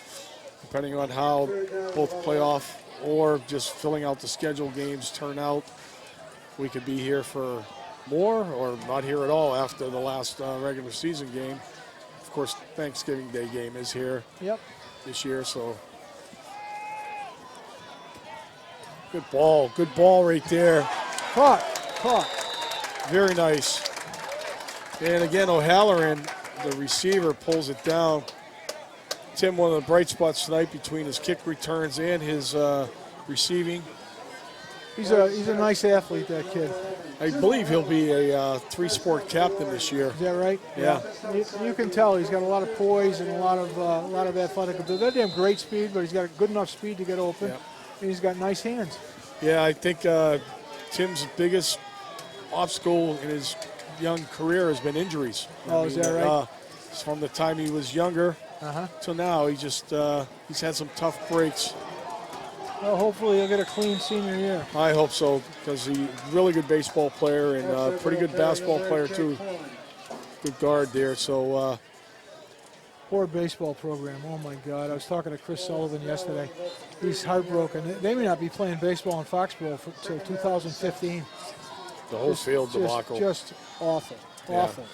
depending on how both playoff or just filling out the schedule games turn out, we could be here for more or not here at all after the last regular season game. Of course, Thanksgiving Day game is here this year, so. Good ball right there. Caught. Very nice. And again, O'Halloran, the receiver, pulls it down. Tim, one of the bright spots tonight between his kick returns and his receiving. He's a nice athlete, that kid. I believe he'll be a three-sport captain this year. Is that right? Yeah. You can tell he's got a lot of poise and a lot of athletic ability. Doesn't have great speed, but he's got good enough speed to get open. Yeah. And he's got nice hands. Yeah, I think Tim's biggest obstacle in his young career has been injuries. Is that right? From the time he was younger till now, he's had some tough breaks. Well, hopefully he'll get a clean senior year. I hope so, because he's a really good baseball player and pretty good basketball player too. Good guard there. So poor baseball program. Oh my God! I was talking to Chris Sullivan yesterday. He's heartbroken. They may not be playing baseball in Foxborough until 2015. The whole field debacle. Just awful. Awful.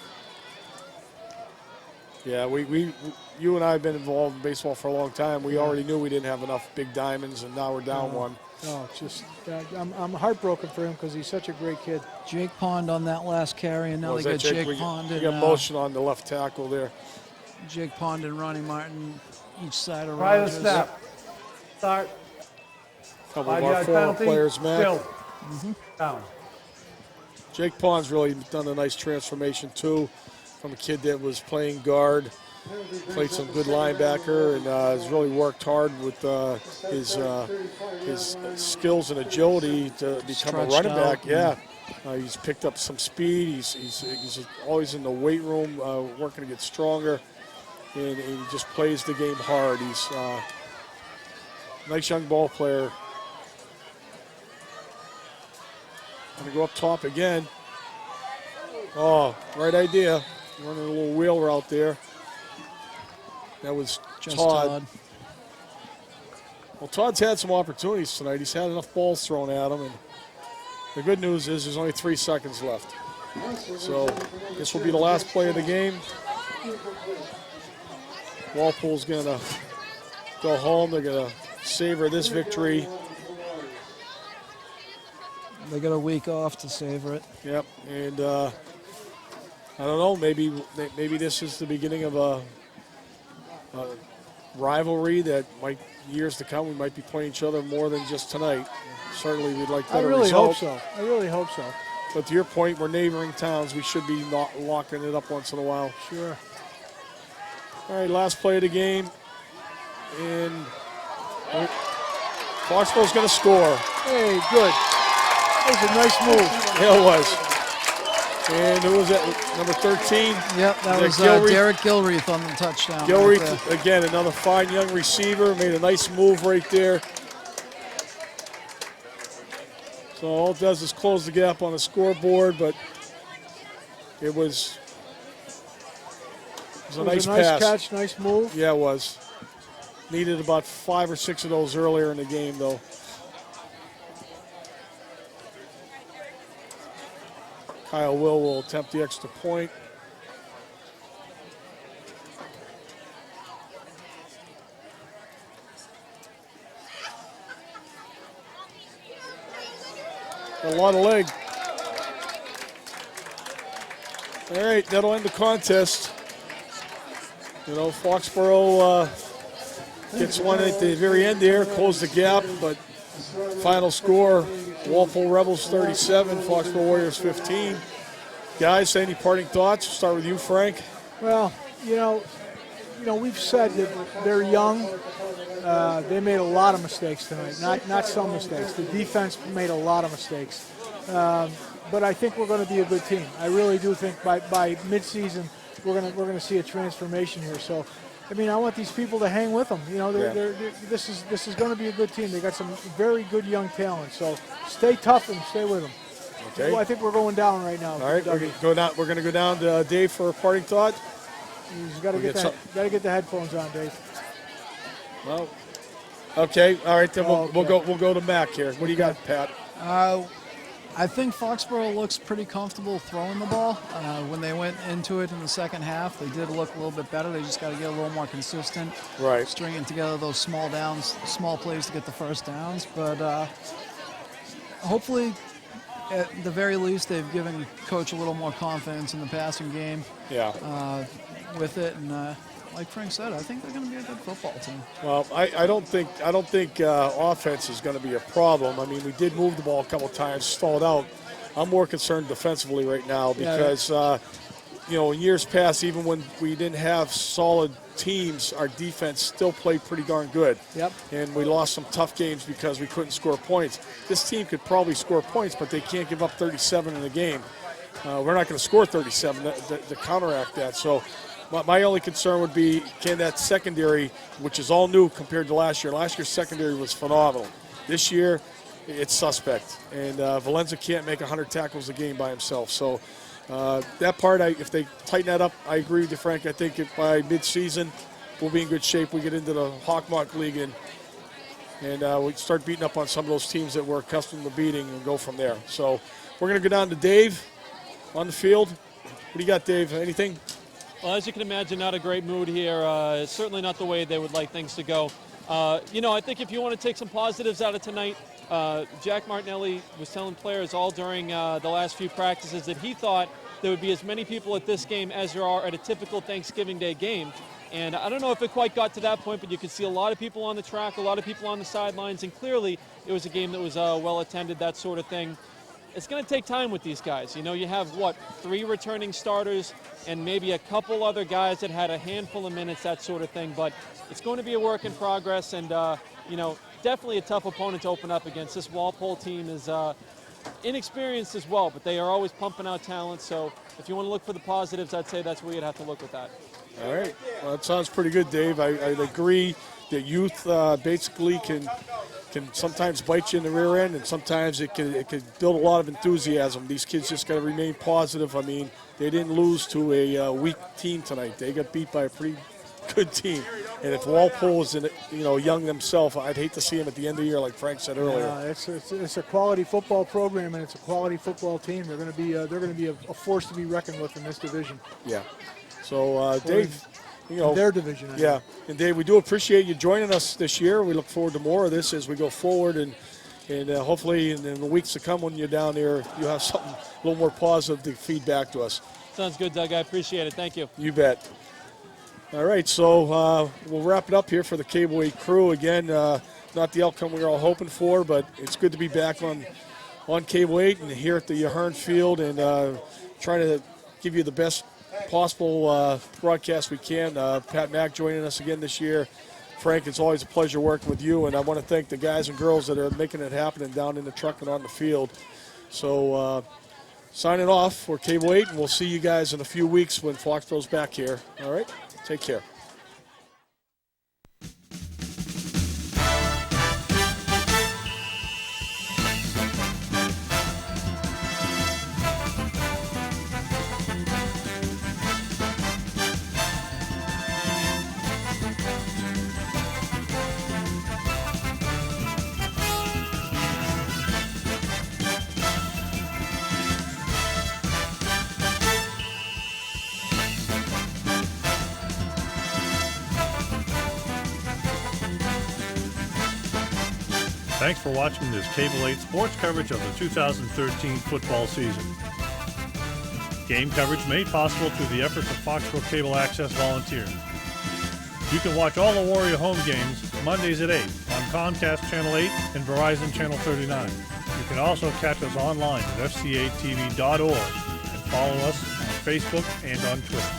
Yeah, you and I have been involved in baseball for a long time. We already knew we didn't have enough big diamonds, and now we're down one. No, I'm heartbroken for him because he's such a great kid. Jake Pond on that last carry, and now they got Jake Pond and got motion on the left tackle there. Jake Pond and Ronnie Martin each side of Try the Rogers. snap. Start. Couple of our 5-yard former penalty. players, Matt. Still. Down. Jake Pond's really done a nice transformation too, from a kid that was playing guard, played some good linebacker, and has really worked hard with his skills and agility to become a running back. Yeah, he's picked up some speed. He's always in the weight room, working to get stronger, and he just plays the game hard. He's a nice young ball player. Gonna go up top again. Oh, right idea. Running a little wheel route there. That was Just Todd. Well, Todd's had some opportunities tonight. He's had enough balls thrown at him, and the good news is there's only 3 seconds left. So this will be the last play of the game. Walpole's going to go home. They're going to savor this victory. They got a week off to savor it. Yep, and I don't know, maybe this is the beginning of a rivalry that might, years to come, we might be playing each other more than just tonight. Certainly we'd like better results. I really hope so. But to your point, we're neighboring towns. We should be not locking it up once in a while. Sure. All right, last play of the game. And Foxborough's going to score. Hey, good. That was a nice move. Yeah, it was. And who was that? Number 13? Yep, that was Derek Gilreath on the touchdown. Gilreath, right, again, another fine young receiver. Made a nice move right there. So all it does is close the gap on the scoreboard, but it was a nice pass. Catch, nice move. Yeah, it was. Needed about 5 or 6 of those earlier in the game, though. Kyle will attempt the extra point. A lot of leg. All right, that'll end the contest. You know, Foxborough gets one at the very end there, close the gap, but final score, Walpole Rebels 37, Foxborough Warriors 15. Guys, any parting thoughts? Start with you, Frank. Well, you know, we've said that they're young. They made a lot of mistakes tonight. Not some mistakes. The defense made a lot of mistakes. But I think we're going to be a good team. I really do think by mid-season we're going to see a transformation here. So, I mean, I want these people to hang with them. You know, this is going to be a good team. They got some very good young talent. So stay tough and stay with them. Okay. Well, I think we're going down right now. All right, we're going to go down to Dave for a parting thought. He's got to get the headphones on, Dave. Well, okay, all right. Then we'll go to Mac here. What do you got, Pat? I think Foxborough looks pretty comfortable throwing the ball. When they went into it in the second half, they did look a little bit better. They just got to get a little more consistent. Right. Stringing together those small plays to get the first downs. But hopefully, at the very least, they've given Coach a little more confidence in the passing game. Yeah. With it, and like Frank said, I think they're going to be a good football team. Well, I don't think offense is going to be a problem. I mean, we did move the ball a couple of times, stalled out. I'm more concerned defensively right now because, you know, in years past, even when we didn't have solid teams, our defense still played pretty darn good. Yep. And we lost some tough games because we couldn't score points. This team could probably score points, but they can't give up 37 in a game. We're not going to score 37 to counteract that. So my only concern would be, can that secondary, which is all new compared to last year's secondary was phenomenal. This year, it's suspect. And Valenza can't make 100 tackles a game by himself. So that part, if they tighten that up, I agree with you, Frank. I think by mid-season, we'll be in good shape. We get into the Hawkmock League and we start beating up on some of those teams that we're accustomed to beating and go from there. So we're going to go down to Dave on the field. What do you got, Dave? Anything? Well, as you can imagine, not a great mood here. Certainly not the way they would like things to go. You know, I think if you want to take some positives out of tonight, Jack Martinelli was telling players all during the last few practices that he thought there would be as many people at this game as there are at a typical Thanksgiving Day game. And I don't know if it quite got to that point, but you could see a lot of people on the track, a lot of people on the sidelines, and clearly it was a game that was well attended, that sort of thing. It's going to take time with these guys. You know, you have, 3 returning starters and maybe a couple other guys that had a handful of minutes, that sort of thing. But it's going to be a work in progress and, you know, definitely a tough opponent to open up against. This Walpole team is inexperienced as well, but they are always pumping out talent. So if you want to look for the positives, I'd say that's where you'd have to look with that. All right. Well, that sounds pretty good, Dave. I agree that youth basically can sometimes bite you in the rear end, and sometimes it can build a lot of enthusiasm. These kids just got to remain positive. I mean, they didn't lose to a weak team tonight. They got beat by a pretty good team. And if Walpole is young themselves, I'd hate to see them at the end of the year, like Frank said earlier. It's a quality football program, and it's a quality football team. They're going to be a force to be reckoned with in this division. Yeah. So Dave, in their division. Yeah, and Dave, we do appreciate you joining us this year. We look forward to more of this as we go forward, and hopefully in the weeks to come when you're down there, you'll have something a little more positive to feed back to us. Sounds good, Doug. I appreciate it. Thank you. You bet. All right, so we'll wrap it up here for the Cable 8 crew. Again, not the outcome we were all hoping for, but it's good to be back on Cable 8 and here at the Ahern Field and trying to give you the best possible broadcast we can. Pat Mack joining us again this year. Frank, it's always a pleasure working with you, and I want to thank the guys and girls that are making it happen and down in the truck and on the field. So signing off for Cable 8, and we'll see you guys in a few weeks when Foxborough's back here. All right, take care. Thanks for watching this Cable 8 sports coverage of the 2013 football season. Game coverage made possible through the efforts of Foxborough Cable Access volunteers. You can watch all the Warrior home games Mondays at 8 on Comcast Channel 8 and Verizon Channel 39. You can also catch us online at fcatv.org and follow us on Facebook and on Twitter.